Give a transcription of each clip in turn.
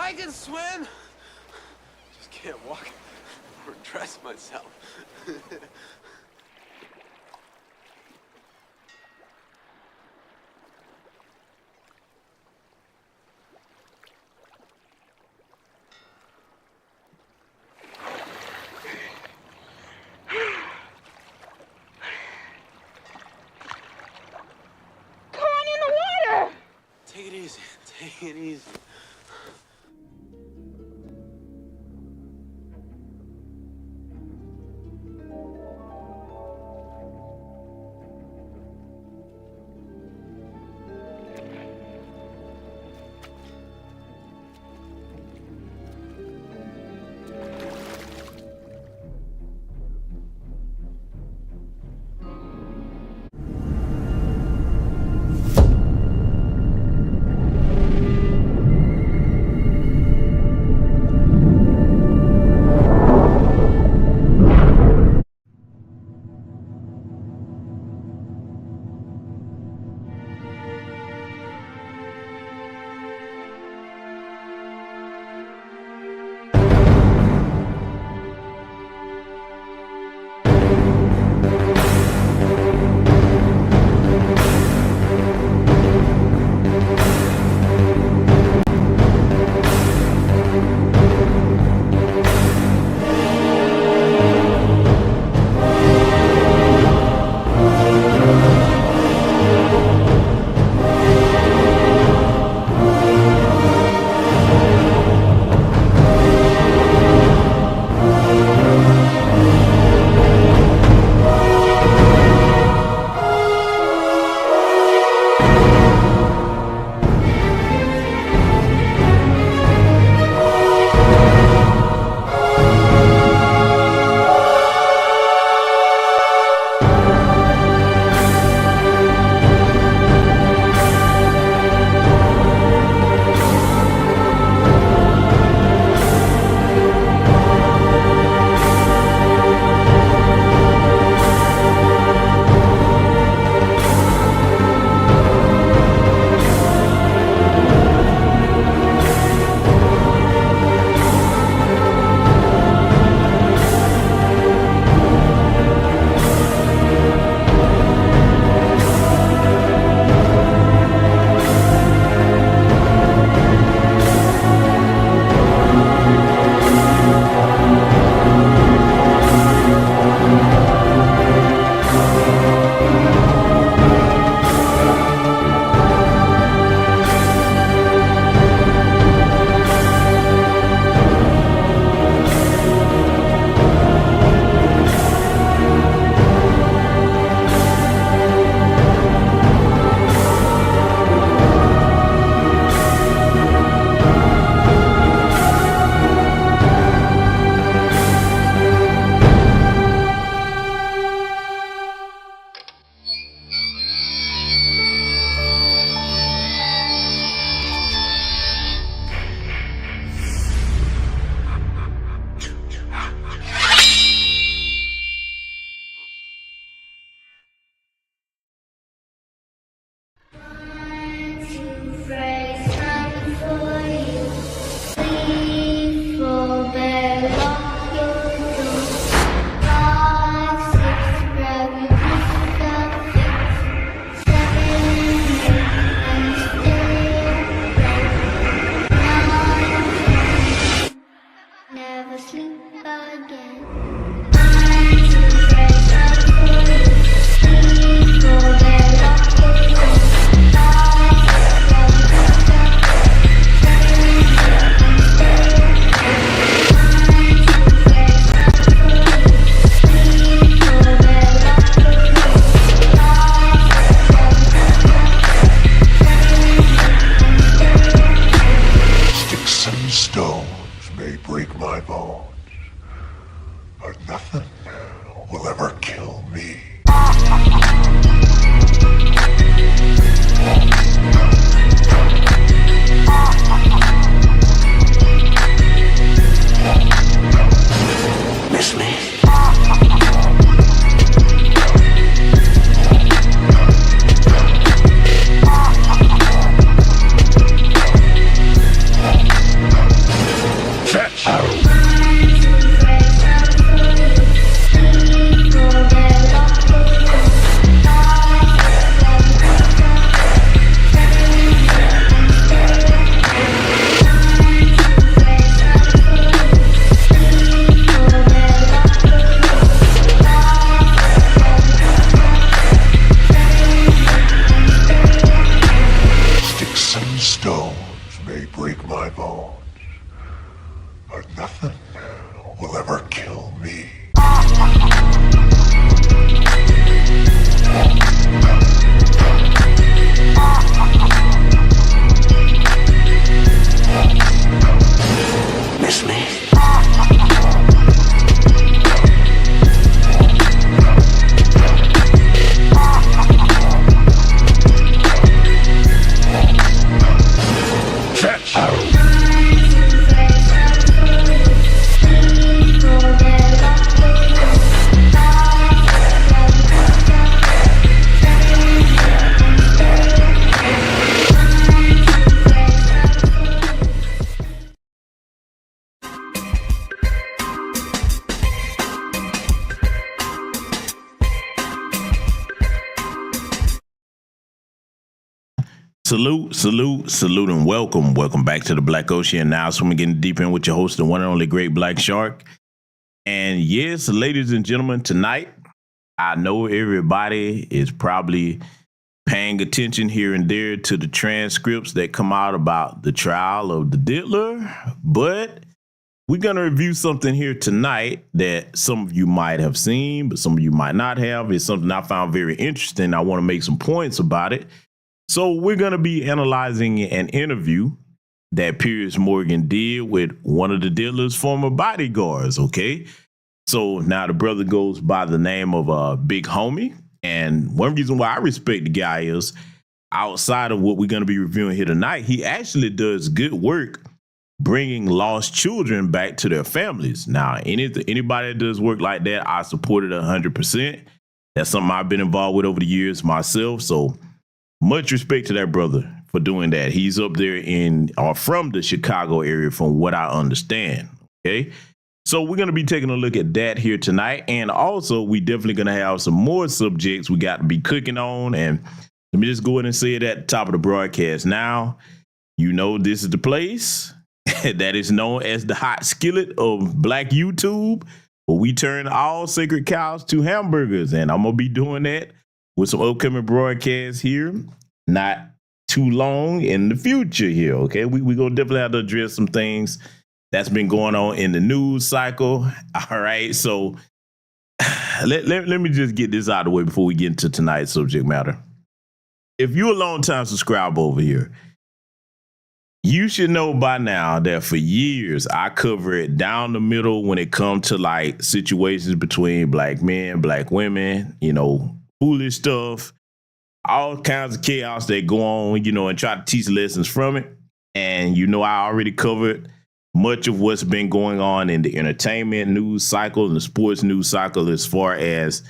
I can swim. Just can't walk or dress myself. Take it easy. Take it easy. Salute, and welcome. Welcome back to the Black Ocean. Now, so we're getting deep in with your host, the one and only Great Black Shark. And yes, ladies and gentlemen, tonight, I know everybody is probably paying attention here and there to the transcripts that come out about the trial of the Diddler, but we're going to review something here tonight that some of you might have seen, but some of you might not have. It's something I found very interesting. I want to make some points about it. So we're going to be analyzing an interview that Piers Morgan did with one of the Diddler's former bodyguards, okay? So now the brother goes by the name of Big Homie. And one reason why I respect the guy is outside of what we're going to be reviewing here tonight, he actually does good work bringing lost children back to their families. Now, anybody that does work like that, I support it 100%. That's something I've been involved with over the years myself. So much respect to that brother for doing that. He's up there from the Chicago area, from what I understand. Okay. So we're going to be taking a look at that here tonight. And also, we definitely going to have some more subjects we got to be cooking on. And let me just go ahead and say it at the top of the broadcast. Now, you know, this is the place that is known as the hot skillet of Black YouTube, where we turn all sacred cows to hamburgers. And I'm going to be doing that with some upcoming broadcasts here, not too long in the future here, okay? We're going to definitely have to address some things that's been going on in the news cycle, all right? So let me just get this out of the way before we get into tonight's subject matter. If you're a long-time subscriber over here, you should know by now that for years I cover it down the middle when it comes to like situations between black men, black women, you know, foolish stuff, all kinds of chaos that go on, you know, and try to teach lessons from it. And, you know, I already covered much of what's been going on in the entertainment news cycle and the sports news cycle as far as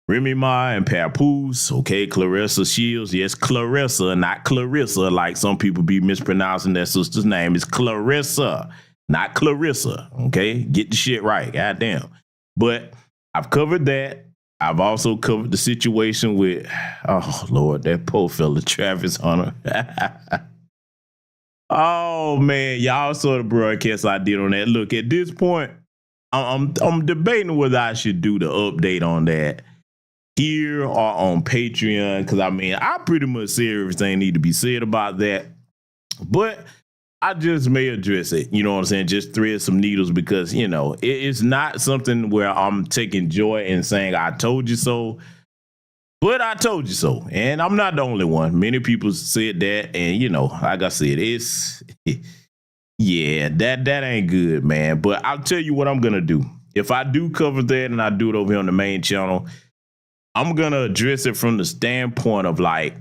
Remy Ma and Papoose, okay, Clarissa Shields. Yes, Clarissa, not Clarissa, like some people be mispronouncing their sister's name. It's Clarissa, not Clarissa, okay? Get the shit right, goddamn. But I've covered that. I've also covered the situation with, oh, Lord, that poor fella, Travis Hunter. Oh, man, y'all saw the broadcast I did on that. Look, at this point, I'm debating whether I should do the update on that here or on Patreon, because, I mean, I pretty much said everything need to be said about that. But I just may address it, you know what I'm saying? Just thread some needles because, you know, it's not something where I'm taking joy in saying I told you so, but I told you so. And I'm not the only one. Many people said that. And, you know, like I said, it's, yeah, that ain't good, man. But I'll tell you what I'm going to do. If I do cover that and I do it over here on the main channel, I'm going to address it from the standpoint of like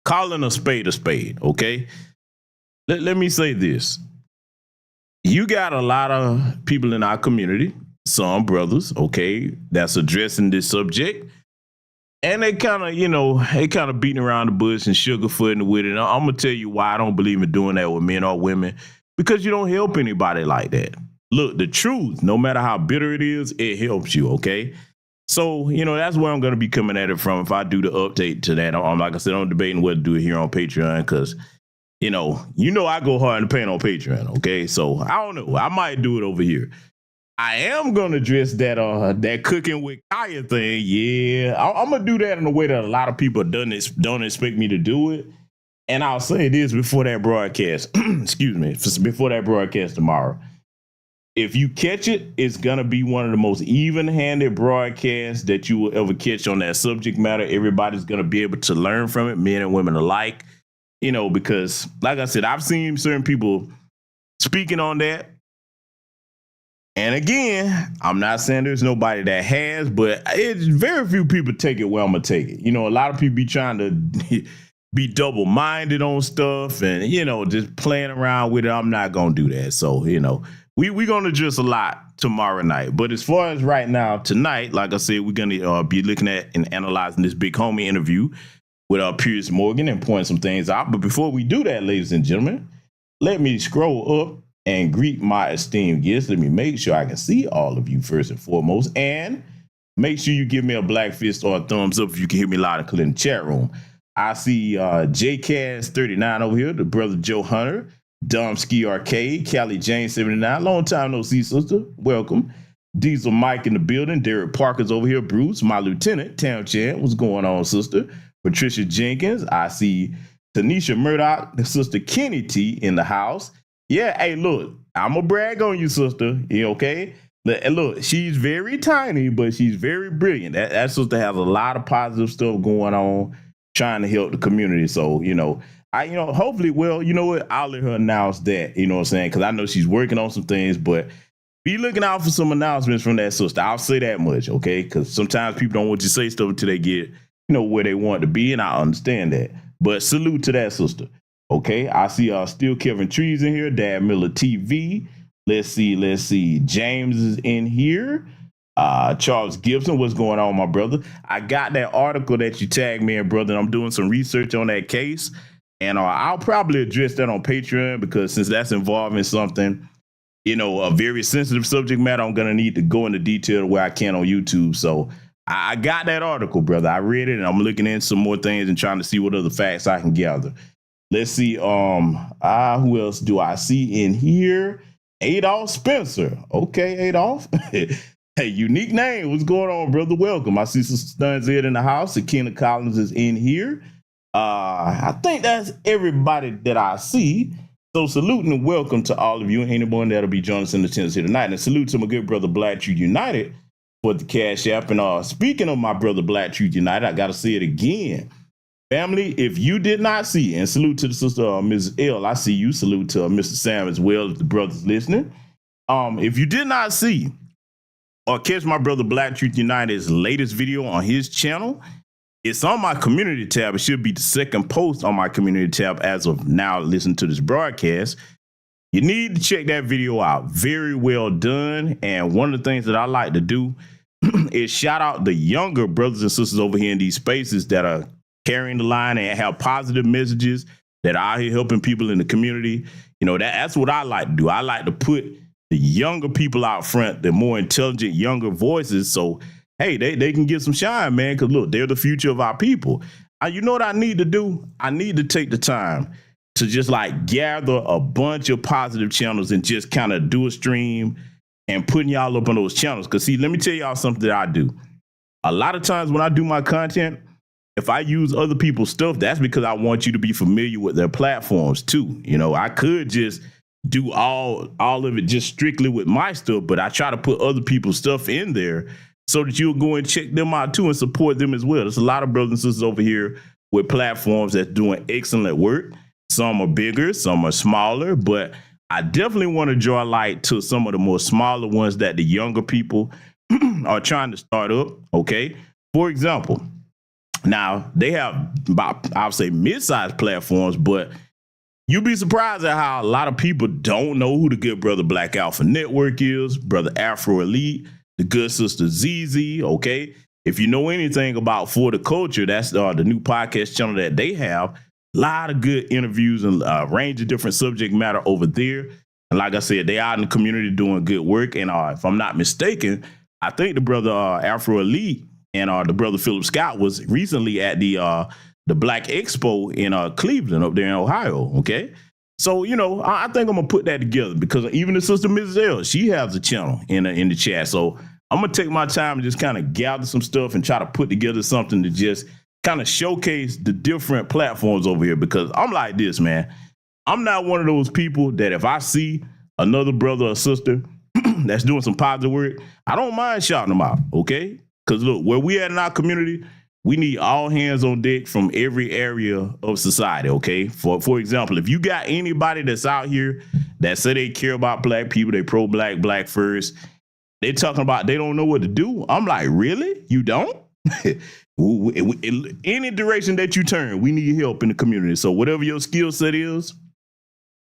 calling a spade, okay? Let me say this. You got a lot of people in our community, some brothers, okay, that's addressing this subject. And they kind of, you know, beating around the bush and sugarcoating with it. And I'm going to tell you why I don't believe in doing that with men or women, because you don't help anybody like that. Look, the truth, no matter how bitter it is, it helps you, okay? So, you know, that's where I'm going to be coming at it from if I do the update to that. I'm like I said, I'm debating whether to do it here on Patreon because, you know I go hard in the paint on Patreon, okay? So, I don't know. I might do it over here. I am going to address that cooking with Kaya thing. Yeah, I'm going to do that in a way that a lot of people don't expect me to do it. And I'll say this before that broadcast. Excuse me. Before that broadcast tomorrow. If you catch it, it's going to be one of the most even-handed broadcasts that you will ever catch on that subject matter. Everybody's going to be able to learn from it, men and women alike, you know, because like I said, I've seen certain people speaking on that. And again, I'm not saying there's nobody that has, but it's very few people take it where I'm going to take it. You know, a lot of people be trying to be double-minded on stuff and, you know, just playing around with it. I'm not going to do that. So, you know, we're going to address a lot tomorrow night. But as far as right now, tonight, like I said, we're going to be looking at and analyzing this Big Homie interview with Piers Morgan and pointing some things out. But before we do that, ladies and gentlemen, let me scroll up and greet my esteemed guests. Let me make sure I can see all of you first and foremost. And make sure you give me a black fist or a thumbs up if you can hear me loud and clear in the chat room. I see JCast39 over here, the brother Joe Hunter, Domski Arcade, Callie Jane 79. Long time no see, sister. Welcome. Diesel Mike in the building. Derek Parker's over here. Bruce, my lieutenant. Town Chan, what's going on, sister? Patricia Jenkins. I see Tanisha Murdoch, the sister Kenny T in the house. Yeah, hey, look, I'm going to brag on you, sister. You okay? Look, she's very tiny, but she's very brilliant. That sister has a lot of positive stuff going on, trying to help the community. So, hopefully, well, you know what? I'll let her announce that, you know what I'm saying? Because I know she's working on some things, but be looking out for some announcements from that sister. I'll say that much, okay? Because sometimes people don't want you to say stuff until they get, where they want to be, and I understand that. But salute to that sister, okay? I see still Kevin Trees in here, Dad Miller TV. Let's see. James is in here. Charles Gibson, what's going on, my brother? I got that article that you tagged me in, brother. I'm doing some research on that case, and I'll probably address that on Patreon because since that's involving something, a very sensitive subject matter, I'm going to need to go into detail where I can on YouTube. So I got that article, brother. I read it, and I'm looking into some more things and trying to see what other facts I can gather. Let's see. Who else do I see in here? Adolph Spencer. Okay, Adolph. Hey, unique name. What's going on, brother? Welcome. I see some Stuns in the house. Akina Collins is in here. I think that's everybody that I see. So salute and welcome to all of you and anyone that'll be joining us in attendance here tonight. And salute to my good brother Black Truth United for the Cash App. And speaking of my brother Black Truth United, I got to say it again. Family, if you did not see, and salute to the sister, Mrs. L, I see you. Salute to Mr. Sam as well, if the brother's listening. If you did not see or catch my brother Black Truth United's latest video on his channel, it's on my community tab. It should be the second post on my community tab as of now. Listen to this broadcast. You need to check that video out. Very well done. And one of the things that I like to do is shout out the younger brothers and sisters over here in these spaces that are carrying the line and have positive messages that are out here helping people in the community. That's what I like to do. I like to put the younger people out front, the more intelligent, younger voices. So, hey, they can get some shine, man, because look, they're the future of our people. You know what I need to do? I need to take the time to just gather a bunch of positive channels and just kind of do a stream and putting y'all up on those channels. Because, see, let me tell y'all something that I do. A lot of times when I do my content, if I use other people's stuff, that's because I want you to be familiar with their platforms too. I could just do all of it just strictly with my stuff, but I try to put other people's stuff in there so that you'll go and check them out too and support them as well. There's a lot of brothers and sisters over here with platforms that's doing excellent work. Some are bigger, some are smaller, but I definitely want to draw light to some of the more smaller ones that the younger people are trying to start up. Okay. For example, now they have about, I would say, mid-sized platforms, but you'd be surprised at how a lot of people don't know who the good brother Black Alpha Network is, brother Afro Elite, the good sister ZZ. Okay. If you know anything about For the Culture, that's the new podcast channel that they have. A lot of good interviews and a range of different subject matter over there. And like I said, they out in the community doing good work. And if I'm not mistaken, I think the brother Afro Elite and the brother Philip Scott was recently at the Black Expo in Cleveland up there in Ohio. Okay. So, I think I'm going to put that together because even the sister Mrs. L, she has a channel in the chat. So I'm going to take my time and just kind of gather some stuff and try to put together something to just kind of showcase the different platforms over here, because I'm like this, man. I'm not one of those people that if I see another brother or sister that's doing some positive work, I don't mind shouting them out. Okay. Because look, where we at in our community, we need all hands on deck from every area of society, okay? For example, if you got anybody that's out here that say they care about black people, they pro-black, black first, they talking about they don't know what to do. I'm like, really? You don't? Any direction that you turn, we need help in the community. So whatever your skill set is,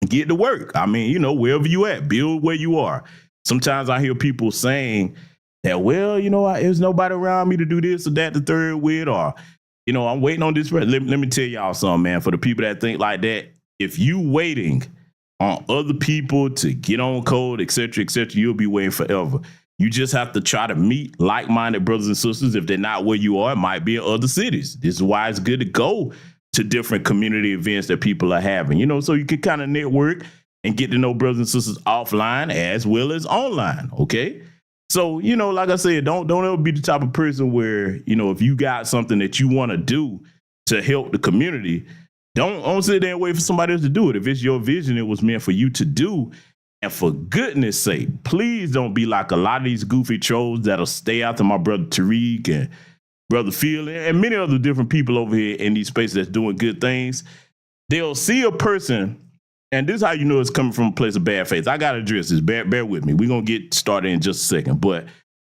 get to work. I mean, wherever you at, build where you are. Sometimes I hear people saying that, well, there's nobody around me to do this or that, the third with, or, I'm waiting on this. Let me tell y'all something, man. For the people that think like that, if you waiting on other people to get on code, et cetera, you'll be waiting forever. You just have to try to meet like-minded brothers and sisters. If they're not where you are, it might be in other cities. This is why it's good to go to different community events that people are having, you know, so you can kind of network and get to know brothers and sisters offline as well as online. Okay. So, you know, like I said, don't ever be the type of person where, you know, if you got something that you want to do to help the community, don't sit there and wait for somebody else to do it. If it's your vision, it was meant for you to do. And for goodness sake, please don't be like a lot of these goofy trolls that'll stay after my brother Tariq and brother Phil and many other different people over here in these spaces that's doing good things. They'll see a person, and this is how you know it's coming from a place of bad faith. I got to address this. Bear with me. We're going to get started in just a second. But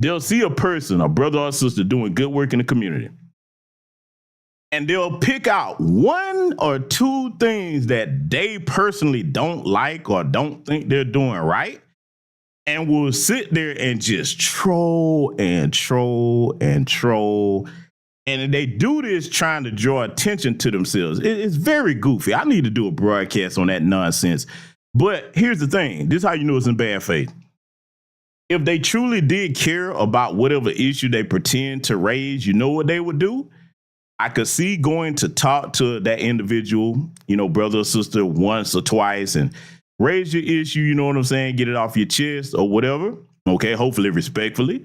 they'll see a person, a brother or sister doing good work in the community, and they'll pick out one or two things that they personally don't like or don't think they're doing right, and will sit there and just troll and troll and troll. And they do this trying to draw attention to themselves. It's very goofy. I need to do a broadcast on that nonsense. But here's the thing. This is how you know it's in bad faith. If they truly did care about whatever issue they pretend to raise, you know what they would do? I could see going to talk to that individual, you know, brother or sister once or twice and raise your issue, you know what I'm saying? Get it off your chest or whatever. Okay, hopefully respectfully.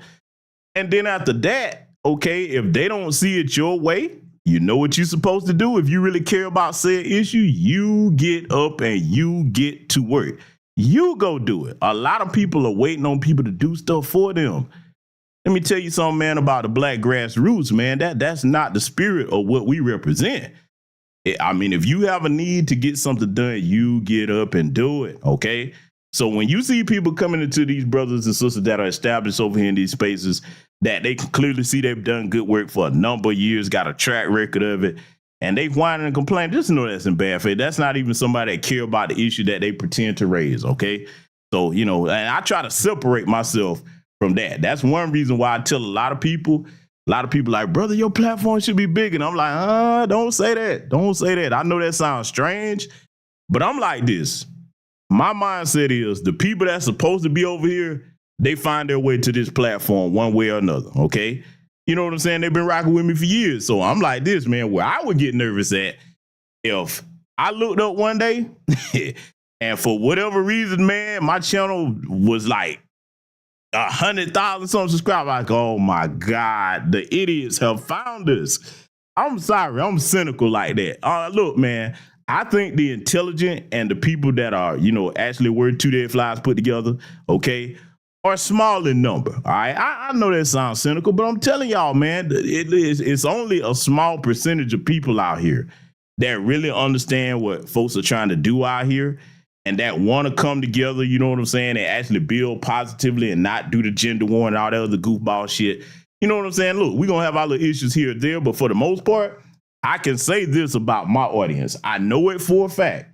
And then after that, okay, if they don't see it your way, you know what you're supposed to do. If you really care about said issue, you get up and you get to work. You go do it. A lot of people are waiting on people to do stuff for them. Let me tell you something, man, about the black grassroots, man. That's not the spirit of what we represent. I mean, if you have a need to get something done, you get up and do it, okay? So when you see people coming into these brothers and sisters that are established over here in these spaces, that they can clearly see they've done good work for a number of years, got a track record of it, and they whine and complain, just know that's in bad faith. That's not even somebody that care about the issue that they pretend to raise, okay? So, you know, and I try to separate myself from that. That's one reason why I tell a lot of people like, brother, your platform should be big. And I'm like, don't say that. Don't say that. I know that sounds strange, but I'm like this. My mindset is the people that's supposed to be over here, they find their way to this platform one way or another, okay? You know what I'm saying? They've been rocking with me for years. So I'm like this, man, where I would get nervous at if I looked up one day and for whatever reason, man, my channel was like 100,000 some subscribers. Like, oh my God, the idiots have found us. I'm sorry, I'm cynical like that. Look, man, I think the intelligent and the people that are, you know, actually word 2 dead flies put together, okay, are small in number. All right, I know that sounds cynical, but I'm telling y'all, man, it's only a small percentage of people out here that really understand what folks are trying to do out here and that want to come together, you know what I'm saying, and actually build positively and not do the gender war and all that other goofball shit. You know what I'm saying? Look, we're going to have our little issues here or there, but for the most part, I can say this about my audience. I know it for a fact.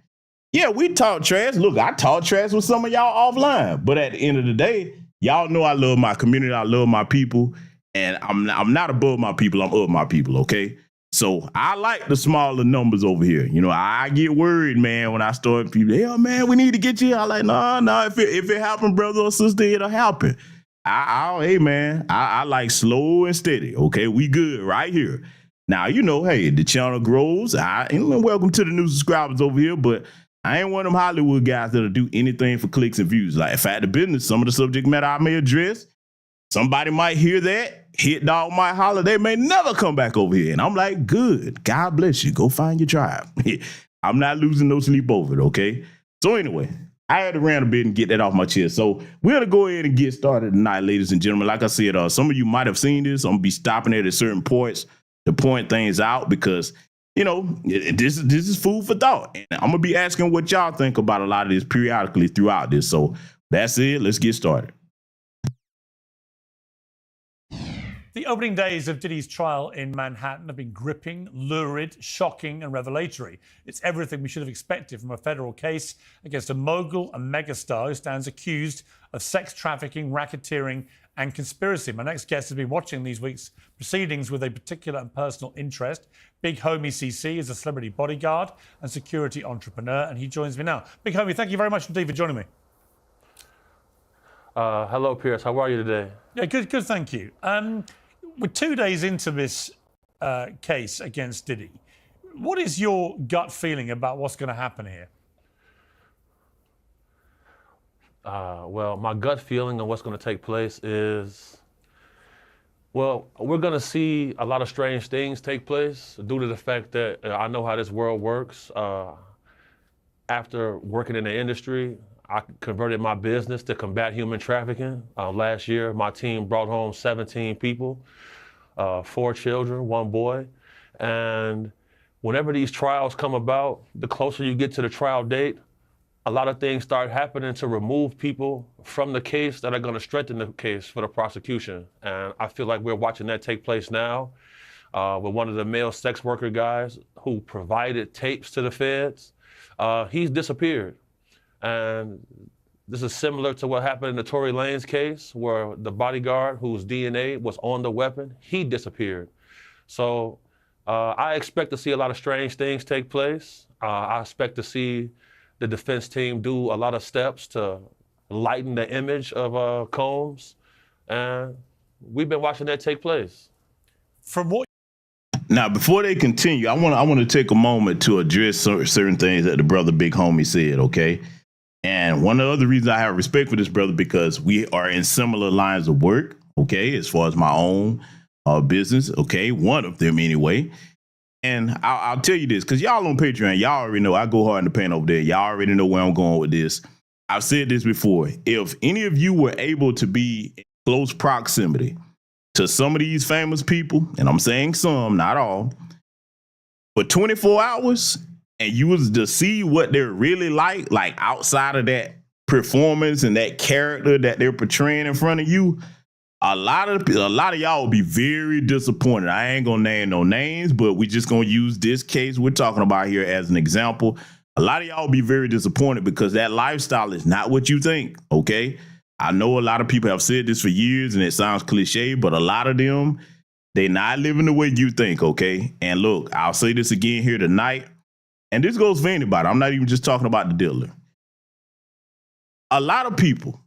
Yeah, we talk trash. Look, I talk trash with some of y'all offline, but at the end of the day, y'all know I love my community. I love my people, and I'm not above my people. I'm of my people, okay? So I like the smaller numbers over here. You know, I get worried, man, when I start people, yeah, man, we need to get you. I like, no, if it happen, brother or sister, it'll happen. Hey, man, I like slow and steady, okay? We good right here. Now, you know, hey, the channel grows. And welcome to the new subscribers over here, but I ain't one of them Hollywood guys that'll do anything for clicks and views. Like, if I had the business, some of the subject matter I may address, somebody might hear that, hit dog might holler, they may never come back over here. And I'm like, good, God bless you, go find your tribe. I'm not losing no sleep over it, okay? So anyway, I had to rant a bit and get that off my chest. So we're gonna go ahead and get started tonight, ladies and gentlemen. Like I said, some of you might have seen this. I'm gonna be stopping at certain points to point things out because, you know, this is food for thought. And I'm gonna be asking what y'all think about a lot of this periodically throughout this. So that's it, let's get started. The opening days of Diddy's trial in Manhattan have been gripping, lurid, shocking, and revelatory. It's everything we should have expected from a federal case against a mogul and megastar who stands accused of sex trafficking, racketeering, and conspiracy. My next guest has been watching these week's proceedings with a particular and personal interest. Big Homie CC is a celebrity bodyguard and security entrepreneur, and he joins me now. Big Homie, thank you very much indeed for joining me. Hello, Piers. How are you today? Yeah, good, thank you. We're 2 days into this case against Diddy. What is your gut feeling about what's going to happen here? Well, my gut feeling on what's going to take place is, well, we're going to see a lot of strange things take place due to the fact that I know how this world works. After working in the industry, I converted my business to combat human trafficking. Last year, my team brought home 17 people, 4 children, 1 boy. And whenever these trials come about, the closer you get to the trial date, a lot of things start happening to remove people from the case that are going to strengthen the case for the prosecution. And I feel like we're watching that take place now with one of the male sex worker guys who provided tapes to the feds. He's disappeared. And this is similar to what happened in the Tory Lanez case, where the bodyguard whose DNA was on the weapon, he disappeared. So I expect to see a lot of strange things take place. I expect to see the defense team do a lot of steps to lighten the image of Combs. And we've been watching that take place. From what Now, before they continue, I want to take a moment to address certain things that the brother Big Homie said, okay? And one of the other reasons I have respect for this brother, because we are in similar lines of work, okay, as far as my own business, okay, one of them anyway. And I'll tell you this, because y'all on Patreon, y'all already know I go hard in the paint over there. Y'all already know where I'm going with this. I've said this before. If any of you were able to be in close proximity to some of these famous people, and I'm saying some, not all, for 24 hours, and you was to see what they're really like outside of that performance and that character that they're portraying in front of you, a lot of y'all will be very disappointed. I ain't gonna name no names, but we just gonna use this case we're talking about here as an example. A lot of y'all will be very disappointed because that lifestyle is not what you think, okay? I know a lot of people have said this for years and it sounds cliche, but a lot of them, they're not living the way you think, okay? And look, I'll say this again here tonight, and this goes for anybody. I'm not even just talking about the Diddler. A lot of people,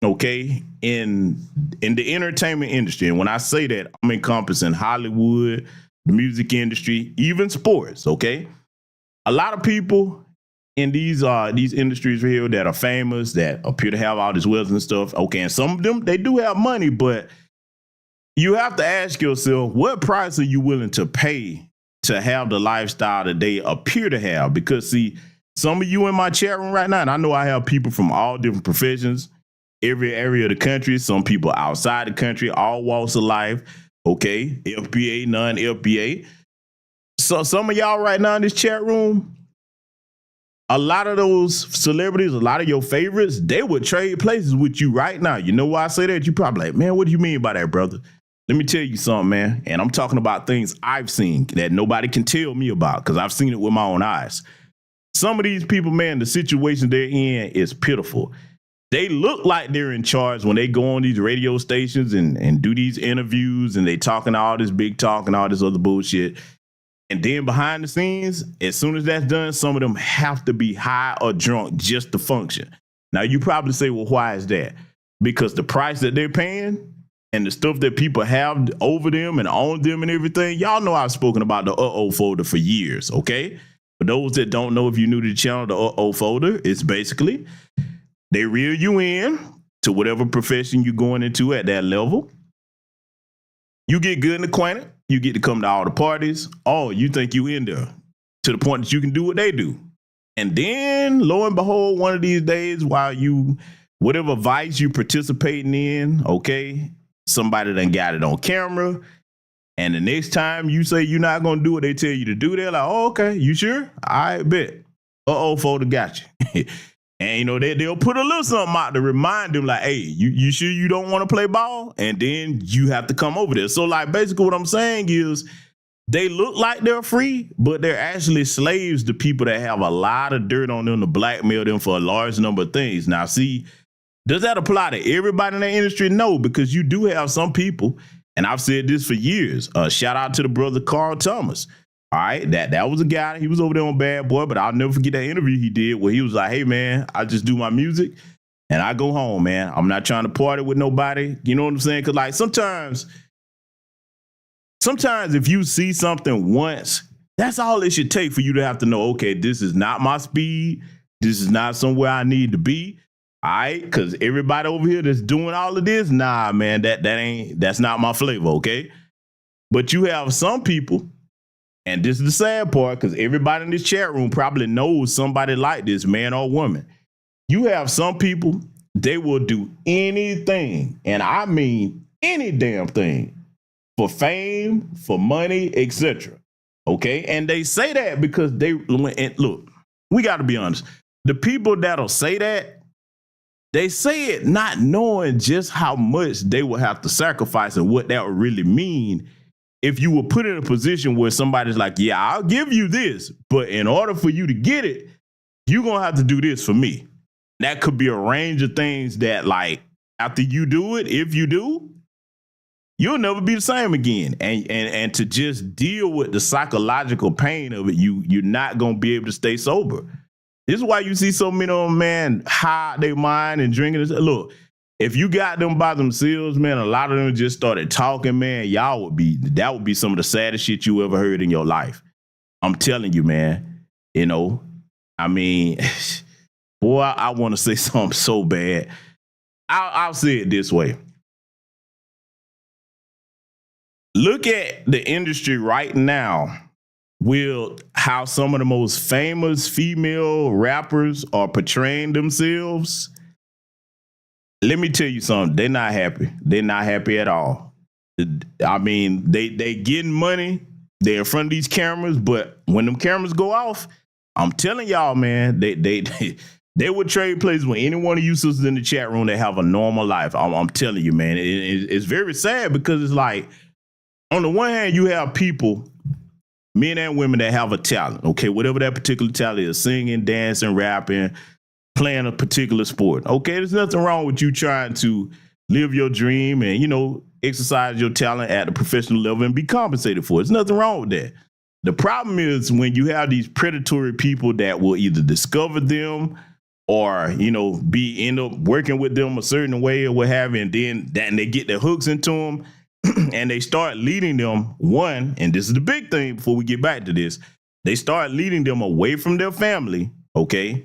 okay, in the entertainment industry, and when I say that, I'm encompassing Hollywood, the music industry, even sports, okay? A lot of people in these industries here that are famous, that appear to have all this wealth and stuff, okay, and some of them, they do have money, but you have to ask yourself, what price are you willing to pay to have the lifestyle that they appear to have? Because see, some of you in my chat room right now, and I know I have people from all different professions, every area of the country, some people outside the country, all walks of life, okay, FBA, non-FBA. So some of y'all right now in this chat room, a lot of those celebrities, a lot of your favorites, they would trade places with you right now. You know why I say that? You probably like, man, what do you mean by that, brother? Let me tell you something, man. And I'm talking about things I've seen that nobody can tell me about because I've seen it with my own eyes. Some of these people, man, the situation they're in is pitiful. They look like they're in charge when they go on these radio stations and do these interviews and they talking all this big talk and all this other bullshit. And then behind the scenes, as soon as that's done, some of them have to be high or drunk just to function. Now, you probably say, well, why is that? Because the price that they're paying and the stuff that people have over them and on them and everything, y'all know I've spoken about the uh-oh folder for years, okay? For those that don't know, if you're new to the channel, the uh-oh folder is basically they reel you in to whatever profession you're going into at that level. You get good and acquainted. You get to come to all the parties. Oh, you think you in there to the point that you can do what they do. And then, lo and behold, one of these days, while you, whatever vice you participating in, okay, somebody done got it on camera. And the next time you say you're not going to do what they tell you to do, they're like, oh, okay, you sure? I bet. Uh-oh, folder got you. And, you know, they'll put a little something out to remind them like, hey, you sure you don't want to play ball? And then you have to come over there. So, like, basically what I'm saying is they look like they're free, but they're actually slaves to people that have a lot of dirt on them to blackmail them for a large number of things. Now, see, does that apply to everybody in the industry? No, because you do have some people, and I've said this for years. Shout out to the brother Carl Thomas. All right, that was a guy. He was over there on Bad Boy, but I'll never forget that interview he did where he was like, hey, man, I just do my music and I go home, man. I'm not trying to party with nobody. You know what I'm saying? Because, like, sometimes if you see something once That's all it should take for you to have to know, okay, this is not my speed. This is not somewhere I need to be. All right, because everybody over here that's doing all of this, nah, man, that's not my flavor, okay? But you have some people, and this is the sad part, because everybody in this chat room probably knows somebody like this, man or woman. You have some people, they will do anything, and I mean any damn thing, for fame, for money, etc. Okay, and they say that because and look, we got to be honest. The people that'll say that, they say it not knowing just how much they will have to sacrifice and what that would really mean if you were put in a position where somebody's like, yeah, I'll give you this, but in order for you to get it, you're going to have to do this for me. That could be a range of things that, like, after you do it, if you do, you'll never be the same again. And to just deal with the psychological pain of it, you're not going to be able to stay sober. This is why you see so many of them, man, hide their mind and drinking. Look, if you got them by themselves, man, a lot of them just started talking, man, that would be some of the saddest shit you ever heard in your life. I'm telling you, man, you know, I mean, boy, I want to say something so bad. I'll say it this way. Look at the industry right now with how some of the most famous female rappers are portraying themselves. Let me tell you something. They're not happy. They're not happy at all. I mean, they getting money. They're in front of these cameras, but when them cameras go off, I'm telling y'all, man, they would trade places with any one of you sisters in the chat room that have a normal life. I'm telling you, man, it's very sad because it's like, on the one hand, you have people, men and women, that have a talent, okay, whatever that particular talent is, singing, dancing, rapping, playing a particular sport. Okay, there's nothing wrong with you trying to live your dream and, you know, exercise your talent at a professional level and be compensated for it. There's nothing wrong with that. The problem is when you have these predatory people that will either discover them or, you know, end up working with them a certain way or what have you, and then they get their hooks into them. And they start leading them, and this is the big thing before we get back to this, they start leading them away from their family, okay?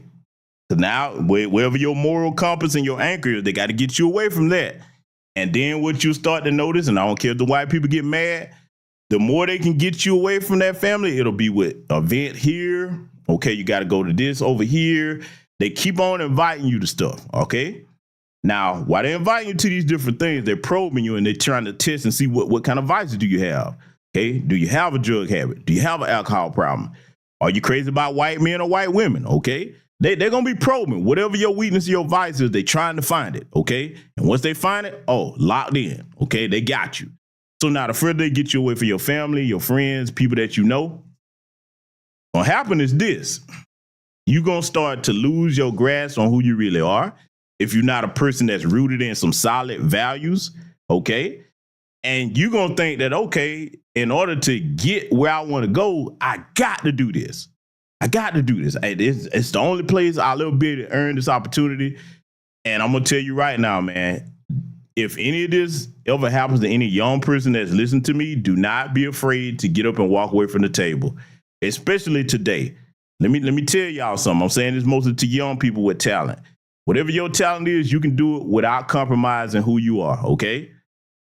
So now, wherever your moral compass and your anchor is, they got to get you away from that. And then what you start to notice, and I don't care if the white people get mad, the more they can get you away from that family, it'll be with event here, okay, you got to go to this over here. They keep on inviting you to stuff, okay? Now, while they're inviting you to these different things, they're probing you and they're trying to test and see what kind of vices do you have. Okay, do you have a drug habit? Do you have an alcohol problem? Are you crazy about white men or white women? Okay, they're gonna be probing whatever your weakness or your vice is. They're trying to find it. Okay, and once they find it, locked in. Okay, they got you. So now the further they get you away from your family, your friends, people that you know, what happen is this: you're gonna start to lose your grasp on who you really are. If you're not a person that's rooted in some solid values, okay? And you're going to think that, okay, in order to get where I want to go, I got to do this. I got to do this. It's the only place I'll ever be able to earn this opportunity. And I'm going to tell you right now, man, if any of this ever happens to any young person that's listening to me, do not be afraid to get up and walk away from the table, especially today. Let me tell y'all something. I'm saying this mostly to young people with talent. Whatever your talent is, you can do it without compromising who you are, okay?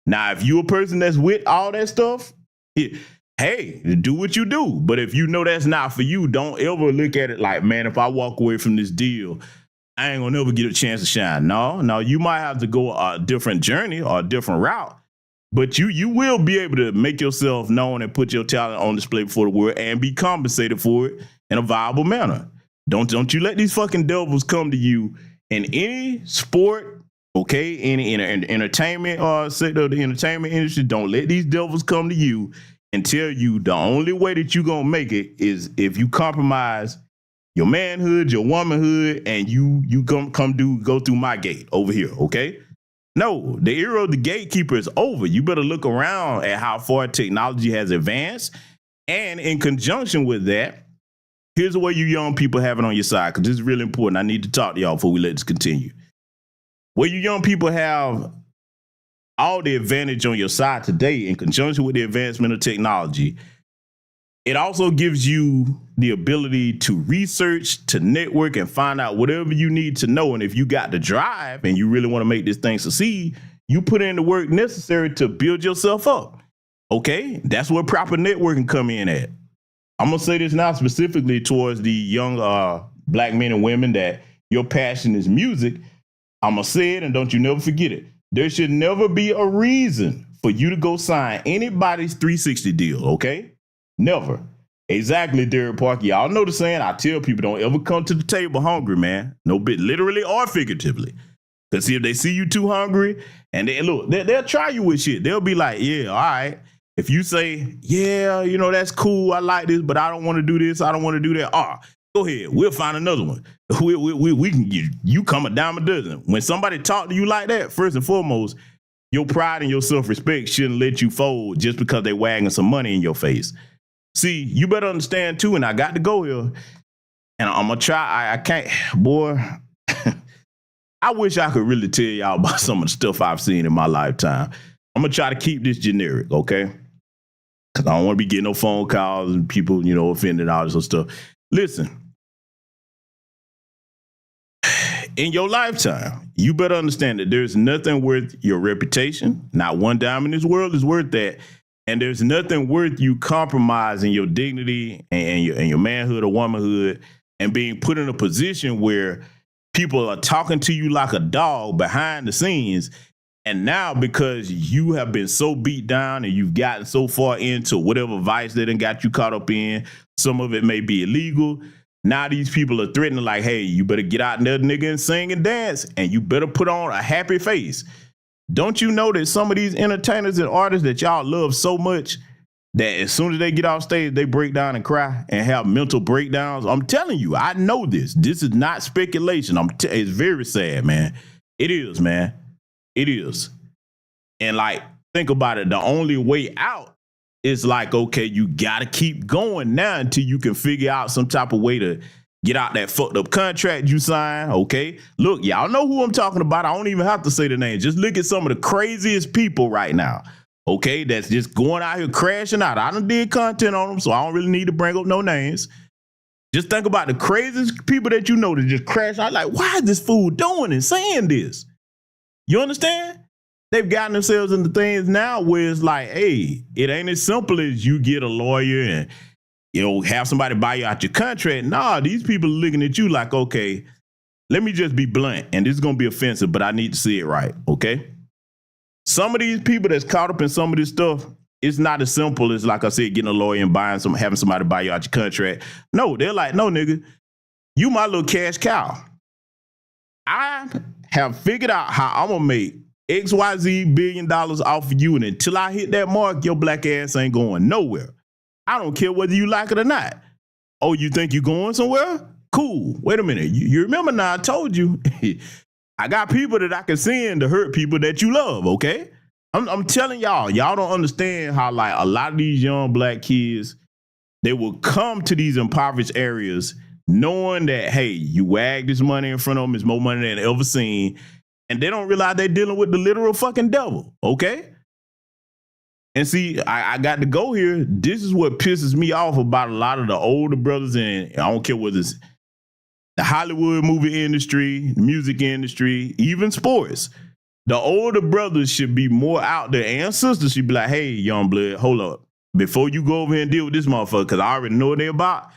Now, if you're a person that's with all that stuff, hey, do what you do. But if you know that's not for you, don't ever look at it like, man, if I walk away from this deal, I ain't gonna never get a chance to shine. No, you might have to go a different journey or a different route, but you will be able to make yourself known and put your talent on display before the world and be compensated for it in a viable manner. Don't you let these fucking devils come to you in any sport, okay, any entertainment sector of the entertainment industry. Don't let these devils come to you and tell you the only way that you're going to make it is if you compromise your manhood, your womanhood, and you go through my gate over here, okay? No, the era of the gatekeeper is over. You better look around at how far technology has advanced. And in conjunction with that, here's what you young people have it on your side, because this is really important. I need to talk to y'all before we let this continue. Where you young people have all the advantage on your side today in conjunction with the advancement of technology, It also gives you the ability to research, to network, and find out whatever you need to know. And if you got the drive and you really want to make this thing succeed, you put in the work necessary to build yourself up. Okay, that's where proper networking come in at. I'm gonna say this now specifically towards the young black men and women that your passion is music. I'm gonna say it, and don't you never forget it. There should never be a reason for you to go sign anybody's 360 deal. Okay, never. Exactly, Derek Parker. Y'all know the saying. I tell people, don't ever come to the table hungry, man. No bit, literally or figuratively. Because if they see you too hungry, and they'll try you with shit. They'll be like, yeah, all right. If you say, yeah, you know, that's cool, I like this, but I don't want to do this, I don't want to do that. Go ahead, we'll find another one. We can get you come a dime a dozen. When somebody talk to you like that, first and foremost, your pride and your self-respect shouldn't let you fold just because they wagging some money in your face. See, you better understand too, and I got to go here, and I'm gonna try. I can't, boy. I wish I could really tell y'all about some of the stuff I've seen in my lifetime. I'm gonna try to keep this generic, okay? Because I don't want to be getting no phone calls and people, you know, offended, all this other stuff. Listen, in your lifetime, you better understand that there's nothing worth your reputation. Not one dime in this world is worth that. And there's nothing worth you compromising your dignity and your manhood or womanhood and being put in a position where people are talking to you like a dog behind the scenes. And now because you have been so beat down and you've gotten so far into whatever vice that done got you caught up in, some of it may be illegal. Now these people are threatening like, hey, you better get out there, nigga, and sing and dance, and you better put on a happy face. Don't you know that some of these entertainers and artists that y'all love so much that as soon as they get off stage, they break down and cry and have mental breakdowns? I'm telling you, I know this. This is not speculation. It's very sad, man. It is, man. It is. And like, think about it. The only way out is like, okay, you got to keep going now until you can figure out some type of way to get out that fucked up contract you signed. Okay. Look, y'all know who I'm talking about. I don't even have to say the name. Just look at some of the craziest people right now. Okay. That's just going out here crashing out. I done did content on them, so I don't really need to bring up no names. Just think about the craziest people that you know that just crash out. Like, why is this fool doing and saying this? You understand? They've gotten themselves into things now where it's like, hey, it ain't as simple as you get a lawyer and, you know, have somebody buy you out your contract. Nah, these people are looking at you like, okay, let me just be blunt, and this is going to be offensive, but I need to see it right, okay? Some of these people that's caught up in some of this stuff, it's not as simple as, like I said, getting a lawyer and having somebody buy you out your contract. No, they're like, no, nigga, you my little cash cow. I have figured out how I'm going to make XYZ $1 billion off of you, and until I hit that mark, your black ass ain't going nowhere. I don't care whether you like it or not. Oh, you think you're going somewhere? Cool. Wait a minute. You remember now I told you, I got people that I can send to hurt people that you love, okay? I'm telling y'all don't understand how like a lot of these young black kids, they will come to these impoverished areas knowing that, hey, you wag this money in front of them, it's more money than they ever seen, and they don't realize they're dealing with the literal fucking devil, okay? And see, I got to go here. This is what pisses me off about a lot of the older brothers, and I don't care whether it's the Hollywood movie industry, the music industry, even sports. The older brothers should be more out there, and sisters should be like, hey, young blood, hold up. Before you go over here and deal with this motherfucker, because I already know what they're about,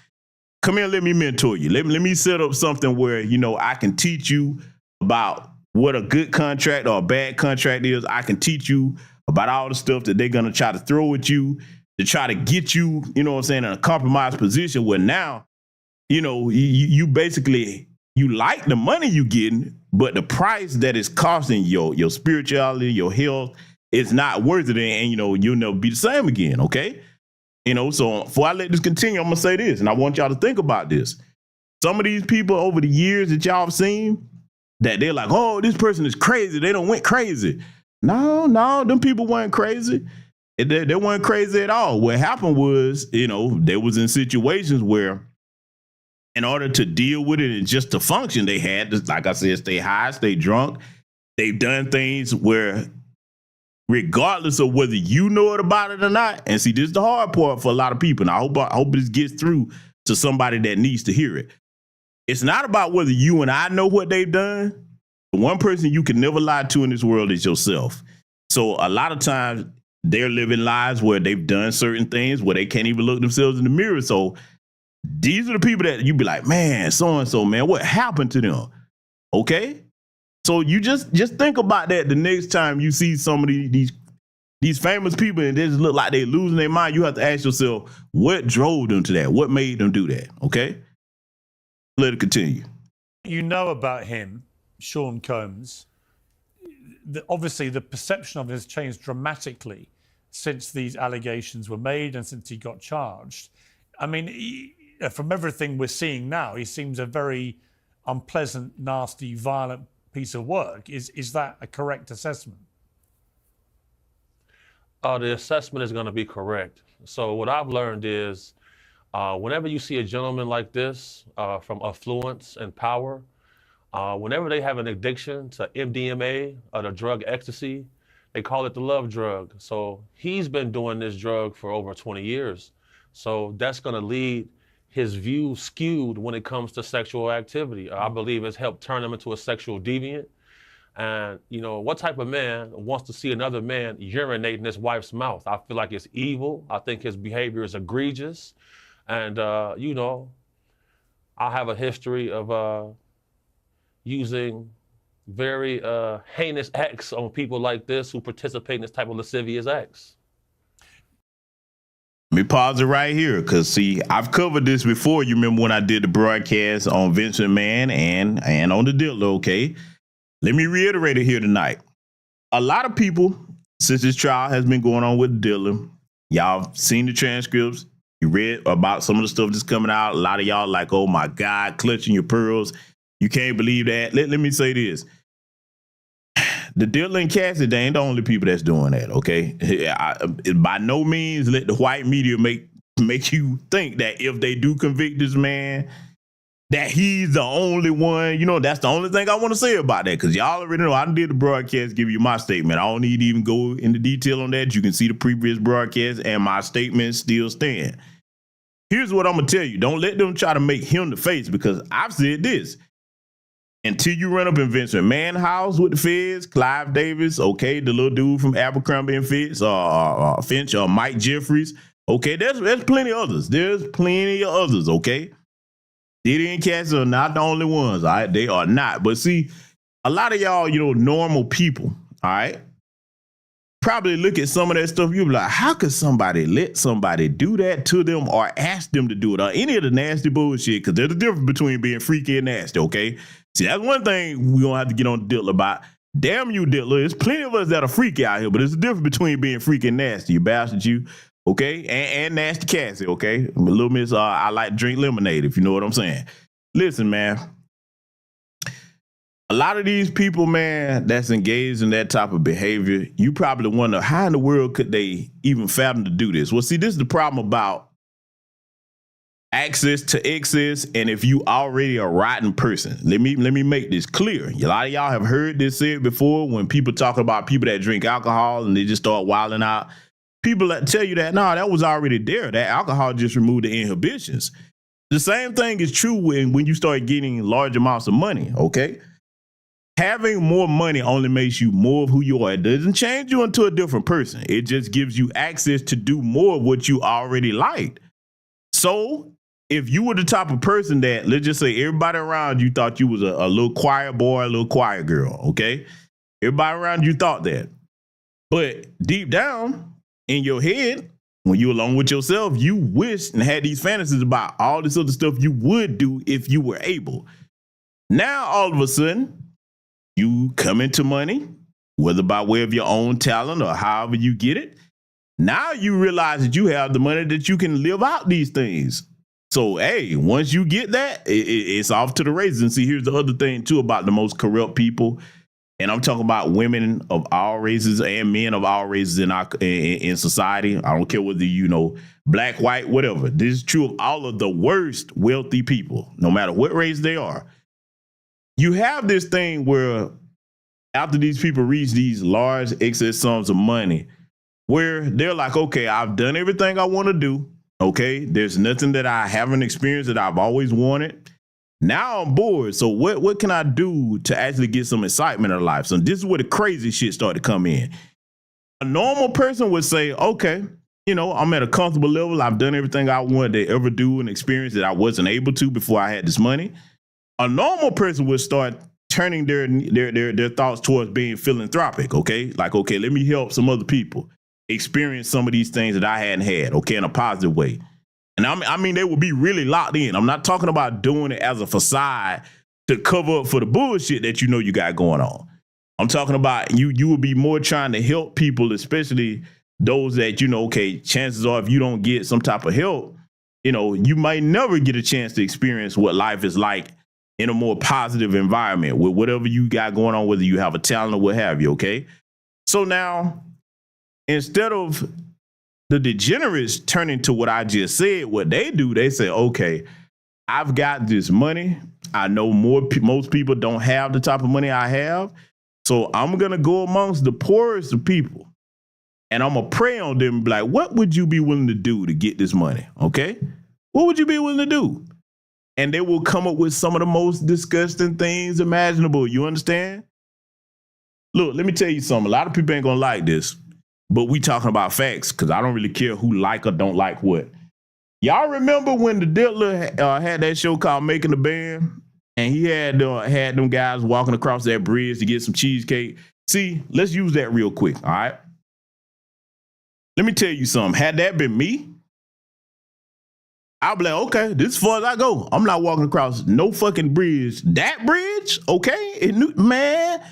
come here and let me mentor you. Let me set up something where, you know, I can teach you about what a good contract or a bad contract is. I can teach you about all the stuff that they're going to try to throw at you to try to get you, you know what I'm saying, in a compromised position where now, you know, you basically, you like the money you getting, but the price that is costing your spirituality, your health, is not worth it. And, you know, you'll never be the same again, okay? You know, so before I let this continue, I'm going to say this, and I want y'all to think about this. Some of these people over the years that y'all have seen, that they're like, oh, this person is crazy. They done went crazy. No, them people weren't crazy. They weren't crazy at all. What happened was, you know, they was in situations where in order to deal with it and just to function, they had to, like I said, stay high, stay drunk. They've done things where regardless of whether you know it about it or not. And see, this is the hard part for a lot of people. And I hope this gets through to somebody that needs to hear it. It's not about whether you and I know what they've done. The one person you can never lie to in this world is yourself. So a lot of times they're living lives where they've done certain things where they can't even look themselves in the mirror. So these are the people that you be like, man, so-and-so, man, what happened to them? Okay. So you just think about that the next time you see some of these famous people and they just look like they're losing their mind. You have to ask yourself, what drove them to that? What made them do that? Okay. Let it continue. You know about him, Sean Combs. Obviously, the perception of him has changed dramatically since these allegations were made and since he got charged. I mean, from everything we're seeing now, he seems a very unpleasant, nasty, violent piece of work. Is that a correct assessment? The assessment is going to be correct. So what I've learned is whenever you see a gentleman like this from affluence and power, whenever they have an addiction to MDMA or the drug ecstasy, they call it the love drug. So he's been doing this drug for over 20 years. So that's going to lead his view skewed when it comes to sexual activity. I believe it's helped turn him into a sexual deviant. And, you know, what type of man wants to see another man urinate in his wife's mouth? I feel like it's evil. I think his behavior is egregious. And, you know, I have a history of using very heinous acts on people like this who participate in this type of lascivious acts. Let me pause it right here because, see, I've covered this before. You remember when I did the broadcast on Vince McMahon and on the Diddler, okay? Let me reiterate it here tonight. A lot of people, since this trial has been going on with Diddler, y'all seen the transcripts, you read about some of the stuff that's coming out. A lot of y'all like, oh my God, clutching your pearls. You can't believe that. Let me say this. The Diddler and Cassidy, they ain't the only people that's doing that, okay? By no means let the white media make you think that if they do convict this man, that he's the only one. You know, that's the only thing I want to say about that, because y'all already know I did the broadcast, give you my statement. I don't need to even go into detail on that. You can see the previous broadcast, and my statements still stand. Here's what I'm going to tell you. Don't let them try to make him the face, because I've said this. Until you run up in Vince McMahon's house with the feds, Clive Davis, okay, the little dude from Abercrombie and Fitz, Finch, or Mike Jeffries, okay, there's plenty of others. There's plenty of others, okay? Diddy and Cassidy are not the only ones, all right? They are not. But see, a lot of y'all, you know, normal people, all right, probably look at some of that stuff. You'll be like, how could somebody let somebody do that to them or ask them to do it or any of the nasty bullshit? Because there's a difference between being freaky and nasty, okay? See, that's one thing we don't have to get on Diddler about. Damn you, Diddler. There's plenty of us that are freaky out here, but there's a difference between being freaky and nasty, you bastard, you. Okay, and nasty Cassie, okay? A little miss, I like to drink lemonade, if you know what I'm saying. Listen, man. A lot of these people, man, that's engaged in that type of behavior, you probably wonder, how in the world could they even fathom to do this? Well, see, this is the problem about access to excess, and if you already a rotten person. Let me make this clear. A lot of y'all have heard this said before when people talk about people that drink alcohol and they just start wilding out. People that tell you that, no, that was already there. That alcohol just removed the inhibitions. The same thing is true when you start getting large amounts of money, okay? Having more money only makes you more of who you are. It doesn't change you into a different person. It just gives you access to do more of what you already liked. So if you were the type of person that, let's just say everybody around you thought you was a little quiet boy, a little quiet girl, okay? Everybody around you thought that. But deep down in your head, when you're alone with yourself, you wished and had these fantasies about all this other stuff you would do if you were able. Now, all of a sudden, you come into money, whether by way of your own talent or however you get it. Now you realize that you have the money that you can live out these things. So, hey, once you get that, it's off to the races. And see, here's the other thing, too, about the most corrupt people. And I'm talking about women of all races and men of all races in society. I don't care whether, you know, black, white, whatever. This is true of all of the worst wealthy people, no matter what race they are. You have this thing where after these people reach these large excess sums of money where they're like, okay, I've done everything I want to do. Okay, there's nothing that I haven't experienced that I've always wanted. Now I'm bored. So what can I do to actually get some excitement in life? So this is where the crazy shit started to come in. A normal person would say, okay, you know, I'm at a comfortable level. I've done everything I wanted to ever do and experience that I wasn't able to before I had this money. A normal person would start turning their thoughts towards being philanthropic. Okay, like, okay, let me help some other people experience some of these things that I hadn't had, okay, in a positive way. And I mean, they would be really locked in. I'm not talking about doing it as a facade to cover up for the bullshit that you know you got going on. I'm talking about you would be more trying to help people, especially those that, you know, okay, chances are if you don't get some type of help, you know, you might never get a chance to experience what life is like in a more positive environment with whatever you got going on, whether you have a talent or what have you, okay? So now, instead of the degenerates turning to what I just said, what they do, they say, okay, I've got this money. I know most people don't have the type of money I have. So I'm going to go amongst the poorest of people and I'm going to prey on them and be like, what would you be willing to do to get this money? Okay. What would you be willing to do? And they will come up with some of the most disgusting things imaginable. You understand? Look, let me tell you something. A lot of people ain't going to like this. But we talking about facts because I don't really care who like or don't like what. Y'all remember when the Diddler had that show called Making the Band? And he had them guys walking across that bridge to get some cheesecake. See, let's use that real quick, all right? Let me tell you something. Had that been me, I'll be like, okay, this is as far as I go. I'm not walking across no fucking bridge. That bridge, okay? Man,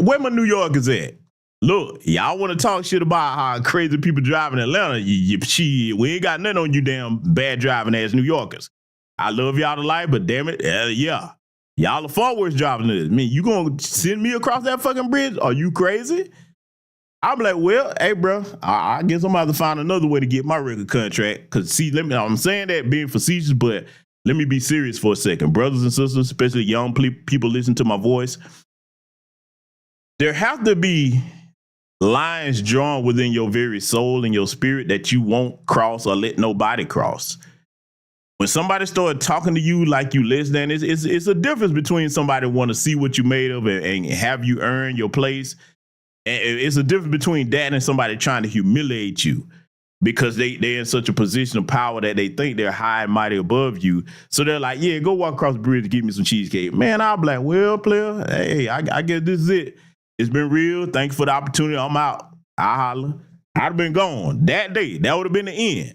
where my New Yorkers at? Look, y'all want to talk shit about how crazy people drive in Atlanta? Shit, we ain't got nothing on you damn bad driving ass New Yorkers. I love y'all to life, but damn it, yeah. Y'all are far worse driving than this. I mean, you gonna send me across that fucking bridge? Are you crazy? I'm like, well, hey, bro, I guess I'm about to find another way to get my record contract. Because, see, I'm saying that being facetious, but let me be serious for a second. Brothers and sisters, especially young people listen to my voice. There have to be lines drawn within your very soul and your spirit that you won't cross or let nobody cross. When somebody started talking to you like you less than, it's a difference between somebody want to see what you made of and have you earn your place. And it's a difference between that and somebody trying to humiliate you because they're in such a position of power that they think they're high and mighty above you. So they're like, yeah, go walk across the bridge and give me some cheesecake. Man, I'll be like, well, player, hey, I guess this is it. It's been real. Thanks for the opportunity. I'm out. I holler. I'd have been gone that day. That would have been the end.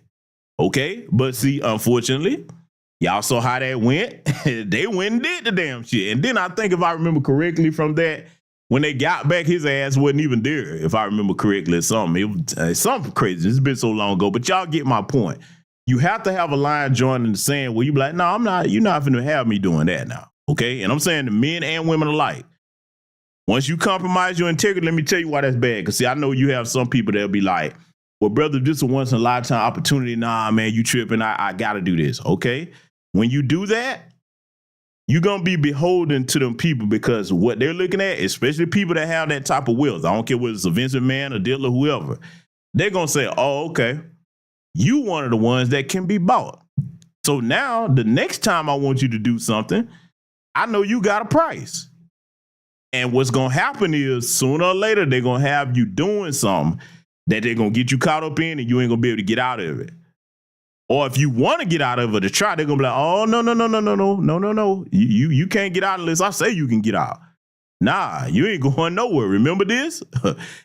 Okay. But see, unfortunately, y'all saw how that went. They went and did the damn shit. And then I think if I remember correctly from that, when they got back, his ass wasn't even there. If I remember correctly, something. It was something crazy. It's been so long ago, but y'all get my point. You have to have a line drawn in the sand where you be like, no, I'm not. You're not going to have me doing that now. Okay. And I'm saying to men and women alike. Once you compromise your integrity, let me tell you why that's bad. Because, see, I know you have some people that'll be like, well, brother, this is a once-in-a-lifetime opportunity. Nah, man, you tripping. I got to do this, okay? When you do that, you're going to be beholden to them people because what they're looking at, especially people that have that type of wealth, I don't care whether it's a Vince McMahon or Diddler, whoever, they're going to say, oh, okay, you one of the ones that can be bought. So now the next time I want you to do something, I know you got a price. And what's going to happen is sooner or later, they're going to have you doing something that they're going to get you caught up in and you ain't going to be able to get out of it. Or if you want to get out of it to try, they're going to be like, oh, no. You can't get out unless I say you can get out. Nah, you ain't going nowhere. Remember this?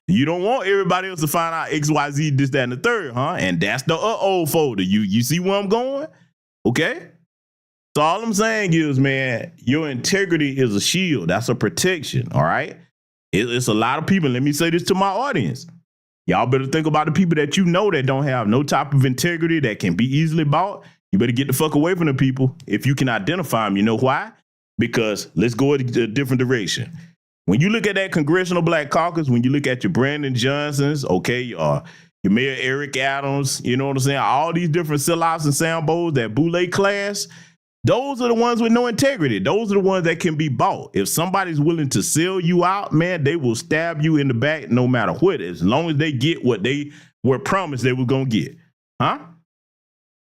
You don't want everybody else to find out XYZ, this, that, and the third, huh? And that's the uh-oh folder. You see where I'm going? Okay? So all I'm saying is, man, your integrity is a shield. That's a protection, all right? It's a lot of people. Let me say this to my audience. Y'all better think about the people that you know that don't have no type of integrity that can be easily bought. You better get the fuck away from the people if you can identify them. You know why? Because let's go in a different direction. When you look at that Congressional Black Caucus, when you look at your Brandon Johnsons, okay, your Mayor Eric Adams, you know what I'm saying? All these different sellouts and sambos, that boule class, Those are the ones with no integrity. Those are the ones that can be bought. If somebody's willing to sell you out, man, they will stab you in the back no matter what, as long as they get what they were promised they were going to get. Huh?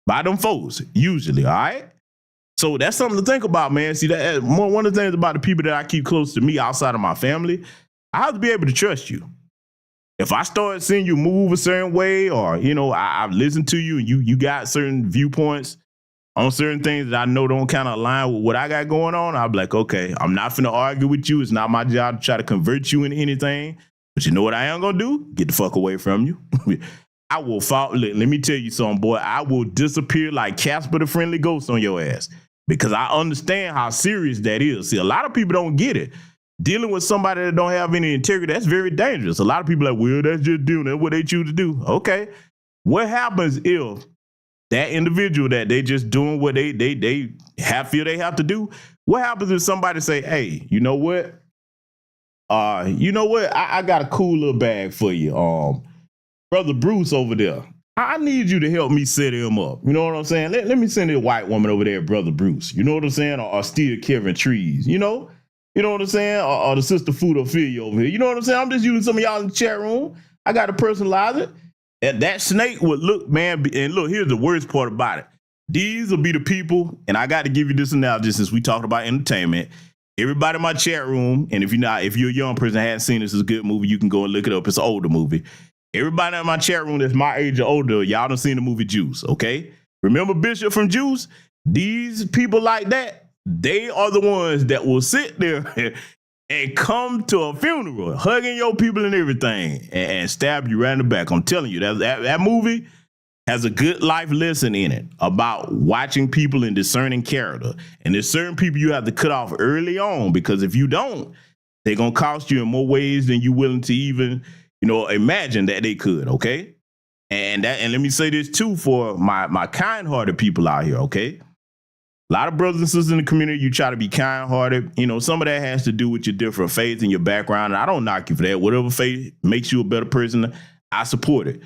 By them folks, usually, all right? So that's something to think about, man. See, that one of the things about the people that I keep close to me outside of my family, I have to be able to trust you. If I start seeing you move a certain way, or, you know, I've listened to you and you got certain viewpoints on certain things that I know don't kind of align with what I got going on, I'll be like, okay, I'm not finna argue with you. It's not my job to try to convert you into anything. But you know what I am gonna do? Get the fuck away from you. I will fall. Let me tell you something, boy. I will disappear like Casper the Friendly Ghost on your ass, because I understand how serious that is. See, a lot of people don't get it. Dealing with somebody that don't have any integrity, that's very dangerous. A lot of people are like, well, that's just doing it, what they choose to do. Okay. What happens if that individual that they just doing what they feel they have to do? What happens if somebody say, hey, you know what? I got a cool little bag for you. Brother Bruce over there, I need you to help me set him up. You know what I'm saying? Let me send a white woman over there, Brother Bruce. You know what I'm saying? Or steal Kevin Trees, you know? You know what I'm saying? Or the sister Food Ophelia over here. You know what I'm saying? I'm just using some of y'all in the chat room. I got to personalize it. And that snake would look, man, and look, here's the worst part about it. These will be the people, and I got to give you this analogy since we talked about entertainment. Everybody in my chat room, and if you're a young person that hasn't seen this, it's a good movie, you can go and look it up. It's an older movie. Everybody in my chat room that's my age or older, y'all done seen the movie Juice, okay? Remember Bishop from Juice? These people like that, they are the ones that will sit there and come to a funeral, hugging your people and everything, and stab you right in the back. I'm telling you, that movie has a good life lesson in it about watching people and discerning character. And there's certain people you have to cut off early on, because if you don't, they're going to cost you in more ways than you're willing to even, imagine that they could, okay? And let me say this too for my kind-hearted people out here, okay? A lot of brothers and sisters in the community, you try to be kind-hearted. Some of that has to do with your different faith and your background. And I don't knock you for that. Whatever faith makes you a better person, I support it.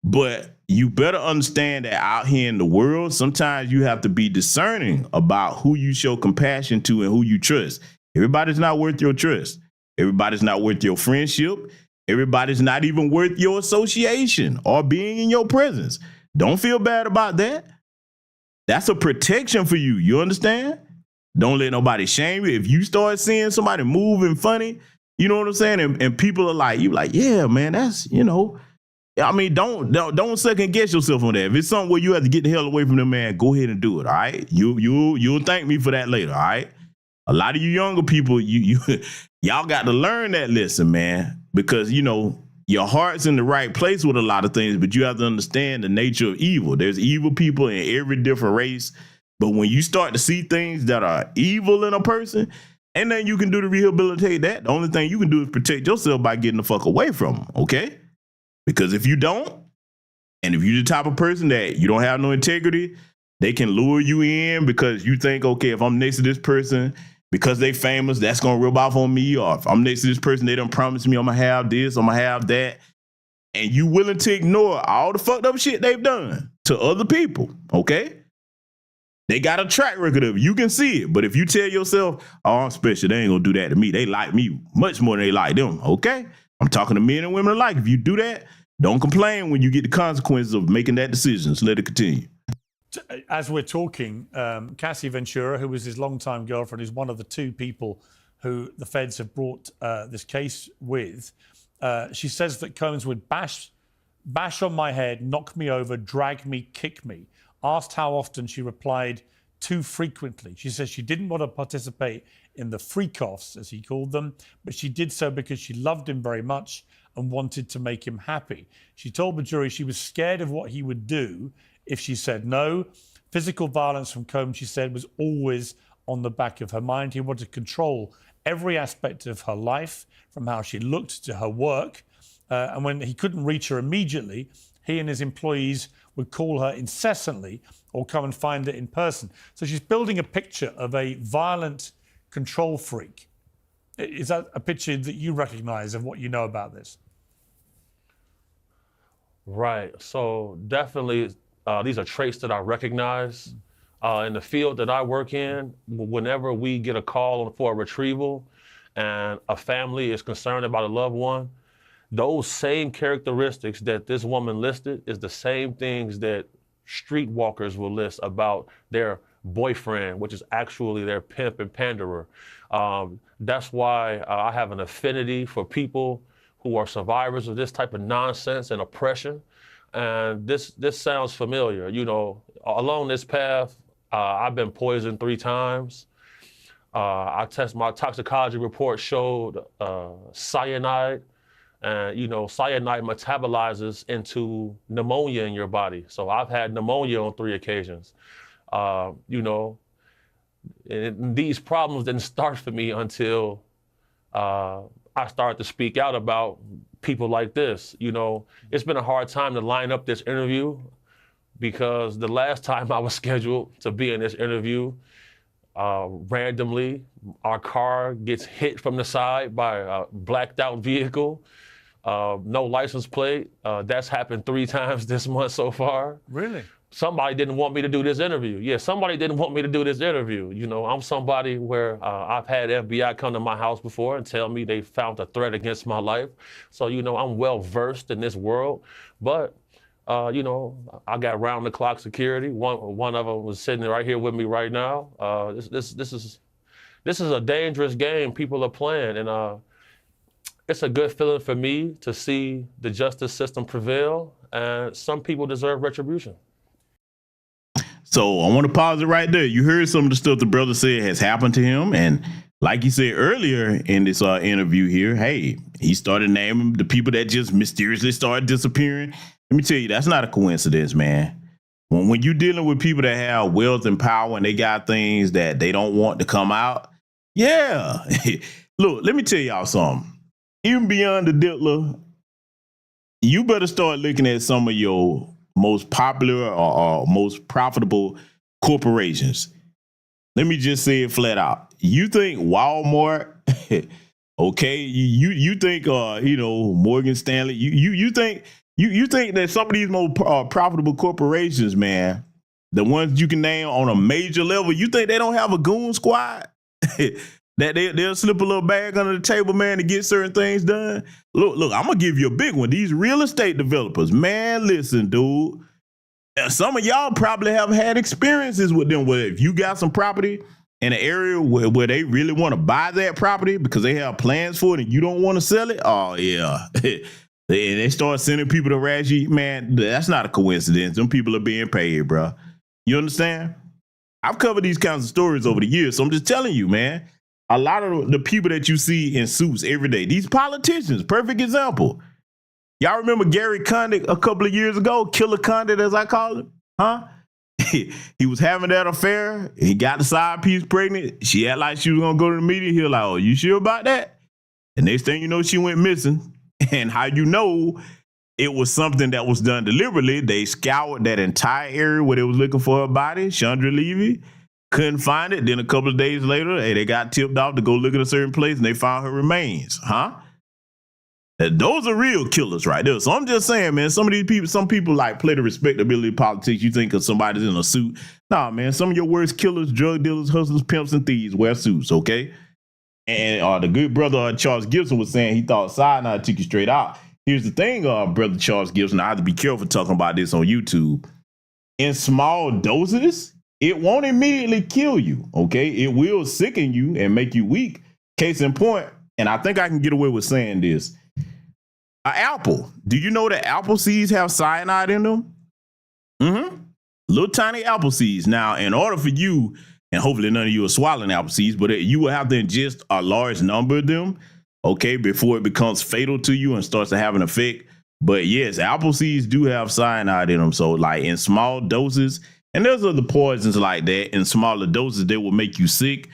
But you better understand that out here in the world, sometimes you have to be discerning about who you show compassion to and who you trust. Everybody's not worth your trust. Everybody's not worth your friendship. Everybody's not even worth your association or being in your presence. Don't feel bad about that. That's a protection for you. You understand? Don't let nobody shame you. If you start seeing somebody moving funny, you know what I'm saying? And people are like, yeah, man, that's, I mean, don't second guess yourself on that. If it's something where you have to get the hell away from them, man, go ahead and do it. All right. You'll thank me for that later. All right. A lot of you younger people, y'all got to learn that lesson, man, because, your heart's in the right place with a lot of things, but you have to understand the nature of evil. There's evil people in every different race. But when you start to see things that are evil in a person, and then you can do to rehabilitate that, the only thing you can do is protect yourself by getting the fuck away from them, okay? Because if you don't, and if you're the type of person that you don't have no integrity, they can lure you in because you think, okay, if I'm next to this person, because they famous, that's going to rub off on me. Or if I'm next to this person, they done promised me I'm going to have this, I'm going to have that. And you willing to ignore all the fucked up shit they've done to other people, okay? They got a track record of it. You can see it. But if you tell yourself, oh, I'm special, they ain't going to do that to me. They like me much more than they like them, okay? I'm talking to men and women alike. If you do that, don't complain when you get the consequences of making that decision. So let it continue. As we're talking, Cassie Ventura, who was his longtime girlfriend, is one of the two people who the feds have brought this case with. She says that Combs would bash on my head, knock me over, drag me, kick me. Asked how often, she replied, too frequently. She says she didn't want to participate in the freak-offs, as he called them, but she did so because she loved him very much and wanted to make him happy. She told the jury she was scared of what he would do if she said no. Physical violence from Combs, she said, was always on the back of her mind. He wanted to control every aspect of her life, from how she looked to her work. And when he couldn't reach her immediately, he and his employees would call her incessantly or come and find her in person. So she's building a picture of a violent control freak. Is that a picture that you recognize of what you know about this? Right. So definitely, these are traits that I recognize. In the field that I work in, whenever we get a call for a retrieval and a family is concerned about a loved one, those same characteristics that this woman listed is the same things that streetwalkers will list about their boyfriend, which is actually their pimp and panderer. That's why I have an affinity for people who are survivors of this type of nonsense and oppression. And this sounds familiar. You know, along this path, I've been poisoned 3 times. My toxicology report showed cyanide. And, you know, cyanide metabolizes into pneumonia in your body. So I've had pneumonia on 3 occasions. You know, and these problems didn't start for me until I started to speak out about people like this. You know, it's been a hard time to line up this interview because the last time I was scheduled to be in this interview, randomly, our car gets hit from the side by a blacked out vehicle. No license plate. That's happened 3 times this month so far. Really? Somebody didn't want me to do this interview. Yeah, somebody didn't want me to do this interview. You know, I'm somebody where I've had FBI come to my house before and tell me they found a threat against my life. So, you know, I'm well versed in this world. But, you know, I got round the clock security. One of them was sitting right here with me right now. This is a dangerous game people are playing, and it's a good feeling for me to see the justice system prevail, and some people deserve retribution. So I want to pause it right there. You heard some of the stuff the brother said has happened to him. And like he said earlier in this interview here, hey, he started naming the people that just mysteriously started disappearing. Let me tell you, that's not a coincidence, man. When you're dealing with people that have wealth and power and they got things that they don't want to come out, yeah. Look, let me tell y'all something. Even beyond the Diddler, you better start looking at some of your most popular or most profitable corporations. Let me just say it flat out. You think Walmart, okay? You think you know, Morgan Stanley. You think that some of these most profitable corporations, man, the ones you can name on a major level, you think they don't have a goon squad? That they'll slip a little bag under the table, man, to get certain things done. Look, I'm going to give you a big one. These real estate developers, man, listen, dude. Some of y'all probably have had experiences with them where if you got some property in an area where they really want to buy that property because they have plans for it and you don't want to sell it, oh, yeah. They start sending people to Raji. Man, that's not a coincidence. Them people are being paid, bro. You understand? I've covered these kinds of stories over the years, so I'm just telling you, man. A lot of the people that you see in suits every day, these politicians, perfect example. Y'all remember Gary Condit a couple of years ago, Killer Condit, as I call him, huh? He was having that affair. He got the side piece pregnant. She acted like she was going to go to the media. He was like, oh, you sure about that? And next thing you know, she went missing. And how you know it was something that was done deliberately, they scoured that entire area where they was looking for her body, Chandra Levy. Couldn't find it. Then a couple of days later, hey, they got tipped off to go look at a certain place and they found her remains. Huh? Those are real killers right there. So I'm just saying, man, some people like play the respectability politics. You think of somebody's in a suit. Nah, man, some of your worst killers, drug dealers, hustlers, pimps, and thieves wear suits, okay? And the good brother Charles Gibson was saying he thought cyanide took you straight out. Here's the thing, brother Charles Gibson, I have to be careful talking about this on YouTube. In small doses, it won't immediately kill you, okay? It will sicken you and make you weak. Case in point, and I think I can get away with saying this. An apple. Do you know that apple seeds have cyanide in them? Mm-hmm. Little tiny apple seeds. Now, in order for you, and hopefully none of you are swallowing apple seeds, but you will have to ingest a large number of them, okay, before it becomes fatal to you and starts to have an effect. But yes, apple seeds do have cyanide in them. So like in small doses, and there's other poisons like that. In smaller doses, they will make you sick.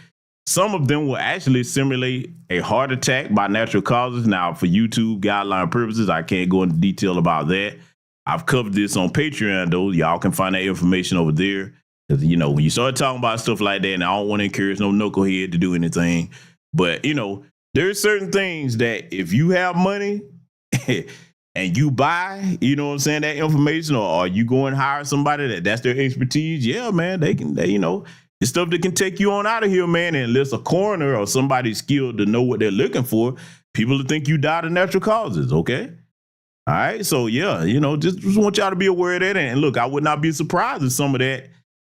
Some of them will actually simulate a heart attack by natural causes. Now, for YouTube guideline purposes, I can't go into detail about that. I've covered this on Patreon, though. Y'all can find that information over there. Because, you know, when you start talking about stuff like that, and I don't want to encourage no knucklehead to do anything. But, you know, there's certain things that if you have money, and you buy, you know what I'm saying, that information, or you go and hire somebody that's their expertise, yeah, man, they you know, it's stuff that can take you on out of here, man. And unless a coroner or somebody skilled to know what they're looking for, people will think you died of natural causes, okay? All right, so yeah, you know, just want y'all to be aware of that. And look, I would not be surprised if some of that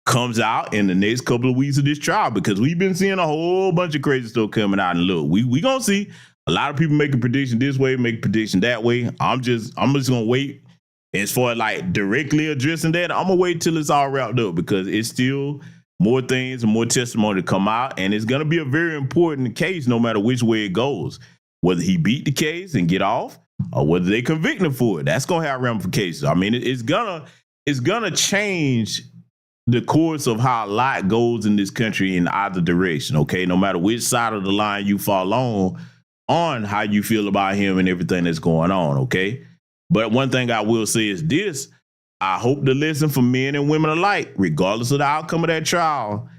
comes out in the next couple of weeks of this trial, because we've been seeing a whole bunch of crazy stuff coming out. And look, we gonna see a lot of people make a prediction this way, make a prediction that way. I'm just gonna wait. As far as like directly addressing that, I'm gonna wait till it's all wrapped up, because it's still more things and more testimony to come out, and it's gonna be a very important case no matter which way it goes. Whether he beat the case and get off, or whether they convict him for it, that's gonna have ramifications. I mean, it's gonna change the course of how a lot goes in this country in either direction. Okay, no matter which side of the line you fall on how you feel about him and everything that's going on. Okay, but one thing I will say is this: I hope the lesson for men and women alike, regardless of the outcome of that trial,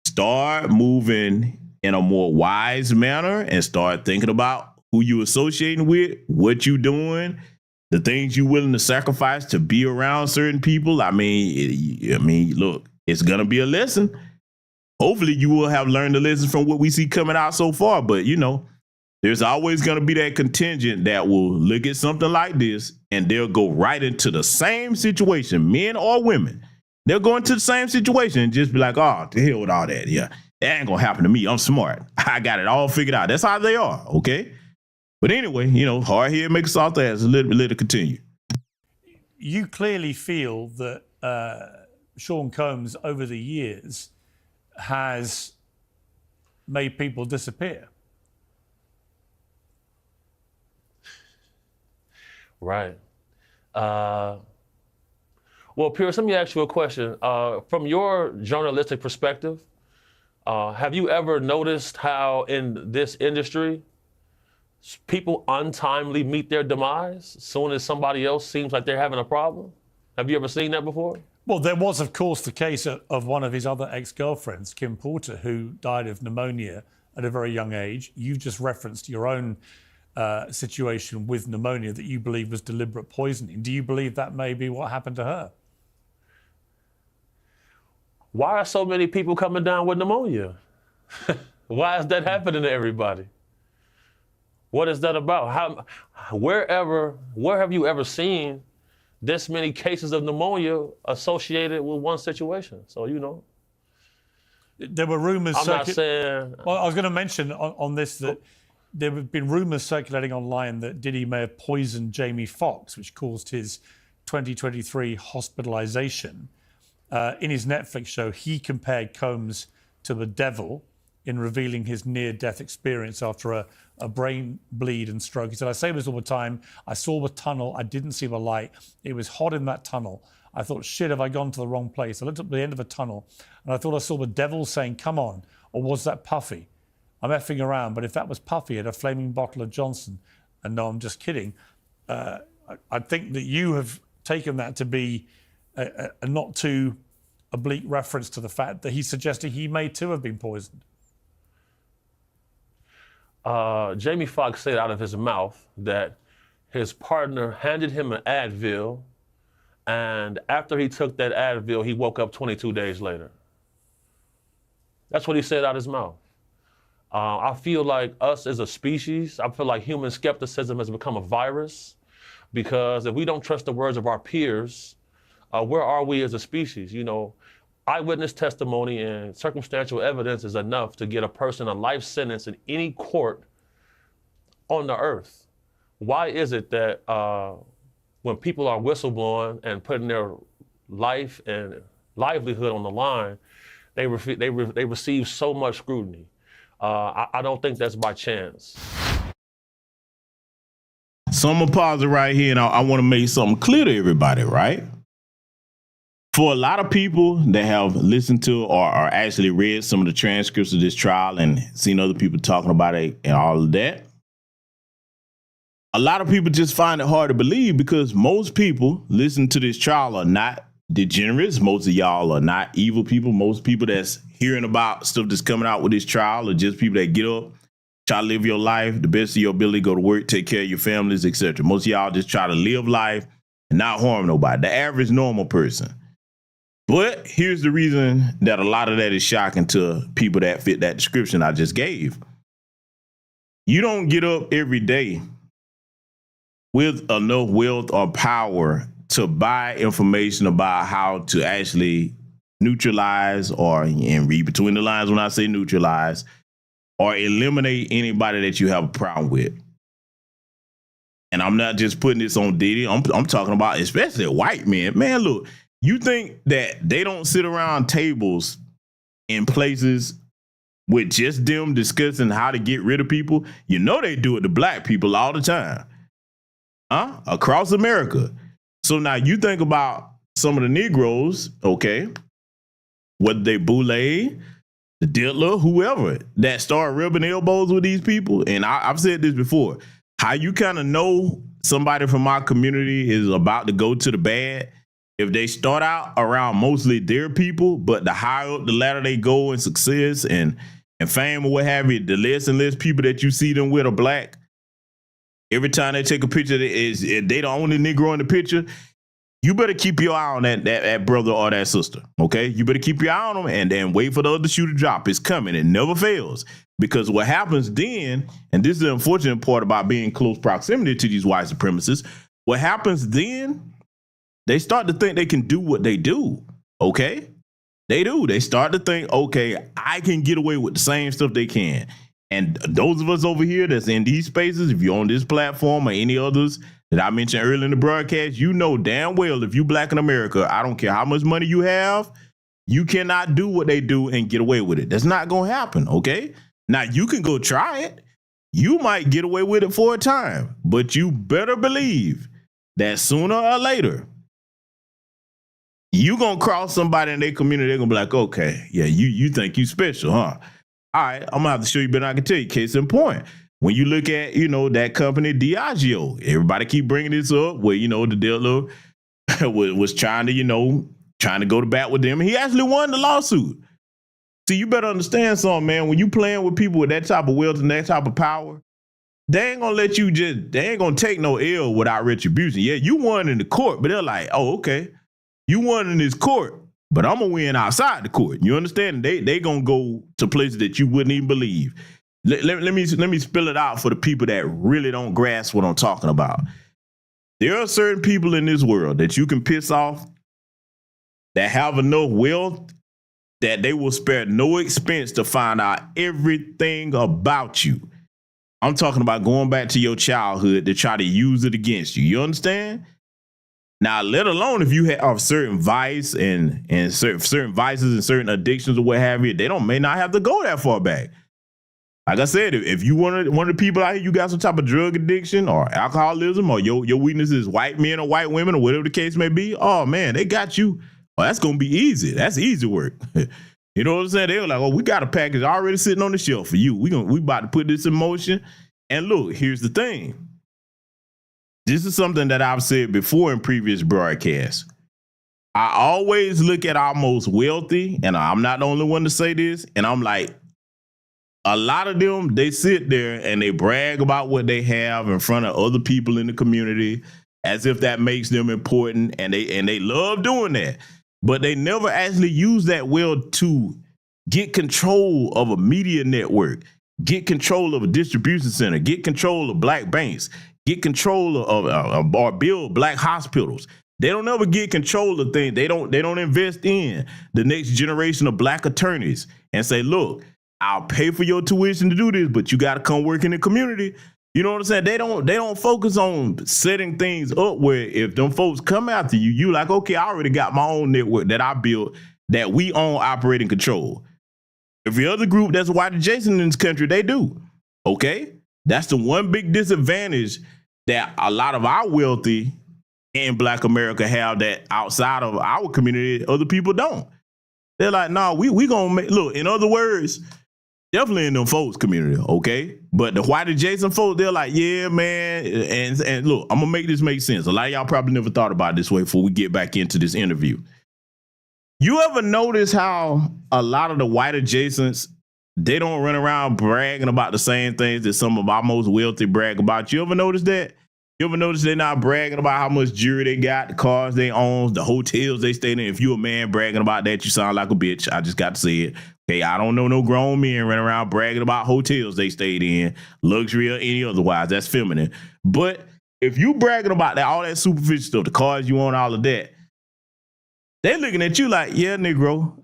start moving in a more wise manner and start thinking about who you associating with, what you doing, the things you willing to sacrifice to be around certain people. I mean, look, it's gonna be a lesson. Hopefully you will have learned the lessons from what we see coming out so far. But you know, there's always gonna be that contingent that will look at something like this and they'll go right into the same situation, men or women. They'll go into the same situation and just be like, oh, the hell with all that. Yeah, that ain't gonna happen to me. I'm smart. I got it all figured out. That's how they are, okay? But anyway, you know, hard head make a soft ass. Let it continue. You clearly feel that Sean Combs over the years has made people disappear. Right. Well, Piers, let me ask you a question. From your journalistic perspective, have you ever noticed how in this industry, people untimely meet their demise as soon as somebody else seems like they're having a problem? Have you ever seen that before? Well, there was, of course, the case of one of his other ex-girlfriends, Kim Porter, who died of pneumonia at a very young age. You've just referenced your own situation with pneumonia that you believe was deliberate poisoning. Do you believe that may be what happened to her? Why are so many people coming down with pneumonia? Why is that happening to everybody? What is that about? Where have you ever seen this many cases of pneumonia associated with one situation? So, you know. There were rumors. I'm not saying. Well, I was going to mention on this that there have been rumors circulating online that Diddy may have poisoned Jamie Foxx, which caused his 2023 hospitalization. In his Netflix show, he compared Combs to the devil in revealing his near-death experience after a brain bleed and stroke. He said, I say this all the time. I saw the tunnel. I didn't see the light. It was hot in that tunnel. I thought, shit, have I gone to the wrong place? I looked up the end of the tunnel and I thought I saw the devil saying, come on. Or was that Puffy? I'm effing around, but if that was Puffy, he had a flaming bottle of Johnson. And no, I'm just kidding. I think that you have taken that to be a not too oblique reference to the fact that he's suggesting he may too have been poisoned. Jamie Foxx said out of his mouth that his partner handed him an Advil, and after he took that Advil, he woke up 22 days later. That's what he said out of his mouth. I feel like us as a species, I feel like human skepticism has become a virus, because if we don't trust the words of our peers, where are we as a species? You know, eyewitness testimony and circumstantial evidence is enough to get a person a life sentence in any court on the earth. Why is it that when people are whistleblowing and putting their life and livelihood on the line, they receive so much scrutiny? I don't think that's by chance. So I'm gonna pause it right here, and I want to make something clear to everybody, right? For a lot of people that have listened to or actually read some of the transcripts of this trial and seen other people talking about it and all of that, a lot of people just find it hard to believe, because most people listening to this trial are not degenerates. Most of y'all are not evil people. Most people that's hearing about stuff that's coming out with this trial are just people that get up try to live your life, the best of your ability, go to work, take care of your families, etc. Most of y'all just try to live life and not harm nobody, the average normal person. But here's the reason that a lot of that is shocking to people that fit that description I just gave. You don't get up every day with enough wealth or power to buy information about how to actually neutralize and read between the lines when I say neutralize or eliminate anybody that you have a problem with. And I'm not just putting this on Diddy. I'm talking about especially white men. Man, look, you think that they don't sit around tables in places with just them discussing how to get rid of people? You know they do it to black people all the time. Across America. So now you think about some of the Negroes, okay, whether they Boule, the Diddler, whoever, that start rubbing elbows with these people. And I've said this before, how you kind of know somebody from our community is about to go to the bad if they start out around mostly their people, but the higher up the ladder they go in success and fame or what have you, the less and less people that you see them with are black. Every time they take a picture, if they the only Negro in the picture, you better keep your eye on that brother or that sister, okay? You better keep your eye on them and then wait for the other shoe to drop. It's coming. It never fails. Because what happens then, and this is the unfortunate part about being in close proximity to these white supremacists, what happens then, they start to think they can do what they do, okay? They do. They start to think, okay, I can get away with the same stuff they can. And those of us over here that's in these spaces, if you're on this platform or any others that I mentioned earlier in the broadcast, you know damn well if you black in America, I don't care how much money you have, you cannot do what they do and get away with it. That's not going to happen, okay? Now, you can go try it. You might get away with it for a time, but you better believe that sooner or later, you going to cross somebody in their community, they're going to be like, okay, yeah, you think you special, huh? All right, I'm going to have to show you better than I can tell you. Case in point. When you look at, that company Diageo, everybody keep bringing this up where, the Diddler was trying to go to bat with them. And he actually won the lawsuit. See, you better understand something, man. When you playing with people with that type of wealth and that type of power, they ain't going to let you they ain't going to take no L without retribution. Yeah, you won in the court, but they're like, oh, okay. You won in this court, but I'm going to win outside the court. You understand? They going to go to places that you wouldn't even believe. Let me spill it out for the people that really don't grasp what I'm talking about. There are certain people in this world that you can piss off that have enough wealth that they will spare no expense to find out everything about you. I'm talking about going back to your childhood to try to use it against you. You understand? Now, let alone if you have certain vice and certain vices and certain addictions or what have you, they may not have to go that far back. Like I said, if you one of the people out here, you got some type of drug addiction or alcoholism or your weakness is white men or white women or whatever the case may be, oh man, they got you. Well, that's gonna be easy. That's easy work. You know what I'm saying? They were like, oh, we got a package already sitting on the shelf for you. We about to put this in motion. And look, here's the thing. This is something that I've said before in previous broadcasts. I always look at our most wealthy, and I'm not the only one to say this, and I'm like, a lot of them, they sit there and they brag about what they have in front of other people in the community as if that makes them important, and they love doing that. But they never actually use that wealth to get control of a media network, get control of a distribution center, get control of black banks, get control of or build black hospitals. They don't ever get control of things. They don't invest in the next generation of black attorneys and say, look, I'll pay for your tuition to do this, but you got to come work in the community. You know what I'm saying? They don't focus on setting things up where if them folks come after you, you like, okay, I already got my own network that I built that we own, operate, and control. Every other group that's white adjacent in this country, they do. Okay? That's the one big disadvantage that a lot of our wealthy in Black America have that outside of our community, other people don't. They're like, no, we gonna make, look, in other words, definitely in them folks community, okay? But the white adjacent folks, they're like, yeah, man, and look, I'm gonna make this make sense. A lot of y'all probably never thought about it this way before we get back into this interview. You ever notice how a lot of the white adjacents, they don't run around bragging about the same things that some of our most wealthy brag about. You ever notice that? You ever notice they're not bragging about how much jewelry they got, the cars they own, the hotels they stay in? If you a man bragging about that, you sound like a bitch. I just got to say it. Okay, I don't know no grown men running around bragging about hotels they stayed in, luxury or any otherwise. That's feminine. But if you bragging about that, all that superficial stuff, the cars you own, all of that, they're looking at you like, yeah, Negro.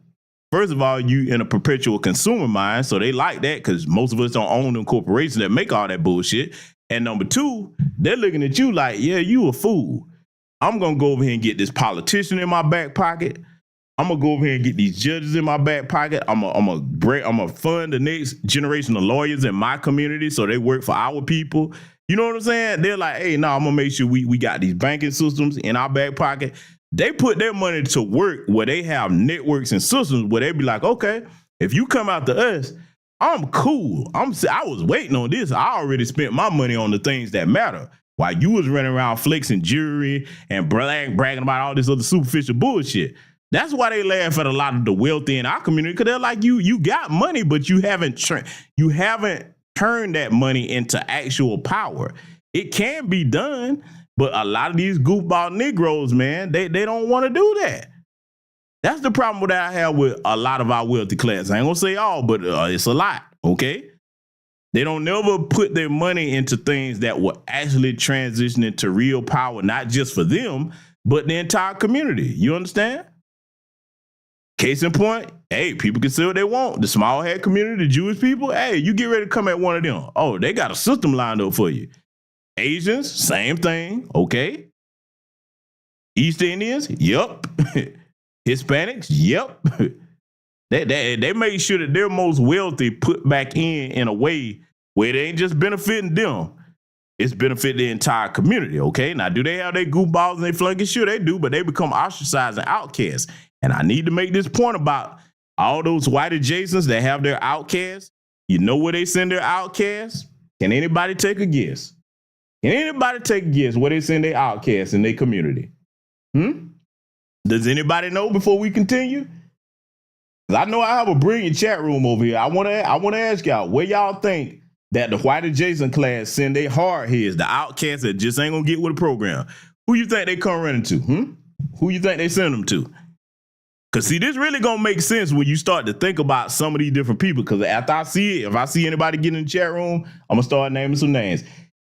First of all, you in a perpetual consumer mind, so they like that because most of us don't own them corporations that make all that bullshit. And number two, they're looking at you like, yeah, you a fool. I'm going to go over here and get this politician in my back pocket. I'm going to go over here and get these judges in my back pocket. I'm gonna fund the next generation of lawyers in my community so they work for our people. You know what I'm saying? They're like, hey, no, I'm going to make sure we got these banking systems in our back pocket. They put their money to work where they have networks and systems where they be like, okay, if you come out to us, I'm cool. I was waiting on this. I already spent my money on the things that matter. While you was running around flexing jewelry and bragging about all this other superficial bullshit. That's why they laugh at a lot of the wealthy in our community, because they're like, you got money, but you haven't turned that money into actual power. It can be done. But a lot of these goofball Negroes, man, they don't want to do that. That's the problem that I have with a lot of our wealthy class. I ain't gonna say all, but it's a lot, okay? They don't never put their money into things that will actually transition into real power, not just for them, but the entire community. You understand? Case in point, hey, people can say what they want. The small hat community, the Jewish people, hey, you get ready to come at one of them. Oh, they got a system lined up for you. Asians, same thing, okay? East Indians, yep. Hispanics, yep. They make sure that their most wealthy put back in a way where it ain't just benefiting them. It's benefiting the entire community, okay? Now, do they have their goofballs and they flunkies? Sure, they do, but they become ostracized and outcasts. And I need to make this point about all those white adjacents that have their outcasts. You know where they send their outcasts? Can anybody take a guess? Can anybody take a guess where they send their outcasts in their community? Does anybody know before we continue? I know I have a brilliant chat room over here. I want to ask y'all, where y'all think that the white adjacent class send their hard heads, the outcasts that just ain't gonna get with the program? Who you think they come running to? Who you think they send them to? Because see, this really gonna make sense when you start to think about some of these different people. Because after I see it, if I see anybody get in the chat room, I'm gonna start naming some names.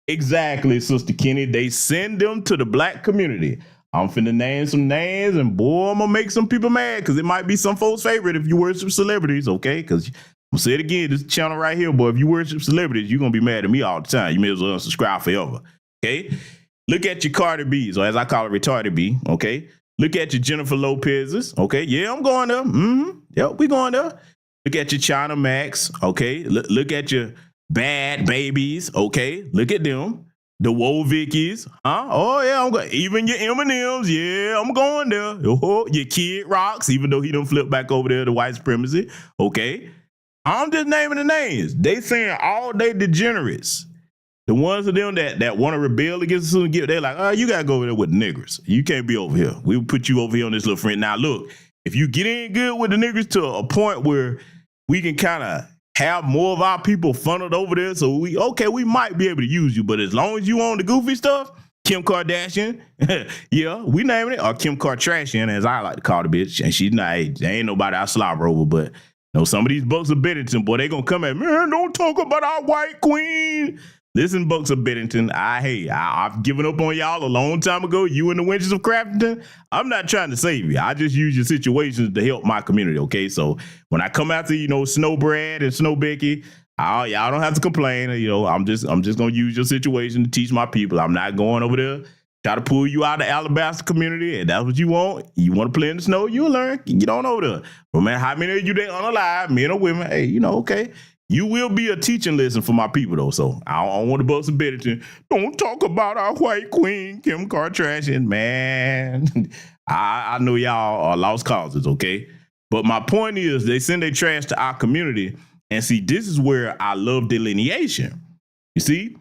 Exactly, Sister Kenny. They send them to the black community. I'm finna name some names, and boy, I'm gonna make some people mad because it might be some folks' favorite if you worship celebrities, okay? Because I'm gonna say it again, this channel right here, boy, if you worship celebrities, you're gonna be mad at me all the time. You may as well unsubscribe forever, okay? Look at your Cardi B's, or as I call it, retarded B, okay? Look at your Jennifer Lopez's, okay? Yeah, I'm going there. Yep, we going there. Look at your China Max, okay? Look at your Bad Babies, okay? Look at them. The Woe Vickies, huh? Oh yeah, I'm going. Even your Eminems, yeah, I'm going there. Oh, your Kid Rocks, even though he done flipped back over there to white supremacy, okay? I'm just naming the names. They saying all they degenerates. The ones of them that want to rebel against us, they're like, oh, you gotta go over there with the niggers. You can't be over here. We'll put you over here on this little friend. Now look, if you get in good with the niggers to a point where we can kind of have more of our people funneled over there, so we might be able to use you, but as long as you own the goofy stuff, Kim Kardashian, yeah, we naming it, or Kim Kardashian, as I like to call the bitch, and she's not, there ain't nobody I slobber over, but you know, some of these bucks of Bennington, boy, they gonna come at me, man, don't talk about our white queen. Listen, bucks of Bennington, I've given up on y'all a long time ago. You and the wenches of Crafton, I'm not trying to save you. I just use your situations to help my community, okay? So when I come after, you know, Snow Brad and Snow Becky, y'all don't have to complain. You know, I'm just gonna use your situation to teach my people. I'm not going over there try to pull you out of the Alabaster community, and that's what you want. You want to play in the snow, you'll learn. Get on over there. But man, how many of you they unalive, men or women? Hey, you know, okay. You will be a teaching lesson for my people, though. So I don't want to bust a Bennington. Don't talk about our white queen, Kim Kardashian, man. I know y'all are lost causes, okay? But my point is, they send their trash to our community, and see, this is where I love delineation. You see,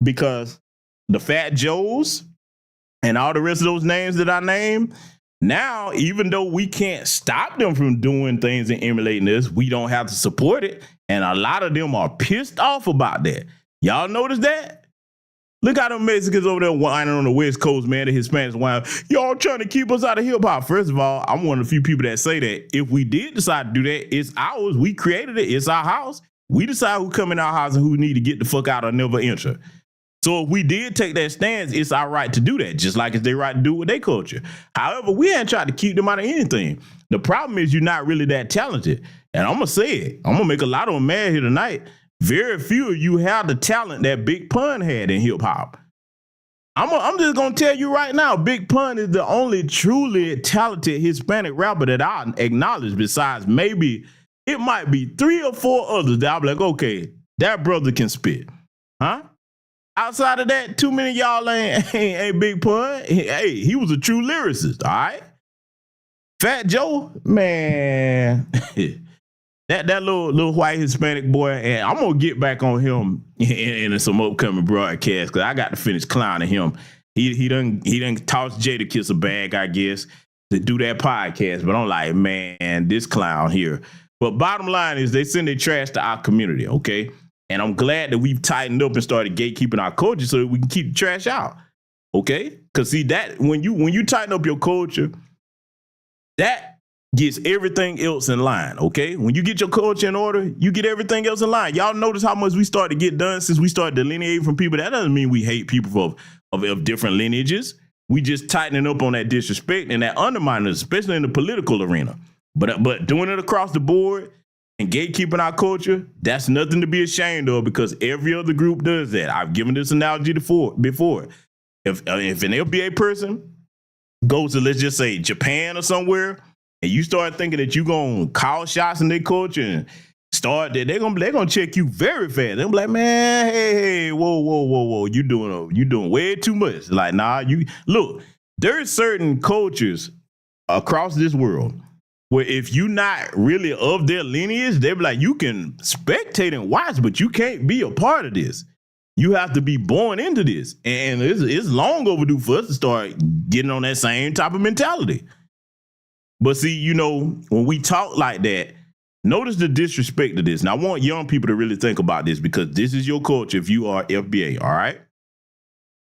because the Fat Joes and all the rest of those names that I named, now, even though we can't stop them from doing things and emulating this, we don't have to support it. And a lot of them are pissed off about that. Y'all notice that? Look how them Mexicans over there whining on the West Coast, man, the Hispanics whining. Y'all trying to keep us out of hip hop. First of all, I'm one of the few people that say that if we did decide to do that, it's ours. We created it. It's our house. We decide who come in our house and who need to get the fuck out or never enter. So if we did take that stance, it's our right to do that, just like it's their right to do with their culture. However, we ain't trying to keep them out of anything. The problem is you're not really that talented. And I'm going to say it. I'm going to make a lot of them mad here tonight. Very few of you have the talent that Big Pun had in hip hop. I'm just going to tell you right now, Big Pun is the only truly talented Hispanic rapper that I acknowledge, besides maybe it might be 3 or 4 others that I'll be like, okay, that brother can spit. Huh? Outside of that, too many of y'all ain't Big Pun. Hey, he was a true lyricist, all right? Fat Joe, man, that little white Hispanic boy, and I'm gonna get back on him in some upcoming broadcasts because I got to finish clowning him. He done tossed Jadakiss a bag, I guess, to do that podcast. But I'm like, man, this clown here. But bottom line is they send their trash to our community, okay? And I'm glad that we've tightened up and started gatekeeping our culture so that we can keep the trash out. Okay? Because see that when you tighten up your culture, that gets everything else in line. Okay? When you get your culture in order, you get everything else in line. Y'all notice how much we started to get done since we started delineating from people. That doesn't mean we hate people of different lineages. We just tightening up on that disrespect and that undermining, especially in the political arena. But doing it across the board and gatekeeping our culture, that's nothing to be ashamed of because every other group does that. I've given this analogy before. If an FBA person goes to, let's just say, Japan or somewhere, and you start thinking that you're going to call shots in their culture and start that, they're gonna check you very fast. They'll be like, man, hey, whoa. You doing way too much. Like, nah, look, there's certain cultures across this world where if you're not really of their lineage, they'll be like, you can spectate and watch, but you can't be a part of this. You have to be born into this. And it's long overdue for us to start getting on that same type of mentality. But see, when we talk like that, notice the disrespect of this. Now, I want young people to really think about this because this is your culture if you are FBA, all right?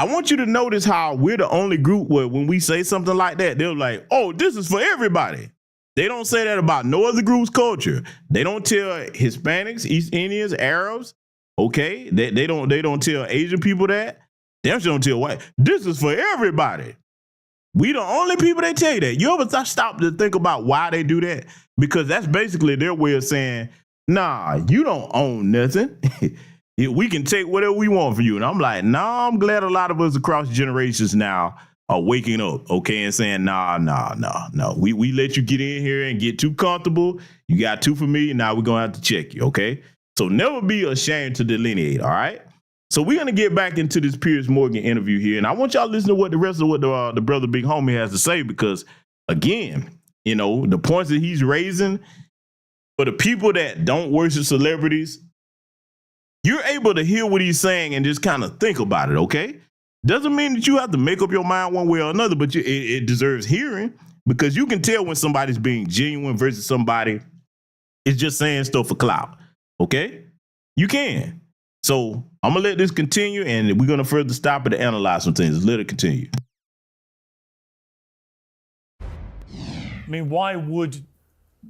I want you to notice how we're the only group where when we say something like that, they're like, oh, this is for everybody. They don't say that about no other group's culture. They don't tell Hispanics, East Indians, Arabs, okay? They don't tell Asian people that. They don't tell white. This is for everybody. We the only people they tell you that. You ever stop to think about why they do that? Because that's basically their way of saying, nah, you don't own nothing. We can take whatever we want from you. And I'm like, nah, I'm glad a lot of us across generations now are waking up, okay, and saying, no. We let you get in here and get too comfortable. You got too familiar. Now we're going to have to check you, okay? So never be ashamed to delineate, all right? So we're going to get back into this Piers Morgan interview here. And I want y'all to listen to what the rest of what the brother Big Homie has to say because, again, the points that he's raising for the people that don't worship celebrities, you're able to hear what he's saying and just kind of think about it, okay? Doesn't mean that you have to make up your mind one way or another, but it deserves hearing because you can tell when somebody's being genuine versus somebody is just saying stuff for clout, okay? You can. So I'm going to let this continue, and we're going to further stop it to analyze some things. Let it continue. I mean, why would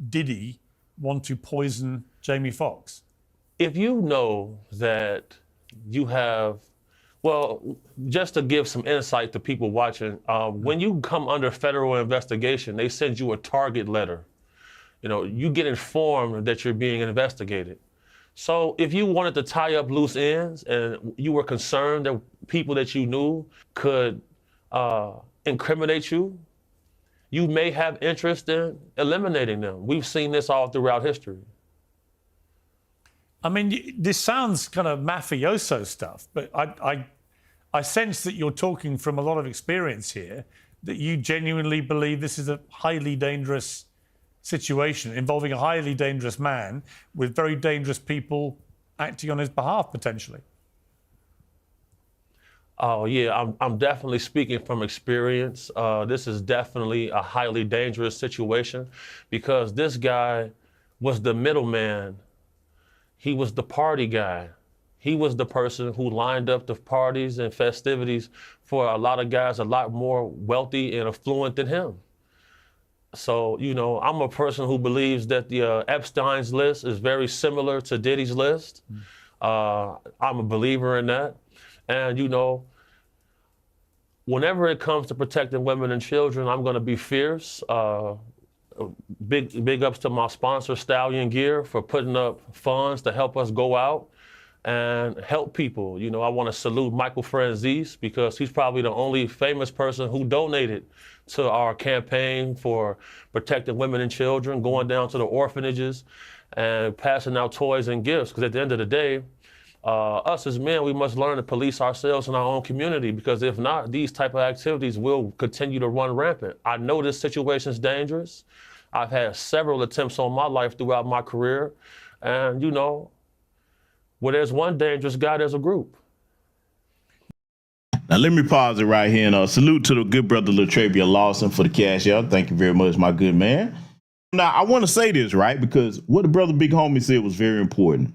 Diddy want to poison Jamie Foxx? If you know that you have, well, just to give some insight to people watching, when you come under federal investigation, they send you a target letter. You get informed that you're being investigated. So if you wanted to tie up loose ends and you were concerned that people that you knew could incriminate you, you may have interest in eliminating them. We've seen this all throughout history. I mean, this sounds kind of mafioso stuff, but I sense that you're talking from a lot of experience here, that you genuinely believe this is a highly dangerous situation involving a highly dangerous man with very dangerous people acting on his behalf, potentially. Oh, yeah, I'm definitely speaking from experience. This is definitely a highly dangerous situation because this guy was the middleman. he was the party guy. He was the person who lined up the parties and festivities for a lot of guys a lot more wealthy and affluent than him. So, you know, I'm a person who believes that the Epstein's list is very similar to Diddy's list. I'm a believer in that. And, you know, whenever it comes to protecting women and children, I'm going to be fierce. Big ups to my sponsor, Stallion Gear, for putting up funds to help us go out and help people. You know, I want to salute Michael Franzese because he's probably the only famous person who donated to our campaign for protecting women and children, going down to the orphanages and passing out toys and gifts. Because at the end of the day, us as men, we must learn to police ourselves in our own community, because if not, these type of activities will continue to run rampant. I know this situation is dangerous. I've had several attempts on my life throughout my career. And, you know, where there's one dangerous guy, there's a group. Now, let me pause it right here and salute to the good brother Latravia Lawson for the cash out. Thank you very much, my good man. Now, I want to say this, right, because what the brother Big Homie said was very important.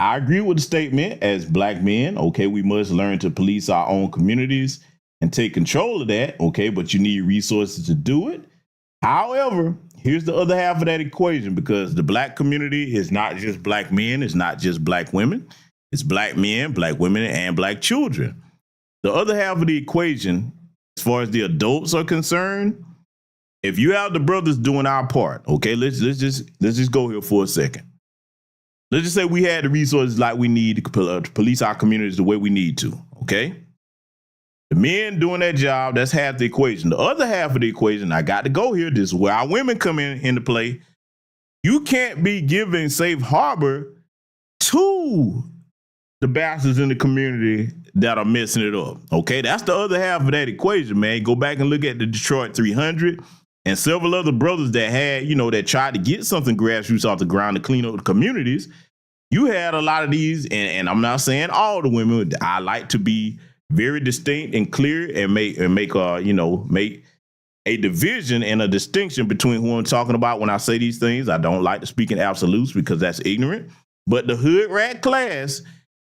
I agree with the statement. As black men, okay, we must learn to police our own communities and take control of that, okay, but you need resources to do it. However, here's the other half of that equation, because the black community is not just black men, it's not just black women, it's black men, black women, and black children. The other half of the equation, as far as the adults are concerned, if you have the brothers doing our part, okay, let's just go here for a second. Let's just say we had the resources like we need to police our communities the way we need to, okay? The men doing that job, that's half the equation. The other half of the equation, I got to go here, this is where our women come into play. You can't be giving safe harbor to the bastards in the community that are messing it up, okay? That's the other half of that equation, man. Go back and look at the Detroit 300 and several other brothers that had, you know, that tried to get something grassroots off the ground to clean up the communities. You had a lot of these, and I'm not saying all the women. I like to be very distinct and clear and make a division and a distinction between who I'm talking about when I say these things. I don't like to speak in absolutes because that's ignorant. But the hood rat class,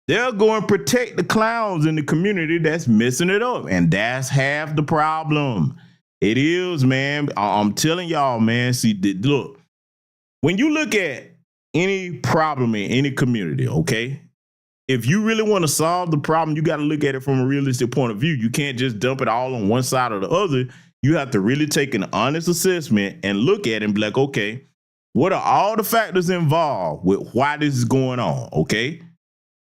they'll go and protect the clowns in the community that's messing it up. And that's half the problem. It is, man. I'm telling y'all, man. See, look, when you look at any problem in any community, okay, if you really want to solve the problem, you got to look at it from a realistic point of view. You can't just dump it all on one side or the other. You have to really take an honest assessment and look at it and be like, okay, what are all the factors involved with why this is going on, okay?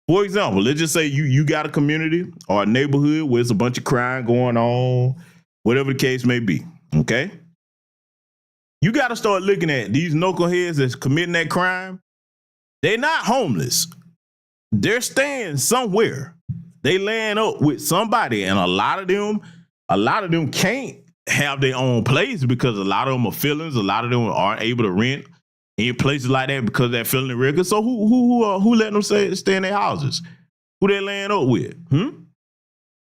For example, let's just say you got a community or a neighborhood where there's a bunch of crime going on, whatever the case may be, okay? You got to start looking at these knuckleheads that's committing that crime. They're not homeless. They're staying somewhere. They laying up with somebody, and a lot of them can't have their own place because a lot of them are felons. A lot of them aren't able to rent in places like that because of that felony record. So who let them stay in their houses? Who they laying up with?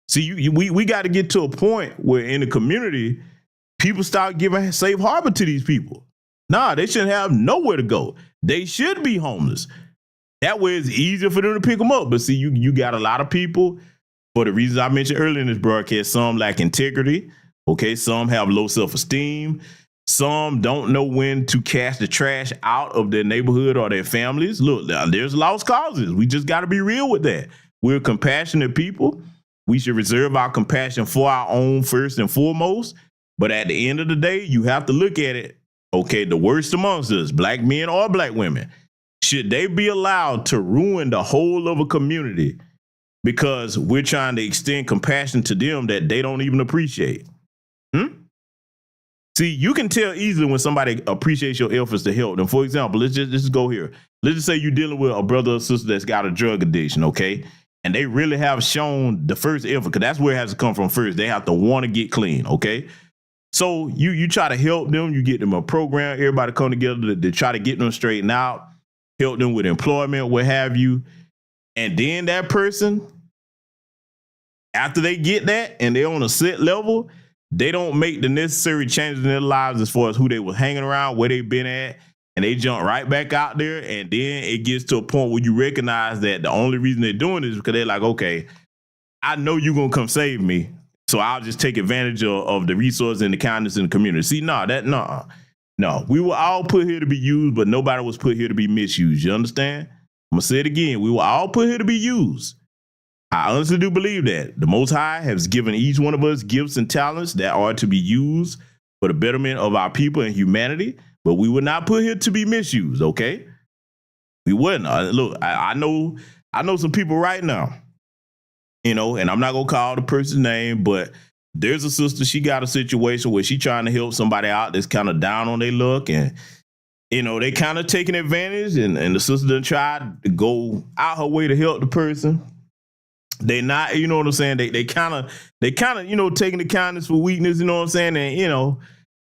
See, we got to get to a point where in the community, people start giving safe harbor to these people. Nah, they shouldn't have nowhere to go. They should be homeless. That way it's easier for them to pick them up. But see, you got a lot of people, for the reasons I mentioned earlier in this broadcast, some lack integrity. Okay, some have low self-esteem. Some don't know when to cast the trash out of their neighborhood or their families. Look, there's lost causes. We just got to be real with that. We're compassionate people. We should reserve our compassion for our own first and foremost. But at the end of the day, you have to look at it. Okay, the worst amongst us, black men or black women, should they be allowed to ruin the whole of a community because we're trying to extend compassion to them that they don't even appreciate? See, you can tell easily when somebody appreciates your efforts to help them. For example, let's just go here. Let's just say you're dealing with a brother or sister that's got a drug addiction, okay? And they really have shown the first effort, because that's where it has to come from first. They have to want to get clean, okay? So you try to help them. You get them a program. Everybody come together to try to get them straightened out, help them with employment, what have you. And then that person, after they get that and they're on a set level, they don't make the necessary changes in their lives as far as who they were hanging around, where they've been at, and they jump right back out there, and then it gets to a point where you recognize that the only reason they're doing it is because they're like, okay, I know you're gonna come save me, so I'll just take advantage of the resources and the kindness in the community. See, no, we were all put here to be used, but nobody was put here to be misused. You understand? I'm gonna say it again. We were all put here to be used. I honestly do believe that the Most High has given each one of us gifts and talents that are to be used for the betterment of our people and humanity, but we were not put here to be misused, okay? We wouldn't. Look, I know some people right now, and I'm not gonna call the person's name, but there's a sister, she got a situation where she trying to help somebody out that's kind of down on their luck, and they kind of taking advantage, and the sister done tried to go out her way to help the person. They not, you know what I'm saying? They kind of, taking the kindness for weakness, you know what I'm saying? And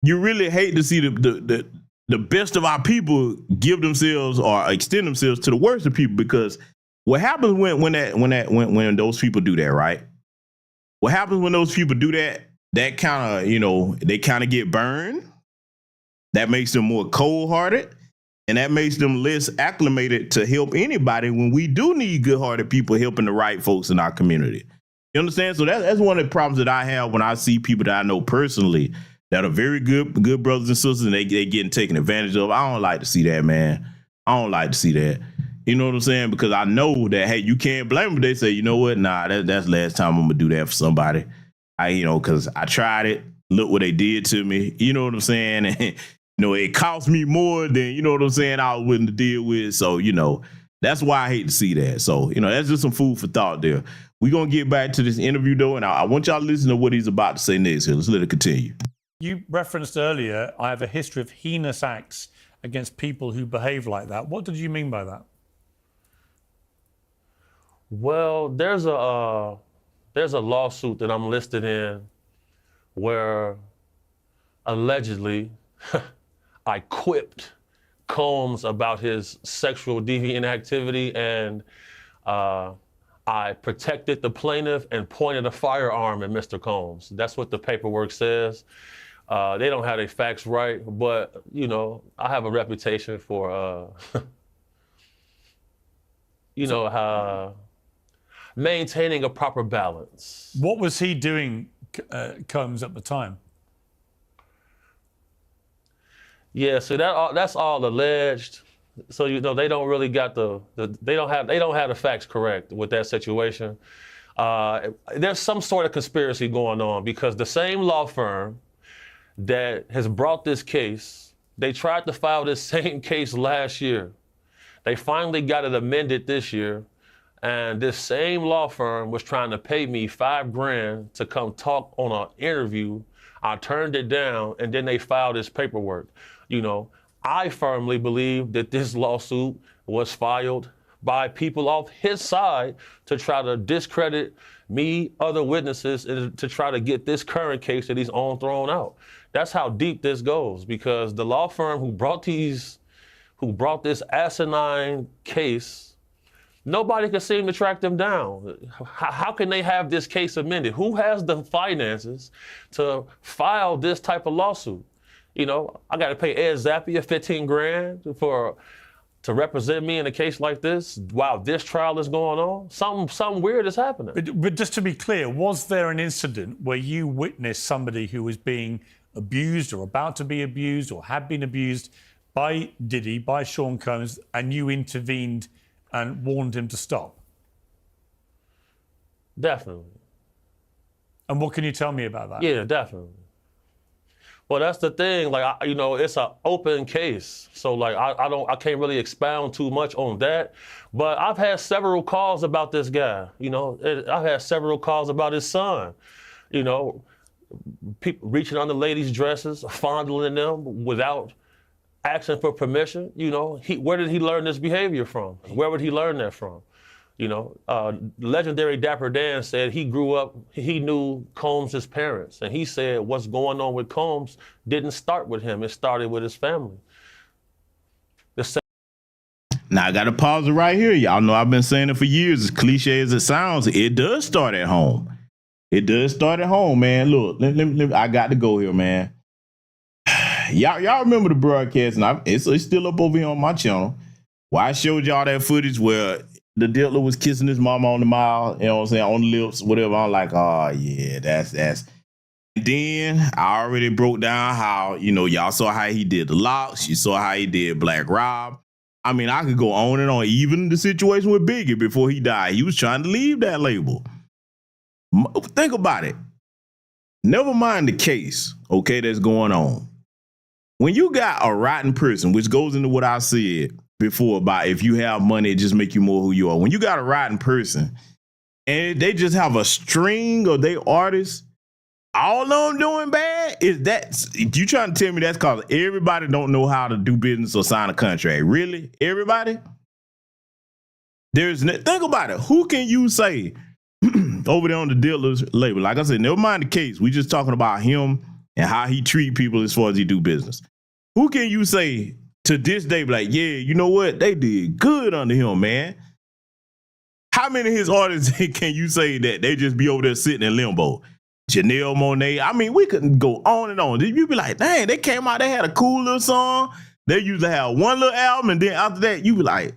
you really hate to see the best of our people give themselves or extend themselves to the worst of people, because what happens when those people do that, right? What happens when those people do that? That kind of, they kind of get burned. That makes them more cold-hearted, and that makes them less acclimated to help anybody when we do need good-hearted people helping the right folks in our community. You understand? So that's one of the problems that I have when I see people that I know personally that are very good brothers and sisters, and they getting taken advantage of. I don't like to see that, man. I don't like to see that. You know what I'm saying? Because I know that, hey, you can't blame them. They say, you know what? Nah, that's the last time I'm gonna do that for somebody. Because I tried it. Look what they did to me. You know what I'm saying? And it cost me more than, you know what I'm saying, I was willing to deal with. So, that's why I hate to see that. So, that's just some food for thought there. We're going to get back to this interview, though, and I want y'all to listen to what he's about to say next here. Let's let it continue. You referenced earlier, I have a history of heinous acts against people who behave like that. What did you mean by that? Well, there's a lawsuit that I'm listed in where allegedly I quipped Combs about his sexual deviant activity, and I protected the plaintiff and pointed a firearm at Mr. Combs. That's what the paperwork says. They don't have their facts right, but, I have a reputation for, maintaining a proper balance. What was he doing, Combs, at the time? Yeah, so that's all alleged. So they don't really got they don't have the facts correct with that situation. There's some sort of conspiracy going on, because the same law firm that has brought this case, they tried to file this same case last year. They finally got it amended this year, and this same law firm was trying to pay me $5,000 to come talk on an interview. I turned it down, and then they filed this paperwork. I firmly believe that this lawsuit was filed by people off his side to try to discredit me, other witnesses, and to try to get this current case that he's on thrown out. That's how deep this goes, because the law firm who brought this asinine case, nobody can seem to track them down. How can they have this case amended? Who has the finances to file this type of lawsuit? I got to pay Ed Zappia $15,000 to represent me in a case like this while this trial is going on. Something weird is happening. But just to be clear, was there an incident where you witnessed somebody who was being abused or about to be abused or had been abused by Diddy, by Sean Combs, and you intervened and warned him to stop? Definitely. And what can you tell me about that? Yeah, definitely. Well, that's the thing. It's an open case, so I can't really expound too much on that. But I've had several calls about this guy. I've had several calls about his son. People reaching under ladies' dresses, fondling them without asking for permission. Where did he learn this behavior from? Where would he learn that from? Legendary Dapper Dan said he grew up, he knew Combs' parents, and he said what's going on with Combs didn't start with him, it started with his family. Now I got to pause it right here. Y'all know I've been saying it for years. As cliche as it sounds, it does start at home. It does start at home, man. Look, I got to go here, man. y'all remember the broadcast, and it's still up over here on my channel. Where I showed y'all that footage where the Diddler was kissing his mama on the mouth, you know what I'm saying, on the lips, whatever. I'm like, oh yeah, that's. And then I already broke down how, y'all saw how he did the locks. You saw how he did Black Rob. I mean, I could go on and on. Even the situation with Biggie before he died, he was trying to leave that label. Think about it. Never mind the case, okay, that's going on. When you got a rotten person, which goes into what I said before about if you have money, it just make you more who you are. When you got a rotten person and they just have a string of their artists, all of them doing bad, you trying to tell me that's because everybody don't know how to do business or sign a contract? Really? Everybody? Think about it. Who can you say over there on the Diddler's label? Like I said, never mind the case. We just talking about him and how he treat people as far as he do business. Who can you say to this day, be like, yeah, you know what? They did good under him, man. How many of his artists can you say that they just be over there sitting in limbo? Janelle Monáe. I mean, we couldn't go on and on. You'd be like, dang, they came out, they had a cool little song. They usually have one little album, and then after that, you be like,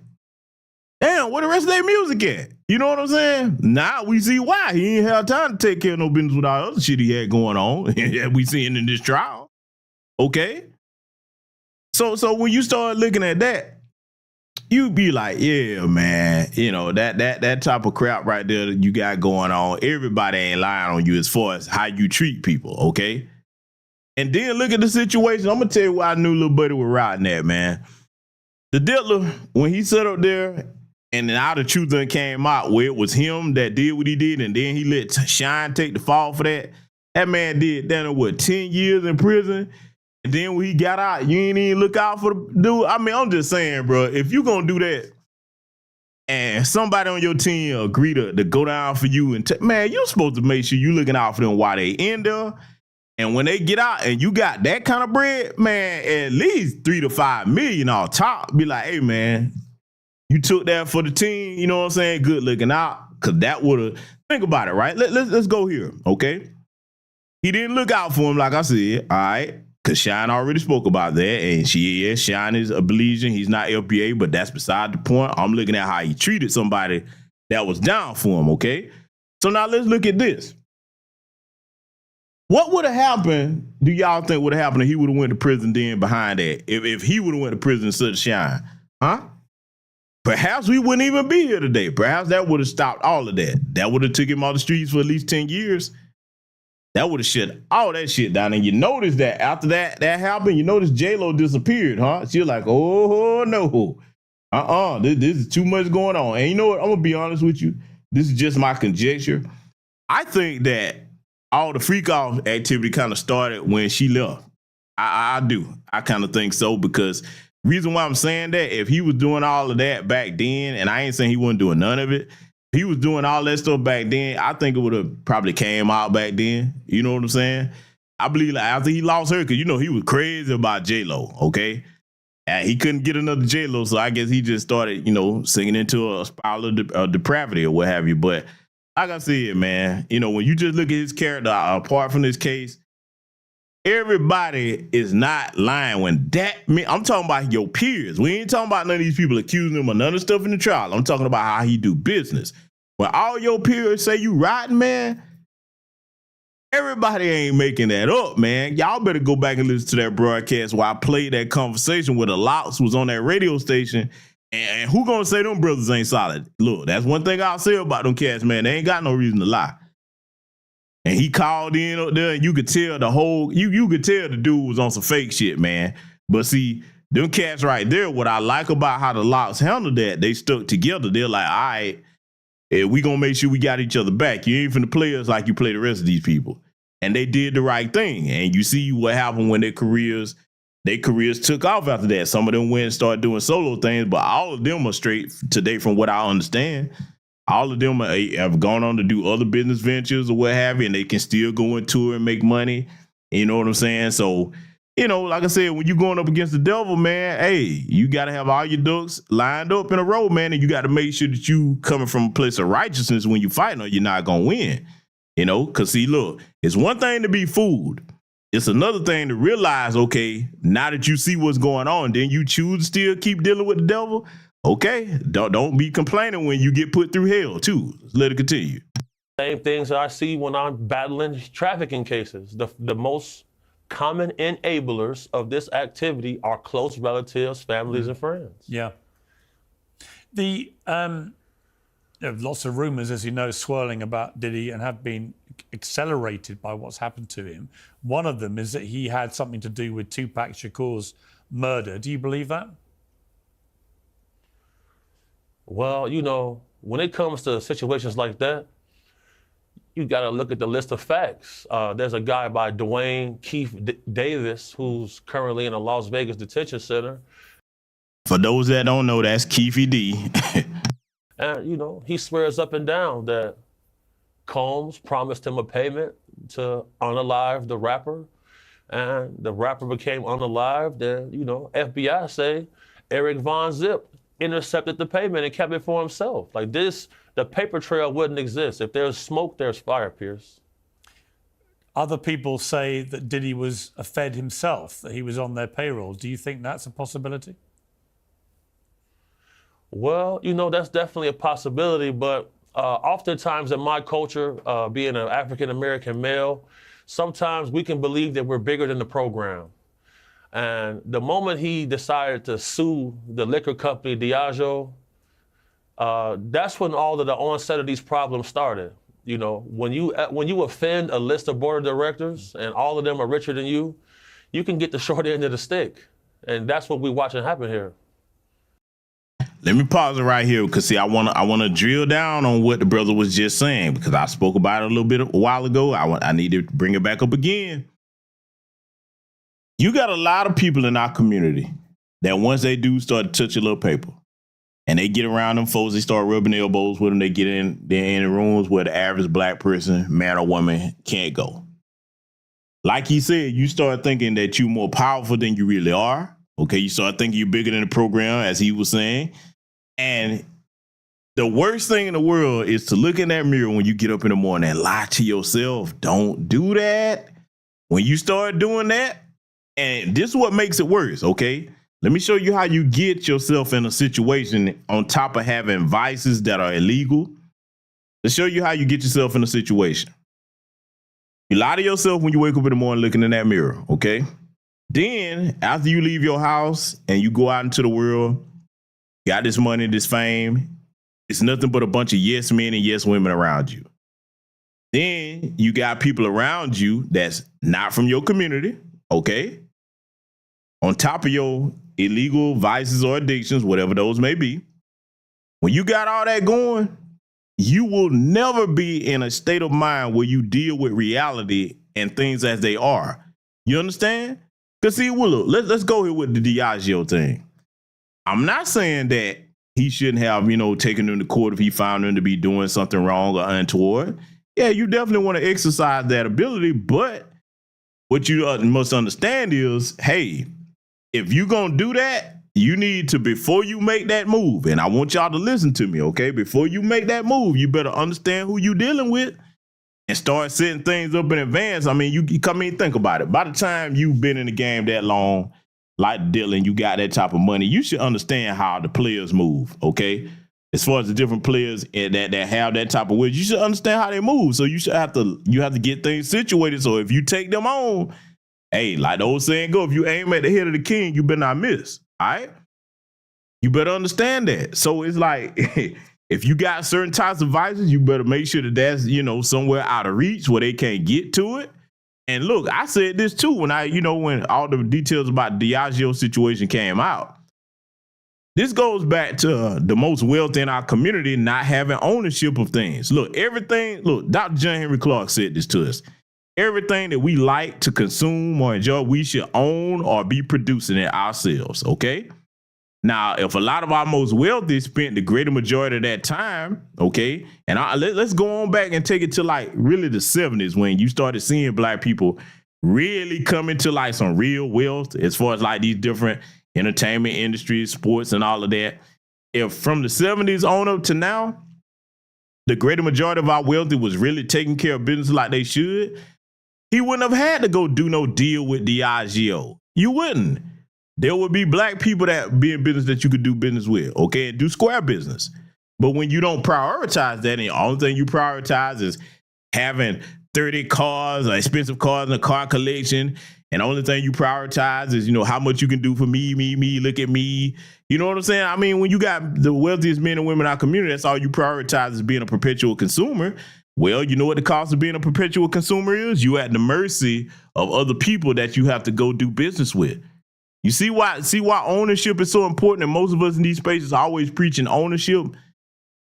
damn, where the rest of their music at? You know what I'm saying? Now we see why. He ain't have time to take care of no business with all the other shit he had going on. We seeing in this trial. Okay? So when you start looking at that, you be like, yeah, man, that type of crap right there that you got going on, everybody ain't lying on you as far as how you treat people, okay? And then look at the situation. I'm going to tell you why I knew little buddy was riding that, man. The Diddler, when he sat up there and then all the truth done came out where it was him that did what he did and then he let Shine take the fall for that, that man did that in 10 years in prison? And then when he got out, you ain't even look out for the dude. I mean, I'm just saying, bro, if you gonna do that and somebody on your team agree to go down for you, and man, you're supposed to make sure you looking out for them while they in there. And when they get out and you got that kind of bread, man, at least 3 to 5 million on top. Be like, hey, man, you took that for the team, you know what I'm saying? Good looking out, because that would have, think about it, right? Let's go here, okay? He didn't look out for him, like I said, all right? Because Shine already spoke about that, and Shine is a Belizean. He's not LPA, but that's beside the point. I'm looking at how he treated somebody that was down for him, okay? So now let's look at this. What would have happened, do y'all think would have happened if he would have went to prison then behind that? If he would have went to prison instead of Shine, huh? Perhaps we wouldn't even be here today. Perhaps that would have stopped all of that. That would have took him off the streets for at least 10 years. That would have shut all that shit down. And you notice that after that happened, you notice J-Lo disappeared, huh? She was like, oh, no. This is too much going on. And you know what? I'm going to be honest with you. This is just my conjecture. I think that all the freak off activity kind of started when she left. I do. I kind of think so, because reason why I'm saying that, if he was doing all of that back then, and I ain't saying he wasn't doing none of it, he was doing all that stuff back then, I think it would have probably came out back then. You know what I'm saying? I believe like after he lost her, because he was crazy about J-Lo, okay? And he couldn't get another J-Lo, so I guess he just started, singing into a spiral of depravity or what have you. But like I said, man, when you just look at his character, apart from this case, everybody is not lying when I'm talking about your peers. We ain't talking about none of these people accusing him of none of the stuff in the trial. I'm talking about how he do business. When all your peers say you riding, man, everybody ain't making that up, man. Y'all better go back and listen to that broadcast where I played that conversation where the Locks was on that radio station. And who gonna say them brothers ain't solid? Look, that's one thing I'll say about them cats, man. They ain't got no reason to lie. And he called in up there, and you could tell you could tell the dude was on some fake shit, man. But see, them cats right there, what I like about how the Locks handled that, they stuck together. They're like, all right, we gonna make sure we got each other back. You ain't finna play us like you play the rest of these people. And they did the right thing. And you see what happened when their careers took off after that. Some of them went and started doing solo things, but all of them are straight today from what I understand. All of them have gone on to do other business ventures or what have you, and they can still go and tour and make money. You know what I'm saying? So, like I said, when you're going up against the devil, man, hey, you got to have all your ducks lined up in a row, man, and you got to make sure that you coming from a place of righteousness when you're fighting, or you're not going to win. Because see, look, it's one thing to be fooled. It's another thing to realize, okay, now that you see what's going on, then you choose to still keep dealing with the devil. Okay, don't be complaining when you get put through hell too. Let it continue. Same things that I see when I'm battling trafficking cases. The most common enablers of this activity are close relatives, families, and friends. Yeah. There are lots of rumors, as you know, swirling about Diddy and have been accelerated by what's happened to him. One of them is that he had something to do with Tupac Shakur's murder. Do you believe that? Well, you know, when it comes to situations like that, you got to look at the list of facts. There's a guy by Dwayne Keith Davis who's currently in a Las Vegas detention center. For those that don't know, that's Keefy D. And, you know, he swears up and down that Combs promised him a payment to unalive the rapper, and the rapper became unalived. And, you know, FBI say Eric Von Zip intercepted the payment and kept it for himself. Like this, the paper trail wouldn't exist. If there's smoke, there's fire, Piers. Other people say that Diddy was a Fed himself, that he was on their payroll. Do you think that's a possibility? Well, you know, that's definitely a possibility, but oftentimes in my culture, being an African-American male, sometimes we can believe that we're bigger than the program. And the moment he decided to sue the liquor company Diageo, that's when all of the onset of these problems started. You know, when you offend a list of board of directors and all of them are richer than you can get the short end of the stick. And that's what we're watching happen here. Let me pause it right here because see, I wanna drill down on what the brother was just saying because I spoke about it a little bit a while ago. I need to bring it back up again. You got a lot of people in our community that once they do start to touch a little paper and they get around them folks, they start rubbing elbows with them, they get in, they're in the rooms where the average black person, man or woman, can't go. Like he said, you start thinking that you're more powerful than you really are. Okay, you start thinking you're bigger than the program, as he was saying. And the worst thing in the world is to look in that mirror when you get up in the morning and lie to yourself. Don't do that. When you start doing that, and this is what makes it worse, okay? Let me show you how you get yourself in a situation on top of having vices that are illegal. Let's show you how you get yourself in a situation. You lie to yourself when you wake up in the morning looking in that mirror, okay? Then, after you leave your house and you go out into the world, you got this money, this fame, it's nothing but a bunch of yes men and yes women around you. Then you got people around you that's not from your community, okay? On top of your illegal vices or addictions, whatever those may be. When you got all that going, you will never be in a state of mind where you deal with reality and things as they are. You understand? Because see, well, look, let's go here with the Diageo thing. I'm not saying that he shouldn't have, you know, taken him to court if he found him to be doing something wrong or untoward. Yeah, you definitely want to exercise that ability, but what you must understand is, hey, if you're going to do that, you need to, before you make that move, and I want y'all to listen to me, okay? Before you make that move, you better understand who you're dealing with and start setting things up in advance. I mean, you come in and think about it. By the time you've been in the game that long, like Dylan, you got that type of money, you should understand how the players move, okay? As far as the different players that have that type of wisdom, you should understand how they move. So you have to get things situated. So if you take them on, hey, like the old saying go, if you aim at the head of the king, you better not miss. All right? You better understand that. So it's like, if you got certain types of vices, you better make sure that that's, you know, somewhere out of reach where they can't get to it. And look, I said this too when when all the details about the Diageo situation came out. This goes back to the most wealthy in our community not having ownership of things. Look, Dr. John Henry Clark said this to us. Everything that we like to consume or enjoy, we should own or be producing it ourselves, okay? Now, if a lot of our most wealthy spent the greater majority of that time, okay, and let's go on back and take it to like really the 70s when you started seeing black people really come into like some real wealth as far as like these different entertainment industries, sports and all of that. If from the 70s on up to now, the greater majority of our wealthy was really taking care of business like they should, he wouldn't have had to go do no deal with Diageo. You wouldn't. There would be black people that be in business that you could do business with, okay, and do square business. But when you don't prioritize that, and the only thing you prioritize is having 30 cars or expensive cars in a car collection, and the only thing you prioritize is, how much you can do for me, look at me. You know what I'm saying? I mean, when you got the wealthiest men and women in our community, that's all you prioritize is being a perpetual consumer. Well, you know what the cost of being a perpetual consumer is? You at the mercy of other people that you have to go do business with. You see why ownership is so important, and most of us in these spaces are always preaching ownership.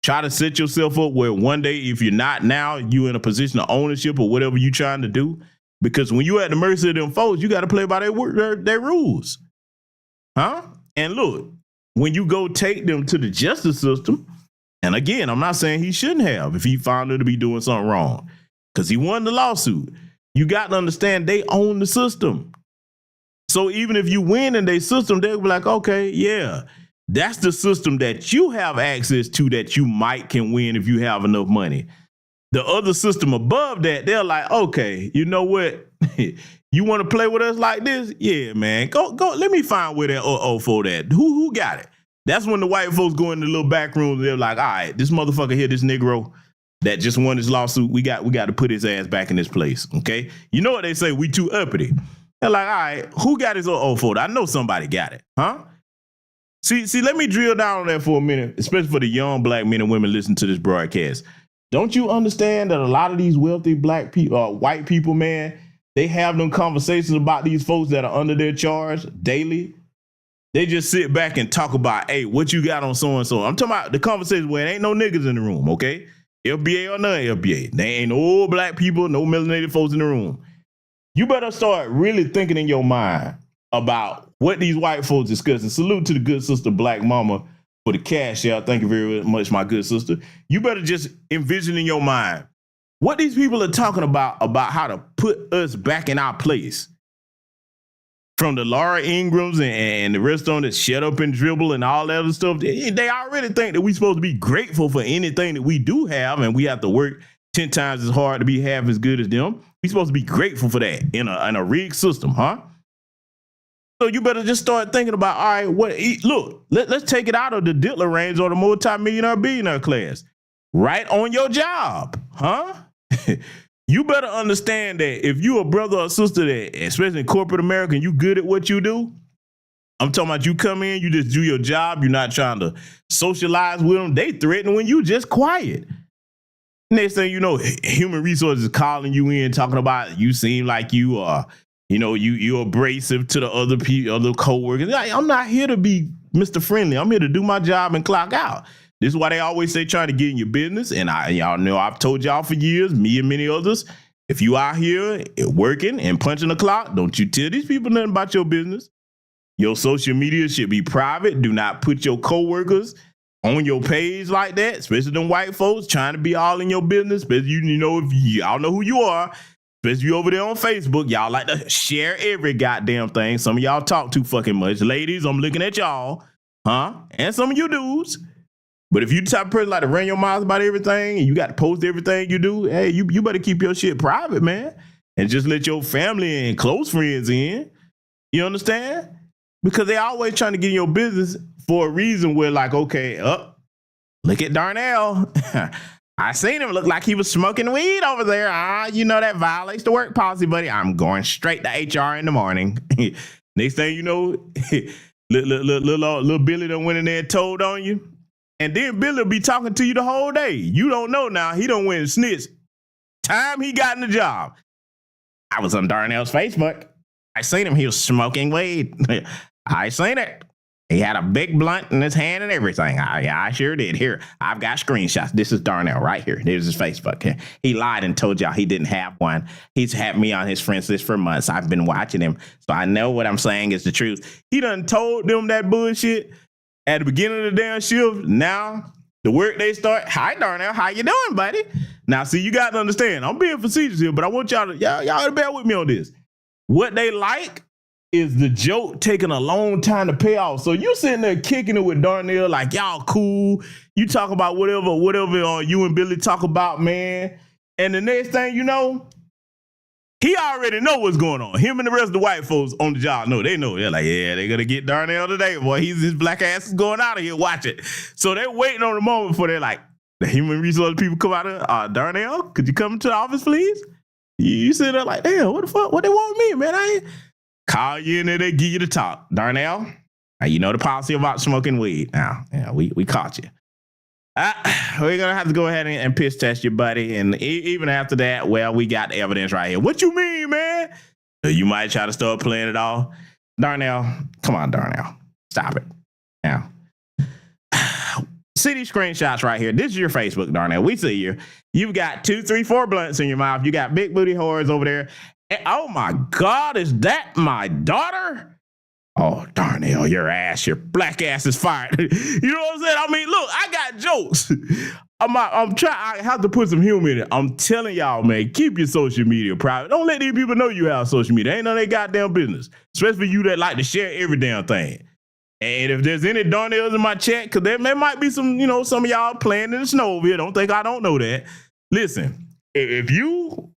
Try to set yourself up where one day, if you're not now, you're in a position of ownership or whatever you're trying to do. Because when you're at the mercy of them folks, you got to play by their rules. Huh? And look, when you go take them to the justice system, and again, I'm not saying he shouldn't have if he found her to be doing something wrong, because he won the lawsuit. You got to understand they own the system. So even if you win in their system, they'll be like, okay, yeah, that's the system that you have access to that you can win if you have enough money. The other system above that, they're like, okay, you know what? You want to play with us like this? Yeah, man, go. Let me find where that for that. Who got it? That's when the white folks go in the little back room. They're like, all right, this motherfucker here, this Negro that just won this lawsuit, we got to put his ass back in this place, okay? You know what they say? We too uppity. They're like, all right, who got his for that? I know somebody got it, huh? See, let me drill down on that for a minute, especially for the young black men and women listening to this broadcast. Don't you understand that a lot of these wealthy black people, white people, man, they have them conversations about these folks that are under their charge daily? They just sit back and talk about, hey, what you got on so-and-so. I'm talking about the conversation where there ain't no niggas in the room, okay? FBA or non-FBA. There ain't no black people, no melanated folks in the room. You better start really thinking in your mind about what these white folks discussing. Salute to the good sister, Black Mama, for the cash out. Thank you very much, my good sister. You better just envision in your mind what these people are talking about how to put us back in our place. From the Laura Ingrams and the rest on that Shut Up and Dribble and all that other stuff, they already think that we're supposed to be grateful for anything that we do have, and we have to work 10 times as hard to be half as good as them. We're supposed to be grateful for that in a rigged system, huh? So you better just start thinking about, all right, let's take it out of the Diddler range or the multi-millionaire billionaire class. Right on your job, huh? You better understand that if you a brother or sister that, especially in corporate America, and you good at what you do, I'm talking about you come in, you just do your job, you're not trying to socialize with them. They threaten when you just quiet. Next thing you know, human resources calling you in, talking about you seem like you are, you're abrasive to the other people, other coworkers. I'm not here to be Mr. Friendly. I'm here to do my job and clock out. This is why they always say trying to get in your business. And y'all know I've told y'all for years, me and many others, if you out here working and punching the clock, don't you tell these people nothing about your business. Your social media should be private. Do not put your coworkers on your page like that, especially them white folks trying to be all in your business. Especially, if y'all know who you are, especially you over there on Facebook, y'all like to share every goddamn thing. Some of y'all talk too fucking much. Ladies, I'm looking at y'all, huh? And some of you dudes. But if you the type of person like to run your mouth about everything and you got to post everything you do, hey, you better keep your shit private, man. And just let your family and close friends in. You understand? Because they always trying to get in your business for a reason where like, okay, look at Darnell. I seen him look like he was smoking weed over there. That violates the work policy, buddy. I'm going straight to HR in the morning. Next thing you know, little Billy done went in there and told on you. And then Billy will be talking to you the whole day. You don't know now. He done went and snitched. Time he got in the job. I was on Darnell's Facebook. I seen him. He was smoking weed. I seen it. He had a big blunt in his hand and everything. I sure did. Here, I've got screenshots. This is Darnell right here. There's his Facebook. He lied and told y'all he didn't have one. He's had me on his friends list for months. I've been watching him, so I know what I'm saying is the truth. He done told them that bullshit at the beginning of the damn shift. Now, the work they start, hi, Darnell, how you doing, buddy? Now, see, you got to understand, I'm being facetious here, but I want y'all to bear with me on this. What they like is the joke taking a long time to pay off. So you sitting there kicking it with Darnell like y'all cool. You talk about whatever you and Billy talk about, man. And the next thing you know, He already know what's going on. Him and the rest of the white folks on the job know. They know. They're like, yeah, they're going to get Darnell today, boy. His black ass is going out of here. Watch it. So they're waiting on the moment before they're like, the human resource people come out of, Darnell, could you come to the office, please? You sit there like, damn, what the fuck? What they want me, man? I ain't call you in there, they give you the talk. Darnell, you know the policy about smoking weed. Now, yeah, we caught you. We're going to have to go ahead and piss test your buddy. And even after that, well, we got the evidence right here. What you mean, man? You might try to start playing it all. Darnell, come on, Darnell. Stop it. Now, see these screenshots right here. This is your Facebook, Darnell. We see you. You've got 2, 3, 4 blunts in your mouth. You got big booty whores over there. And, oh, my God, is that my daughter? Oh, Darnell, your ass, your black ass is fired. You know what I'm saying? I mean, look, I got jokes. I'm trying. I have to put some humor in it. I'm telling y'all, man, keep your social media private. Don't let these people know you have social media. Ain't none of their goddamn business. Especially for you that like to share every damn thing. And if there's any Darnells in my chat, because there might be some, you know, some of y'all playing in the snow over here. Don't think I don't know that. Listen, if you,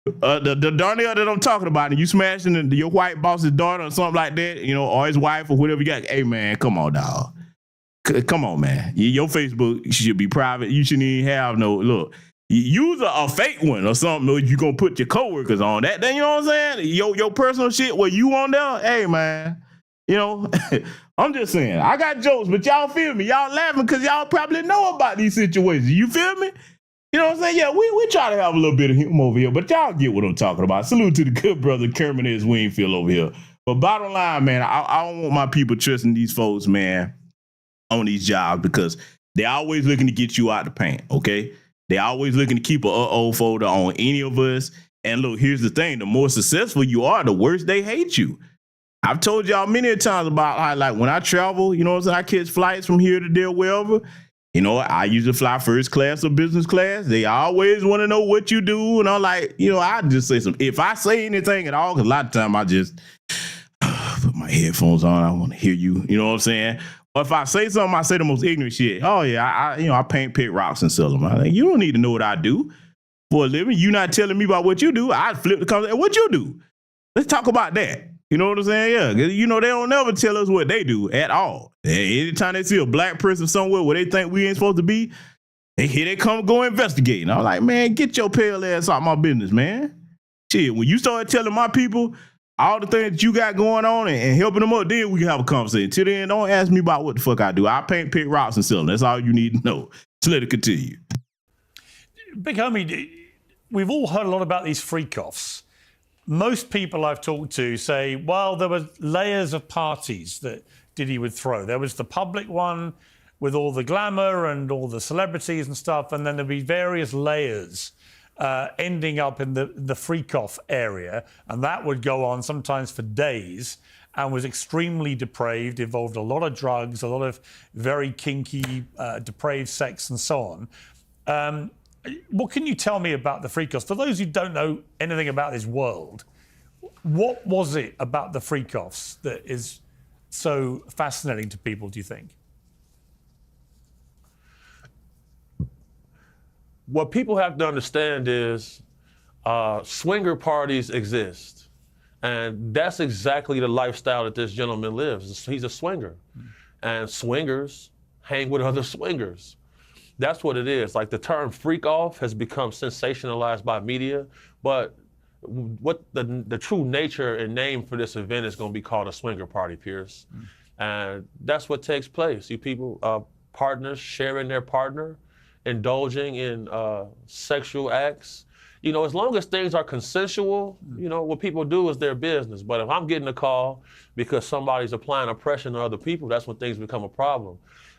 the Darnell that I'm talking about, and you smashing your white boss's daughter or something like that, you know, or his wife or whatever you got, hey, man, come on, dog. Come on, man. Your Facebook should be private. You shouldn't even have no, look, use a fake one or something, or you going to put your coworkers on that. Then, you know what I'm saying? Your personal shit where you on there, hey, man. You know, I'm just saying, I got jokes, but y'all feel me. Y'all laughing because y'all probably know about these situations. You feel me? You know what I'm saying? Yeah, we try to have a little bit of humor over here, but y'all get what I'm talking about. Salute to the good brother Kermit S. Wingfield over here. But bottom line, man, I don't want my people trusting these folks, man, on these jobs because they're always looking to get you out the paint, okay? They're always looking to keep a uh-oh folder on any of us. And look, here's the thing. The more successful you are, the worse they hate you. I've told y'all many times about how, like, when I travel, you know what I'm saying, I catch flights from here to there, wherever. You know, I usually fly first class or business class. They always want to know what you do. And I'm like, you know, I just say something. If I say anything at all, because a lot of time I just put my headphones on. I want to hear you. You know what I'm saying? Or if I say something, I say the most ignorant shit. Oh, yeah, I paint pit rocks and sell them. I think, you don't need to know what I do for a living. You not telling me about what you do. I flip the conversation. What you do? Let's talk about that. You know what I'm saying? Yeah, you know, they don't never tell us what they do at all. Anytime they see a black person somewhere where they think we ain't supposed to be, they come go investigate. And I'm like, man, get your pale ass out my business, man. Shit, when you start telling my people all the things that you got going on and helping them up, then we can have a conversation. Till then, don't ask me about what the fuck I do. I paint pit rocks and sell them. That's all you need to know. So let it continue. Big homie, we've all heard a lot about these freak-offs. Most people I've talked to say, well, there were layers of parties that Diddy would throw. There was the public one with all the glamour and all the celebrities and stuff, and then there'd be various layers ending up in the freak-off area, and that would go on sometimes for days and was extremely depraved, involved a lot of drugs, a lot of very kinky, depraved sex and so on. What can you tell me about the freak-offs? For those who don't know anything about this world, what was it about the freak-offs that is so fascinating to people, do you think? What people have to understand is swinger parties exist. And that's exactly the lifestyle that this gentleman lives. He's a swinger. And swingers hang with other swingers. That's what it is. Like, the term freak off has become sensationalized by media, but what the true nature and name for this event is going to be called a swinger party, Piers. And that's what takes place. You people, partners sharing their partner, indulging in sexual acts. You know, as long as things are consensual, you know, what people do is their business. But if I'm getting a call because somebody's applying oppression on other people, that's when things become a problem.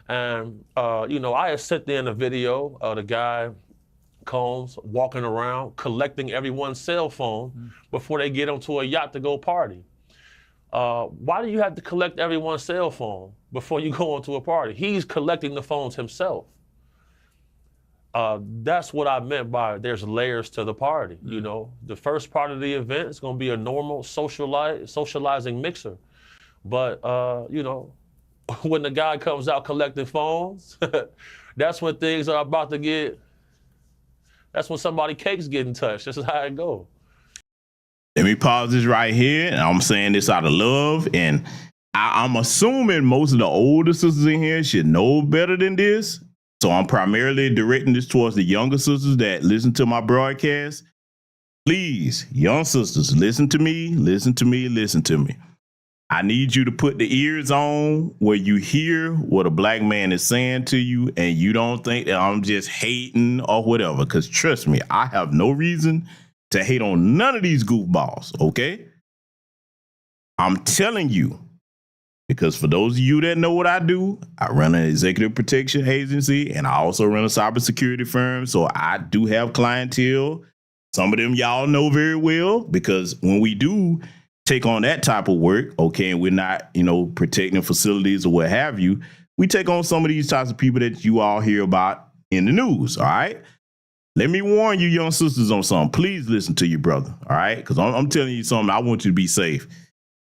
And, you know, I had sent in a video of the guy, Combs, walking around, collecting everyone's cell phone before they get onto a yacht to go party. Why do you have to collect everyone's cell phone before you go onto a party? He's collecting the phones himself. That's what I meant by there's layers to the party. You know, the first part of the event is going to be a normal socializing mixer. But, you know, when the guy comes out collecting phones, that's when things are about to get, that's when somebody's cake's getting touched. This is how it goes. Let me pause this right here, and I'm saying this out of love, and I'm assuming most of the older sisters in here should know better than this. So I'm primarily directing this towards the younger sisters that listen to my broadcast. Please, young sisters, listen to me, listen to me, listen to me. I need you to put the ears on where you hear what a black man is saying to you, and you don't think that I'm just hating or whatever. Because trust me, I have no reason to hate on none of these goofballs, okay? I'm telling you, because for those of you that know what I do, I run an executive protection agency, and I also run a cybersecurity firm, so I do have clientele. Some of them y'all know very well, because when we do take on that type of work, okay, and we're not, protecting facilities or what have you, we take on some of these types of people that you all hear about in the news, all right? Let me warn you, young sisters, on something. Please listen to your brother, all right? Because I'm telling you something, I want you to be safe.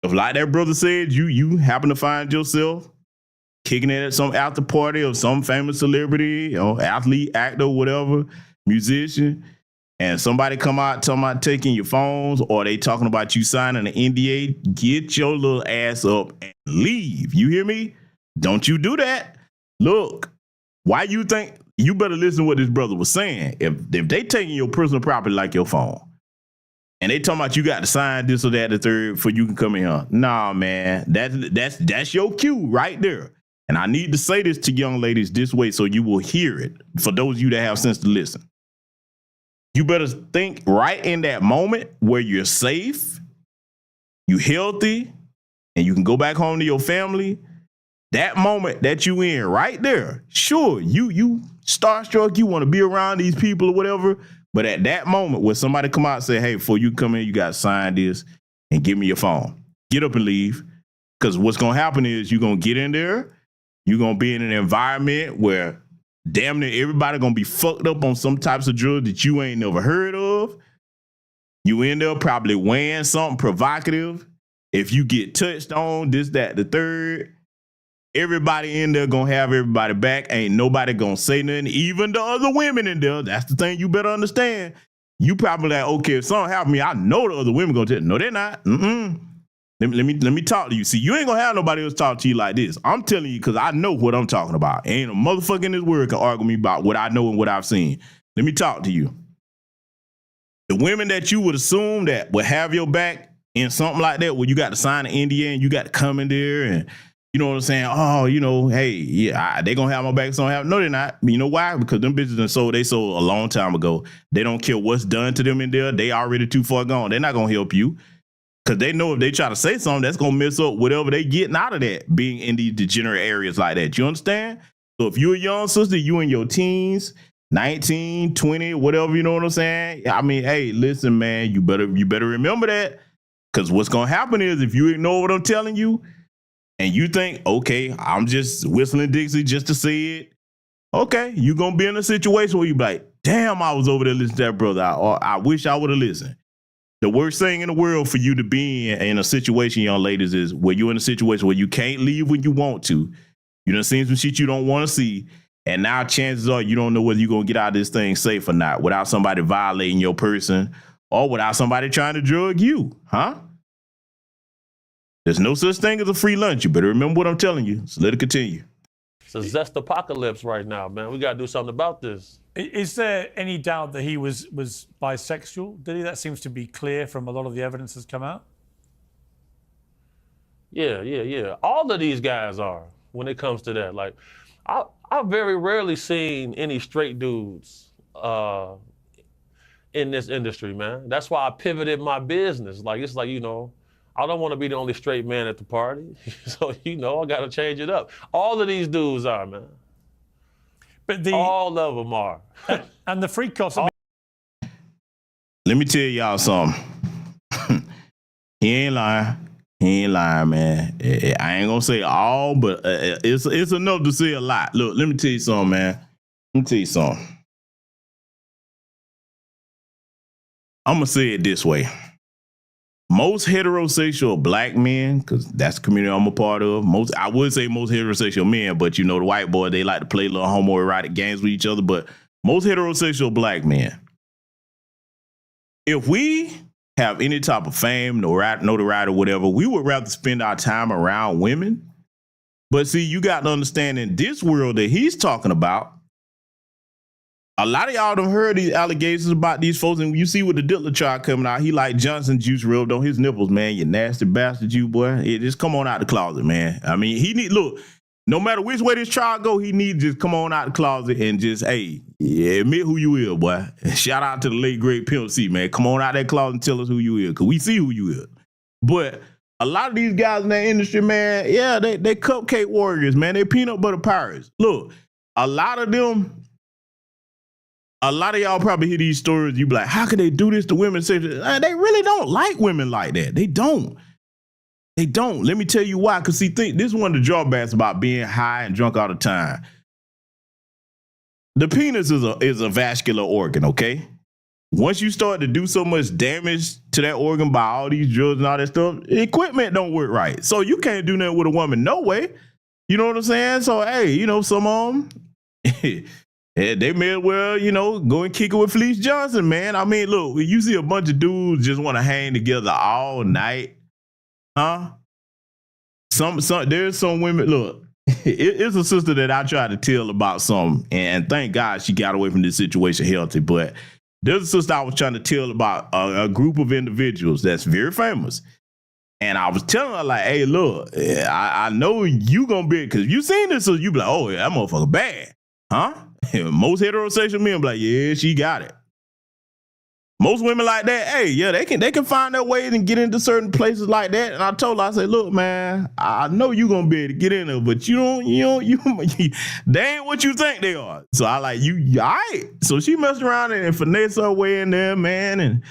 If, like that brother said, you happen to find yourself kicking it at some after party of some famous celebrity, athlete, actor, whatever, musician, and somebody come out talking about taking your phones, or they talking about you signing an NDA, get your little ass up and leave. You hear me? Don't you do that. Look, why you think you better listen to what this brother was saying? If they taking your personal property like your phone, and they talking about you got to sign this or that, the third, for you can come in here. Nah, man, that's your cue right there. And I need to say this to young ladies this way so you will hear it. For those of you that have sense to listen. You better think right in that moment where you're safe, you healthy, and you can go back home to your family. That moment that you in right there, sure, you starstruck, you want to be around these people or whatever, but at that moment where somebody come out and say, hey, before you come in, you got to sign this and give me your phone. Get up and leave, because what's going to happen is you're going to get in there, you're going to be in an environment where damn near everybody gonna be fucked up on some types of drugs that you ain't never heard of. You end up probably wearing something provocative. If you get touched on, this, that, the third, everybody in there gonna have everybody back. Ain't nobody gonna say nothing, even the other women in there. That's the thing you better understand. You probably like, okay, if something happened to me, I know the other women gonna tell you. No, they're not. Let me talk to you. See, you ain't gonna have nobody else talk to you like this. I'm telling you because I know what I'm talking about. Ain't a motherfucker in this world can argue me about what I know and what I've seen. Let me talk to you. The women that you would assume that would have your back in something like that, where you got to sign an NDA and you got to come in there and, you know what I'm saying? Oh, hey, yeah, they gonna have my back. No, they're not. You know why? Because them bitches they sold a long time ago. They don't care what's done to them in there. They already too far gone. They're not gonna help you. Because they know if they try to say something, that's going to mess up whatever they getting out of that, being in these degenerate areas like that. You understand? So if you're a young sister, you in your teens, 19, 20, whatever, you know what I'm saying? I mean, hey, listen, man, you better remember that. Because what's going to happen is if you ignore what I'm telling you and you think, okay, I'm just whistling Dixie just to say it, okay, you're going to be in a situation where you be like, damn, I was over there listening to that brother, or I wish I would have listened. The worst thing in the world for you to be in a situation, young ladies, is where you're in a situation where you can't leave when you want to. You done seen some shit you don't want to see. And now chances are you don't know whether you're going to get out of this thing safe or not without somebody violating your person or without somebody trying to drug you, huh? There's no such thing as a free lunch. You better remember what I'm telling you. So let it continue. It's a zest apocalypse right now, man. We got to do something about this. Is there any doubt that he was bisexual? Diddy? That seems to be clear from a lot of the evidence that's come out. Yeah. All of these guys are when it comes to that. Like, I've very rarely seen any straight dudes in this industry, man. That's why I pivoted my business. Like, it's like, I don't want to be the only straight man at the party. So, I got to change it up. All of these dudes are, man. But all of them are. And the freak costs. Let me tell y'all something. He ain't lying. He ain't lying, man. I ain't gonna say all, but it's enough to say a lot. Look, let me tell you something, man. Let me tell you something. I'm gonna say it this way. Most heterosexual black men, because that's the community I'm a part of. I would say most heterosexual men, but the white boy, they like to play little homoerotic games with each other. But most heterosexual black men, if we have any type of fame, notoriety, or whatever. We would rather spend our time around women. But see, you got to understand in this world that he's talking about, a lot of y'all done heard these allegations about these folks, and you see with the Diddler trial coming out, he like Johnson juice rubbed on his nipples, man. You nasty bastard, you boy. Just come on out the closet, man. I mean, look, no matter which way this trial go, he need to just come on out the closet and just, hey, admit who you is, boy. Shout out to the late great Pimp C, man. Come on out that closet and tell us who you is, because we see who you is. But a lot of these guys in that industry, man, yeah, they cupcake warriors, man. They peanut butter pirates. Look, a lot of y'all probably hear these stories. You be like, how could they do this to women? They really don't like women like that. They don't. They don't. Let me tell you why. Because see, this is one of the drawbacks about being high and drunk all the time. The penis is a vascular organ, okay? Once you start to do so much damage to that organ by all these drugs and all that stuff, equipment don't work right. So you can't do nothing with a woman, no way. You know what I'm saying? So, hey, you know, some of them, they may as well, you know, go and kick it with Felice Johnson, man. I mean, look, you see a bunch of dudes just want to hang together all night, huh? There's some women, look, it's a sister that I tried to tell about something, and thank God she got away from this situation healthy, but there's a sister I was trying to tell about a group of individuals that's very famous. And I was telling her, like, hey, look, I know you gonna be, because you seen this, so you be like, oh, yeah, that motherfucker bad, huh? Most heterosexual men be like, yeah, she got it. Most women like that, hey, yeah, they can find their ways and get into certain places like that. And I told her, I said, look, man, I know you gonna be able to get in there, but you they ain't what you think they are. So I like, you all right. So she messed around and finessed her way in there, man. And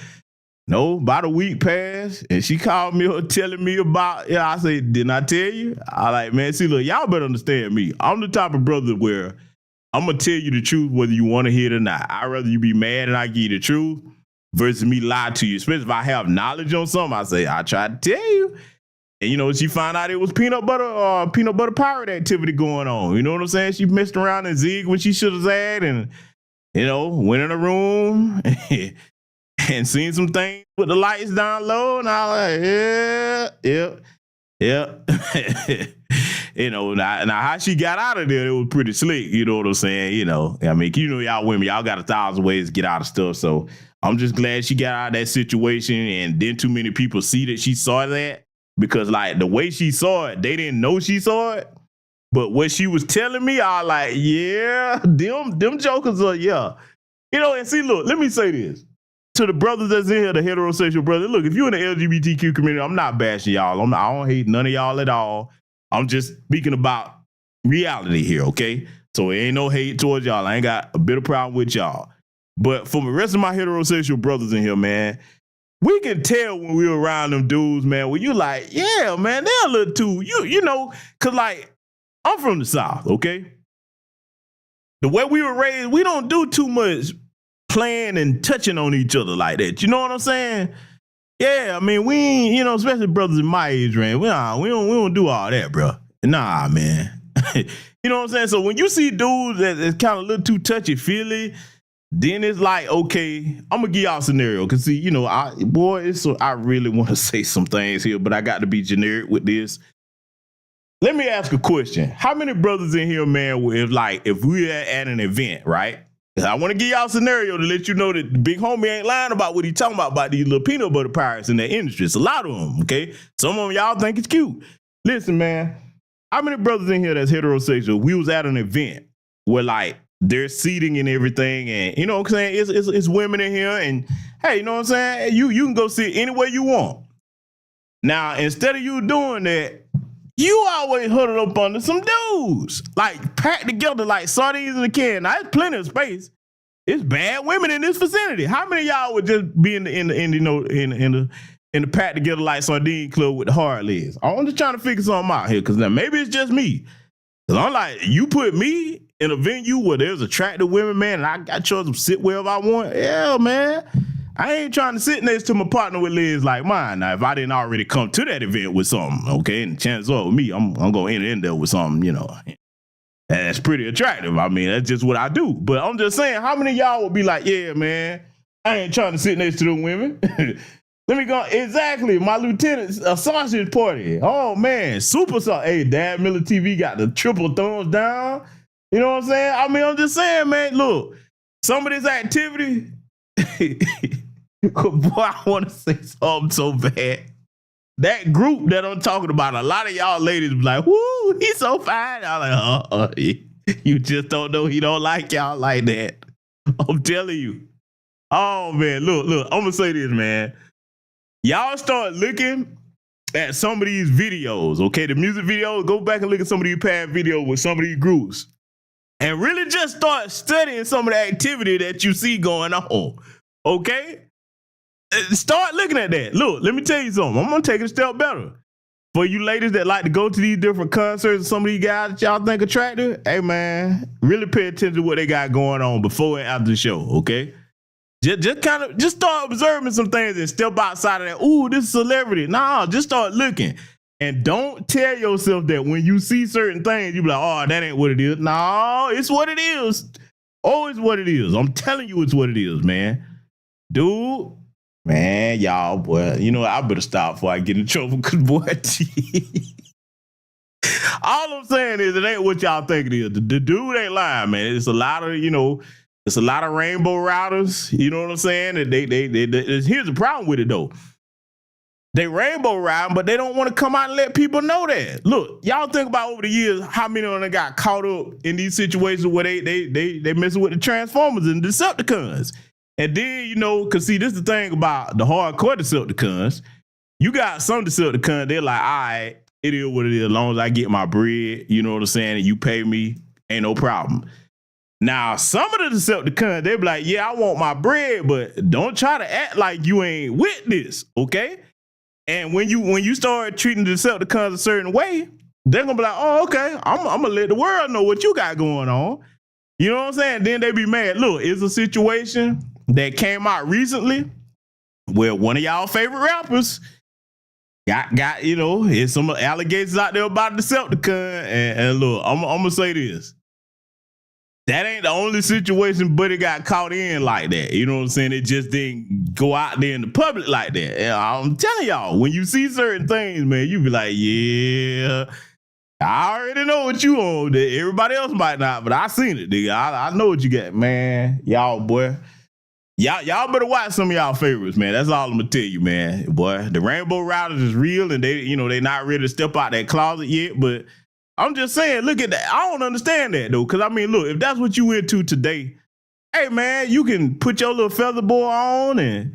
about a week passed, and she called me telling me about, I said, didn't I tell you? I like, man, see, look, y'all better understand me. I'm the type of brother where I'm gonna tell you the truth whether you want to hear it or not. I'd rather you be mad and I give you the truth versus me lie to you. Especially if I have knowledge on something, I say, I tried to tell you. And, you know, she found out it was peanut butter pirate activity going on. You know what I'm saying? She messed around and zigged when she should have zagged and, you know, went in a room and seen some things with the lights down low. And I was like, yeah. You know, now how she got out of there, it was pretty slick. You know what I'm saying? You know, I mean, you know, y'all women, y'all got 1,000 ways to get out of stuff. So I'm just glad she got out of that situation, and didn't too many people see that she saw that, because like the way she saw it, they didn't know she saw it. But what she was telling me, I like, yeah, them jokers are, yeah. You know, and see, look, let me say this to the brothers that's in here, the heterosexual brothers. Look, if you're in the LGBTQ community, I'm not bashing y'all. I don't hate none of y'all at all. I'm just speaking about reality here, okay? So it ain't no hate towards y'all. I ain't got a bit of problem with y'all. But for the rest of my heterosexual brothers in here, man, we can tell when we're around them dudes, man, when you like, yeah, man, they're a little too, you know, because like, I'm from the South, okay? The way we were raised, we don't do too much playing and touching on each other like that. You know what I'm saying? Yeah, I mean, we ain't, you know, especially brothers in my age range, we don't do all that, bro. Nah, man. You know what I'm saying? So when you see dudes that's kind of a little too touchy-feely, then it's like, okay, I'm gonna give y'all a scenario. Cause see, you know, I really want to say some things here, but I got to be generic with this. Let me ask a question. How many brothers in here, man, if we're at an event, right? I want to give y'all a scenario to let you know that the big homie ain't lying about what he talking about these little peanut butter pirates in the industry. It's a lot of them, okay? Some of them y'all think it's cute. Listen, man, how many brothers in here that's heterosexual, we was at an event where like there's seating and everything, and you know what I'm saying? It's women in here, and hey, you know what I'm saying? You can go sit any way you want. Now, instead of you doing that, you always huddled up under some dudes, like packed together like sardines in a can. Now, there's plenty of space. It's bad women in this vicinity. How many of y'all would just be in the packed together like sardine club with the hard legs? I'm just trying to figure something out here, because now maybe it's just me. Because I'm like, you put me in a venue where there's attractive women, man, and I got choice to sit wherever I want. Yeah, man. I ain't trying to sit next to my partner with legs like mine. Now, if I didn't already come to that event with something, okay, and chances are with me, I'm going to enter in there with something, you know, that's pretty attractive. I mean, that's just what I do. But I'm just saying, how many of y'all would be like, yeah, man, I ain't trying to sit next to them women. Let me go. Exactly. My lieutenant's a sausage party. Oh, man. Super sauce. Hey, Dad Miller TV got the triple thumbs down. You know what I'm saying? I mean, I'm just saying, man, look, some of this activity, boy, I want to say something so bad. That group that I'm talking about, a lot of y'all ladies be like, whoo, he's so fine. I'm like, you just don't know he don't like y'all like that. I'm telling you. Oh, man, look, I'm going to say this, man. Y'all start looking at some of these videos, okay? The music videos, go back and look at some of these past videos with some of these groups. And really just start studying some of the activity that you see going on, okay? Start looking at that. Look, let me tell you something. I'm going to take it a step better. For you ladies that like to go to these different concerts and some of these guys that y'all think attractive, hey, man, really pay attention to what they got going on before and after the show, okay? Just start observing some things and step outside of that. Ooh, this is celebrity. Nah, just start looking. And don't tell yourself that when you see certain things, you be like, oh, that ain't what it is. No, it's what it is. Always what it is. I'm telling you it's what it is, man. Dude, man, y'all, boy, you know, I better stop before I get in trouble, because, boy, all I'm saying is it ain't what y'all think it is. The dude ain't lying, man. It's a lot of, you know, it's a lot of rainbow routers. You know what I'm saying? And here's the problem with it, though. They rainbow riding, but they don't want to come out and let people know that. Look, y'all think about over the years how many of them got caught up in these situations where they messing with the Transformers and Decepticons. And then, you know, because see, this is the thing about the hardcore Decepticons. You got some Decepticons, they're like, all right, it is what it is. As long as I get my bread, you know what I'm saying, and you pay me, ain't no problem. Now, some of the Decepticons, they be like, yeah, I want my bread, but don't try to act like you ain't with this, okay? And when you start treating the Decepticons a certain way, they're gonna be like, oh, okay, I'm gonna let the world know what you got going on. You know what I'm saying? Then they be mad. Look, it's a situation that came out recently where one of y'all favorite rappers got you know, there's some allegations out there about the Decepticon. And look, I'm gonna say this. That ain't the only situation Buddy got caught in like that. You know what I'm saying? It just didn't go out there in the public like that. And I'm telling y'all, when you see certain things, man, you be like, yeah, I already know what you on. Everybody else might not, but I seen it, nigga. I know what you got, man. Y'all, boy. Y'all better watch some of y'all favorites, man. That's all I'm gonna tell you, man. Boy, the Rainbow Riders is real, and they not ready to step out that closet yet, but I'm just saying, look at that. I don't understand that, though, because, I mean, look, if that's what you into today, hey, man, you can put your little feather boa on and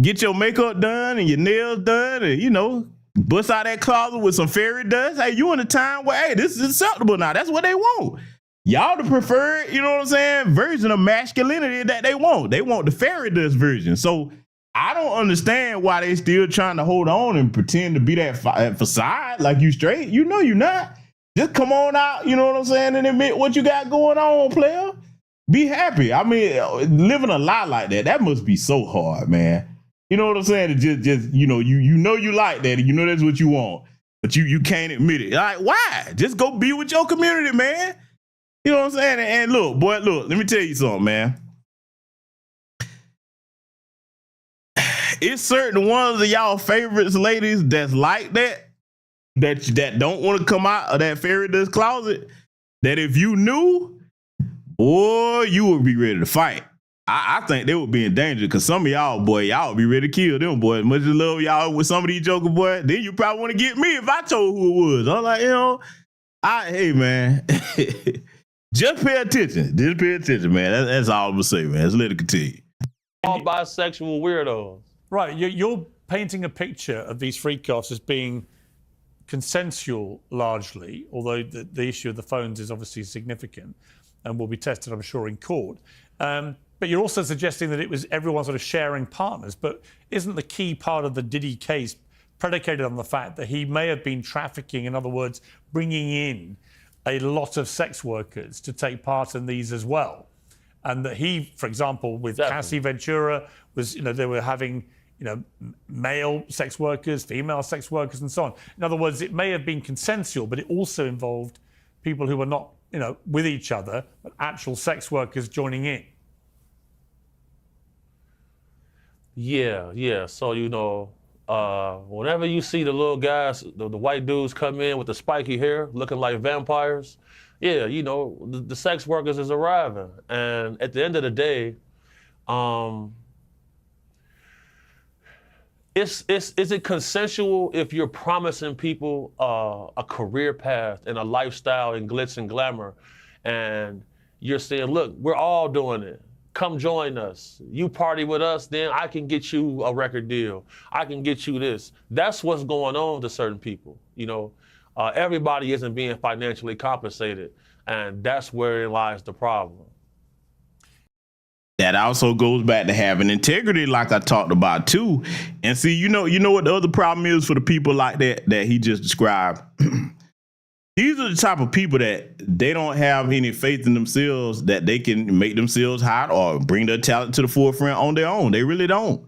get your makeup done and your nails done and, you know, bust out that closet with some fairy dust. Hey, you in a time where, hey, this is acceptable now. That's what they want. Y'all the preferred, you know what I'm saying, version of masculinity that they want. They want the fairy dust version. So I don't understand why they still trying to hold on and pretend to be that facade like you straight. You know you not. Just come on out, you know what I'm saying, and admit what you got going on, player. Be happy. I mean, living a lie like that must be so hard, man. You know what I'm saying? To just you know you like that, and you know that's what you want, but you can't admit it. Like, why? Just go be with your community, man. You know what I'm saying? And look, boy, look, let me tell you something, man. It's certain ones of y'all favorites, ladies, that's like that don't want to come out of that fairy dust closet, that if you knew, boy, you would be ready to fight. I think they would be in danger, because some of y'all, boy, y'all would be ready to kill them, boy. As much as love y'all with some of these jokers, boy, then you probably want to get me if I told who it was. I'm like, you know, hey, man, just pay attention. Just pay attention, man. That's all I'm going to say, man. Let's let it continue. All bisexual weirdos. Right, you're painting a picture of these freak-offs as being consensual largely, although the issue of the phones is obviously significant and will be tested, I'm sure, in court. But you're also suggesting that it was everyone sort of sharing partners. But isn't the key part of the Diddy case predicated on the fact that he may have been trafficking, in other words, bringing in a lot of sex workers to take part in these as well? And that he, for example, with Cassie Ventura, was, they were having, male sex workers, female sex workers, and so on. In other words, it may have been consensual, but it also involved people who were not, with each other, but actual sex workers joining in. Yeah. So, whenever you see the little guys, the white dudes come in with the spiky hair looking like vampires, yeah, the sex workers is arriving. And at the end of the day, is it consensual if you're promising people a career path and a lifestyle and glitz and glamour, and you're saying, look, we're all doing it. Come join us. You party with us, then I can get you a record deal. I can get you this. That's what's going on to certain people. Everybody isn't being financially compensated, and that's where lies the problem. That also goes back to having integrity, like I talked about too. And see, you know what the other problem is for the people like that he just described. These are the type of people that they don't have any faith in themselves that they can make themselves hot or bring their talent to the forefront on their own. They really don't.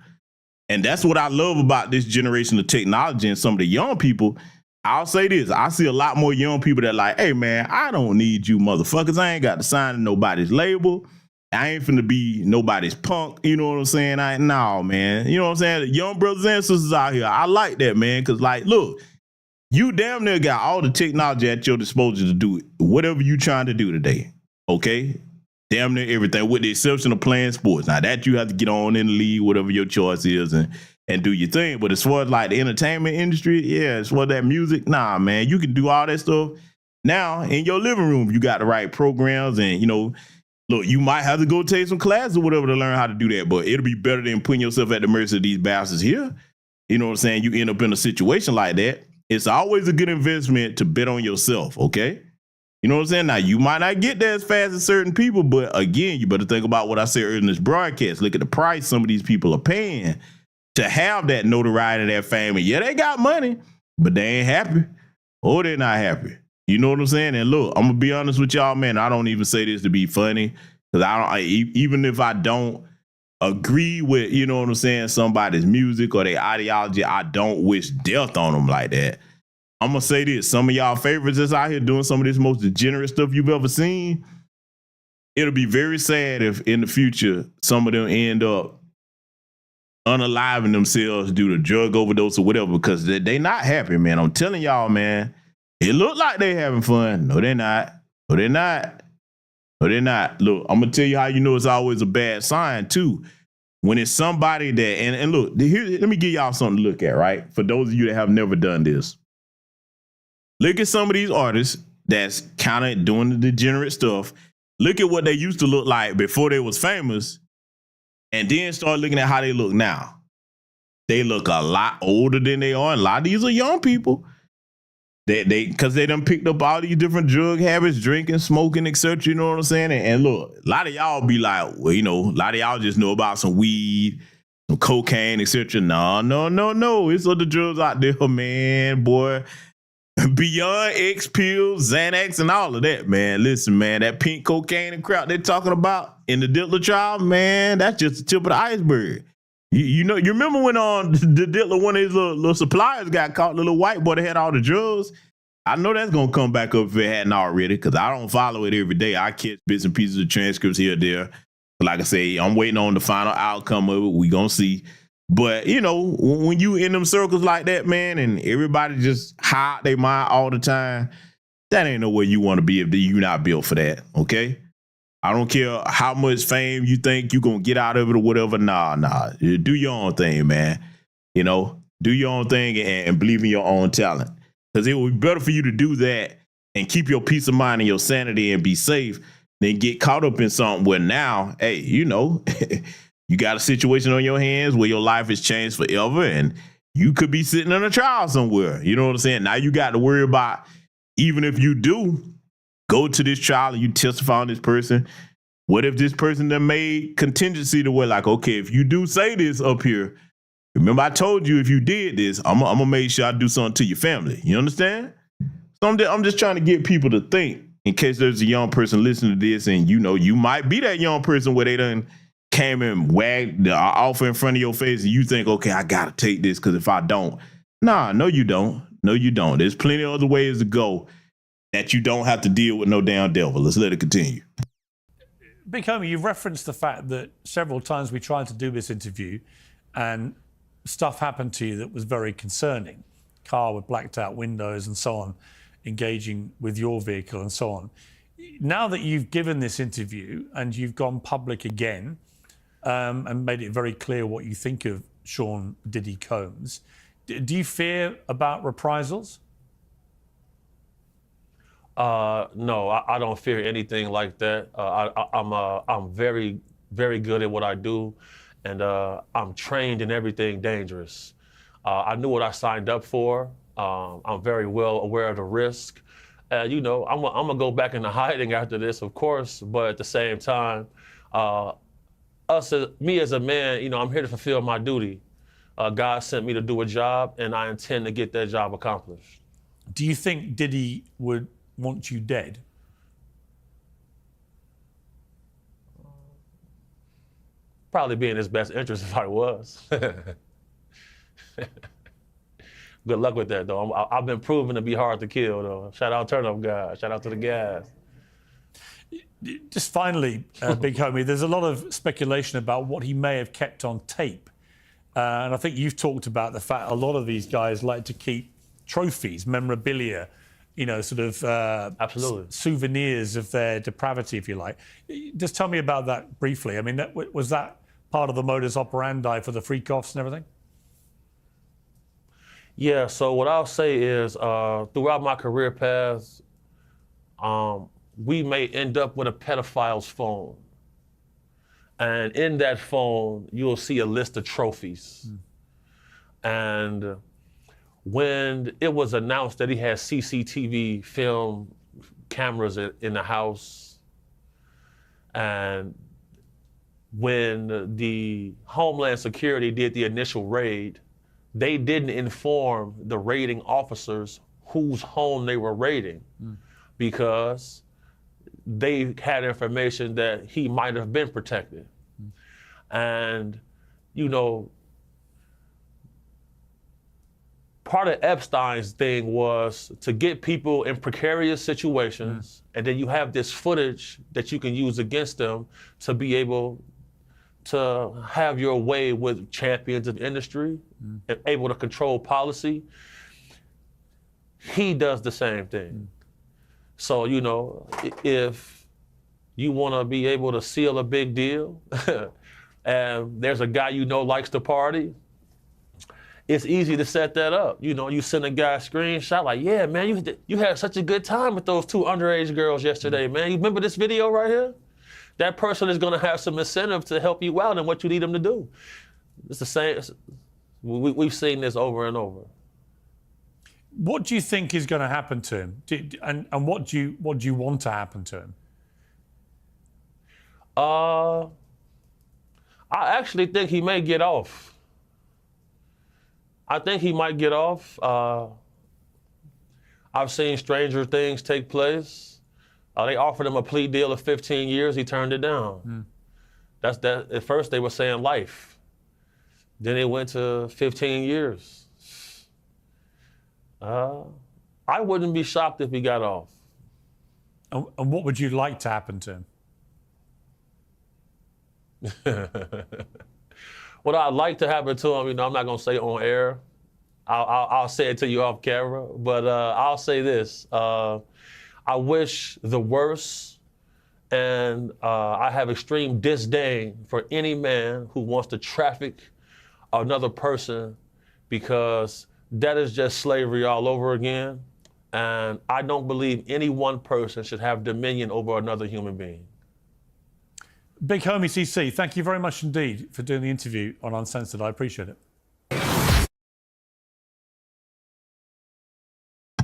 And that's what I love about this generation of technology and some of the young people. I'll say this. I see a lot more young people that like, hey, man, I don't need you motherfuckers. I ain't got to sign nobody's label. I ain't finna be nobody's punk. You know what I'm saying? No, man. You know what I'm saying? The young brothers and sisters out here, I like that, man. Because, like, look, you damn near got all the technology at your disposal to do whatever you trying to do today, okay? Damn near everything, with the exception of playing sports. Now, that you have to get on in the league, whatever your choice is, and do your thing. But as far as, like, the entertainment industry, yeah, as far as that music, nah, man, you can do all that stuff now in your living room. You got the right programs and, look, you might have to go take some classes or whatever to learn how to do that, but it'll be better than putting yourself at the mercy of these bastards here. You know what I'm saying? You end up in a situation like that. It's always a good investment to bet on yourself, okay? You know what I'm saying? Now, you might not get there as fast as certain people, but again, you better think about what I said earlier in this broadcast. Look at the price some of these people are paying to have that notoriety, that fame. And yeah, they got money, but they ain't happy or they're not happy. You know what I'm saying? And look, I'm gonna be honest with y'all, man. I don't even say this to be funny, because even if I don't agree with, you know what I'm saying, somebody's music or their ideology, I don't wish death on them like that. I'm gonna say this: some of y'all favorites that's out here doing some of this most degenerate stuff you've ever seen. It'll be very sad if in the future some of them end up unaliving themselves due to drug overdose or whatever, because they not happy, man. I'm telling y'all, man. It look like they having fun. No, they're not. No, they're not. No, they're not. Look, I'm going to tell you how you know it's always a bad sign, too. When it's somebody that, and look, here, let me give y'all something to look at, right? For those of you that have never done this. Look at some of these artists that's kind of doing the degenerate stuff. Look at what they used to look like before they was famous, and then start looking at how they look now. They look a lot older than they are. And a lot of these are young people. Because they done picked up all these different drug habits, drinking, smoking, etc. You know what I'm saying? And look, a lot of y'all be like, well, a lot of y'all just know about some weed, some cocaine, etc. No. It's other drugs out there, man, boy. Beyond X pills, Xanax, and all of that, man. Listen, man, that pink cocaine and crap they're talking about in the Diddler trial, man, that's just the tip of the iceberg. You remember when the Diddler, one of his little suppliers got caught, the little white boy that had all the drugs? I know that's going to come back up if it hadn't already, because I don't follow it every day. I catch bits and pieces of transcripts here or there. Like I say, I'm waiting on the final outcome of it. We going to see. But, when you in them circles like that, man, and everybody just hide their mind all the time, that ain't nowhere you want to be if you're not built for that, okay? I don't care how much fame you think you're going to get out of it or whatever. Nah. Do your own thing, man. Do your own thing and believe in your own talent. Because it would be better for you to do that and keep your peace of mind and your sanity and be safe than get caught up in something where now, hey, you got a situation on your hands where your life has changed forever and you could be sitting in a trial somewhere. You know what I'm saying? Now you got to worry about, even if you do go to this trial and you testify on this person, what if this person that made contingency to where, like, okay, if you do say this up here, remember I told you if you did this, I'm gonna make sure I do something to your family. You understand? So I'm just trying to get people to think, in case there's a young person listening to this and you might be that young person where they done came and wagged the offer in front of your face and you think, okay, I gotta take this because if I don't. No, you don't. No, you don't. There's plenty of other ways to go that you don't have to deal with no damn devil. Let's let it continue. Big Homie, you've referenced the fact that several times we tried to do this interview and stuff happened to you that was very concerning. Car with blacked out windows and so on, engaging with your vehicle and so on. Now that you've given this interview and you've gone public again and made it very clear what you think of Sean Diddy Combs, do you fear about reprisals? No, I don't fear anything like that. I'm very, very good at what I do, and I'm trained in everything dangerous. I knew what I signed up for. I'm very well aware of the risk. You know, I'm gonna go back into hiding after this, of course, but at the same time, me as a man, you know, I'm here to fulfill my duty. God sent me to do a job, and I intend to get that job accomplished. Do you think Diddy would want you dead? Probably be in his best interest if I was. Good luck with that, though. I've been proven to be hard to kill, though. Shout out Turn Up guys. Shout out to the guys. Just finally, Big Homie, there's a lot of speculation about what he may have kept on tape. And I think you've talked about the fact a lot of these guys like to keep trophies, memorabilia, you know, sort of Absolutely. Souvenirs of their depravity, if you like. Just tell me about that briefly. I mean, was that part of the modus operandi for the freak-offs and everything? Yeah, so what I'll say is throughout my career path, we may end up with a pedophile's phone. And in that phone, you'll see a list of trophies. And when it was announced that he had CCTV film cameras in the house, and when the Homeland Security did the initial raid, they didn't inform the raiding officers whose home they were raiding because they had information that he might have been protected. And, you know, part of Epstein's thing was to get people in precarious situations, and then you have this footage that you can use against them to be able to have your way with champions of industry and able to control policy. He does the same thing. So, you know, if you want to be able to seal a big deal and there's a guy you know likes to party, it's easy to set that up. You know, you send a guy a screenshot like, yeah, man, you had such a good time with those two underage girls yesterday, man. You remember this video right here? That person is going to have some incentive to help you out in what you need them to do. It's the same. We've seen this over and over. What do you think is going to happen to him? And what do you want to happen to him? I actually think he may get off. I think he might get off. I've seen stranger things take place. They offered him a plea deal of 15 years. He turned it down. That's that. At first, they were saying life. Then it went to 15 years. I wouldn't be shocked if he got off. And what would you like to happen to him? What I'd like to happen to him, you know, I'm not gonna say on air. I'll say it to you off camera, but I'll say this. I wish the worst, and I have extreme disdain for any man who wants to traffic another person, because that is just slavery all over again. And I don't believe any one person should have dominion over another human being. Big Homie CC, thank you very much indeed for doing the interview on Uncensored. I appreciate it.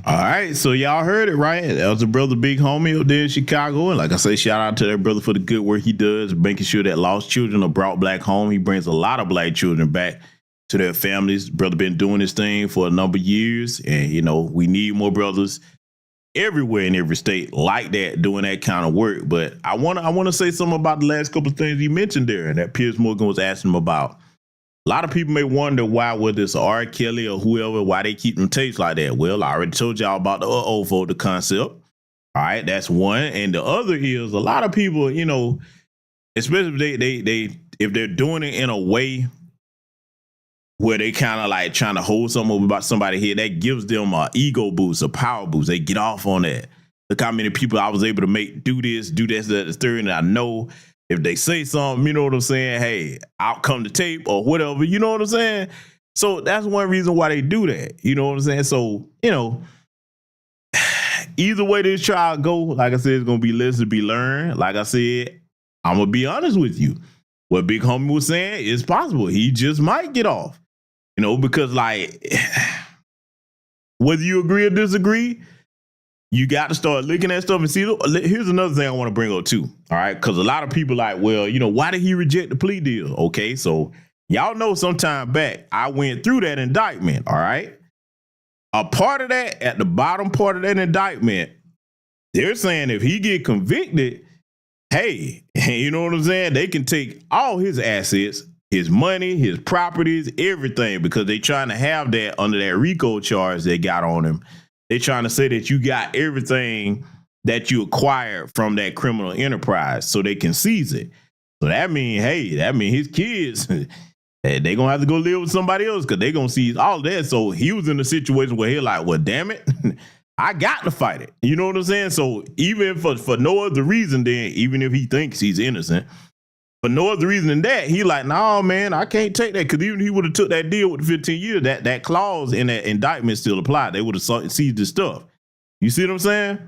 All right, so y'all heard it, right? That was a brother Big Homie up there in Chicago. And like I say, shout out to that brother for the good work he does, making sure that lost children are brought back home. He brings a lot of black children back to their families. Brother been doing this thing for a number of years. And, you know, we need more brothers everywhere in every state like that, doing that kind of work. But I want to say something about the last couple of things he mentioned there, and that Piers Morgan was asking him about. A lot of people may wonder why, whether it's R. Kelly or whoever, why they keep them tapes like that. Well, I already told y'all about the folder concept. All right, that's one. And the other is a lot of people, you know, especially if they're doing it in a way where they kind of like trying to hold something over about somebody here, that gives them a ego boost, a power boost. They get off on that. Look how many people I was able to make do this, that, the third, and I know if they say something, you know what I'm saying? Hey, out come the tape or whatever, you know what I'm saying? So that's one reason why they do that. You know what I'm saying? So, you know, either way this trial go, like I said, it's going to be lessons to be learned. Like I said, I'm going to be honest with you. What Big Homie was saying is possible. He just might get off, you know, because like, whether you agree or disagree, you got to start looking at stuff and see. Here's another thing I want to bring up too. All right. Because a lot of people like, well, you know, why did he reject the plea deal? Okay. So y'all know sometime back, I went through that indictment. All right. A part of that, at the bottom part of that indictment, they're saying if he get convicted, hey, you know what I'm saying? They can take all his assets, his money, his properties, everything, because they trying to have that under that RICO charge they got on him. They're trying to say that you got everything that you acquired from that criminal enterprise so they can seize it. So that means, hey, that means his kids, they're going to have to go live with somebody else because they're going to seize all that. So he was in a situation where he's like, well, damn it, I got to fight it. You know what I'm saying? So even for no other reason then, even if he thinks he's innocent, for no other reason than that, he like, no, man, I can't take that. Because even if he would have took that deal with the 15 years, that clause in that indictment still applied. They would have seized the stuff. You see what I'm saying?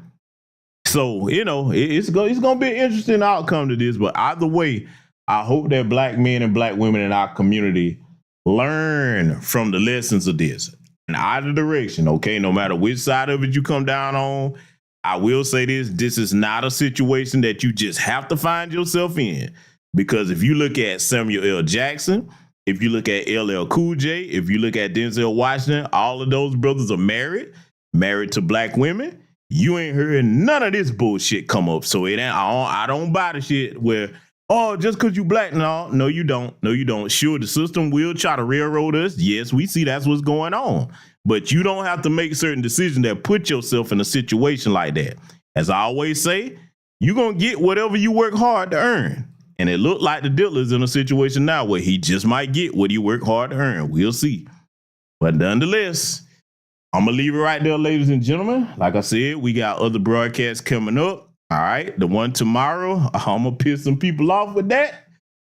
So, you know, it's going to be an interesting outcome to this. But either way, I hope that black men and black women in our community learn from the lessons of this in either direction. Okay, no matter which side of it you come down on, I will say this is not a situation that you just have to find yourself in. Because if you look at Samuel L. Jackson, if you look at LL Cool J, if you look at Denzel Washington, all of those brothers are married to black women. You ain't heard none of this bullshit come up. So it ain't, I don't buy the shit where, oh, just because you black. No, you don't. No, you don't. Sure, the system will try to railroad us. Yes, we see that's what's going on. But you don't have to make certain decisions that put yourself in a situation like that. As I always say, you're going to get whatever you work hard to earn. And it looked like the Diddler's in a situation now where he just might get what he worked hard to earn. We'll see. But nonetheless, I'm going to leave it right there, ladies and gentlemen. Like I said, we got other broadcasts coming up. All right. The one tomorrow, I'm going to piss some people off with that.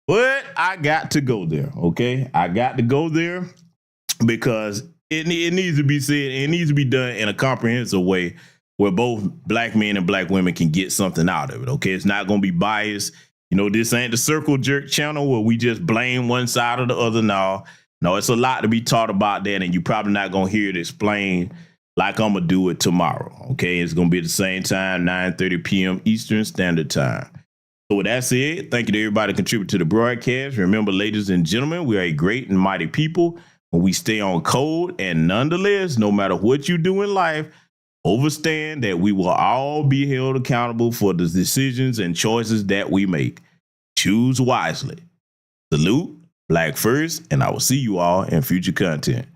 But I got to go there. Okay. I got to go there because it needs to be said. It needs to be done in a comprehensive way where both black men and black women can get something out of it. Okay. It's not going to be biased. You know, this ain't the Circle Jerk channel where we just blame one side or the other. No, it's a lot to be taught about that. And you're probably not going to hear it explained like I'm going to do it tomorrow. Okay. It's going to be at the same time, 9:30 p.m. Eastern Standard Time. So with that said, thank you to everybody who contributed to the broadcast. Remember, ladies and gentlemen, we are a great and mighty people when we stay on code. And nonetheless, no matter what you do in life, understand that we will all be held accountable for the decisions and choices that we make. Choose wisely. Salute, Black first, and I will see you all in future content.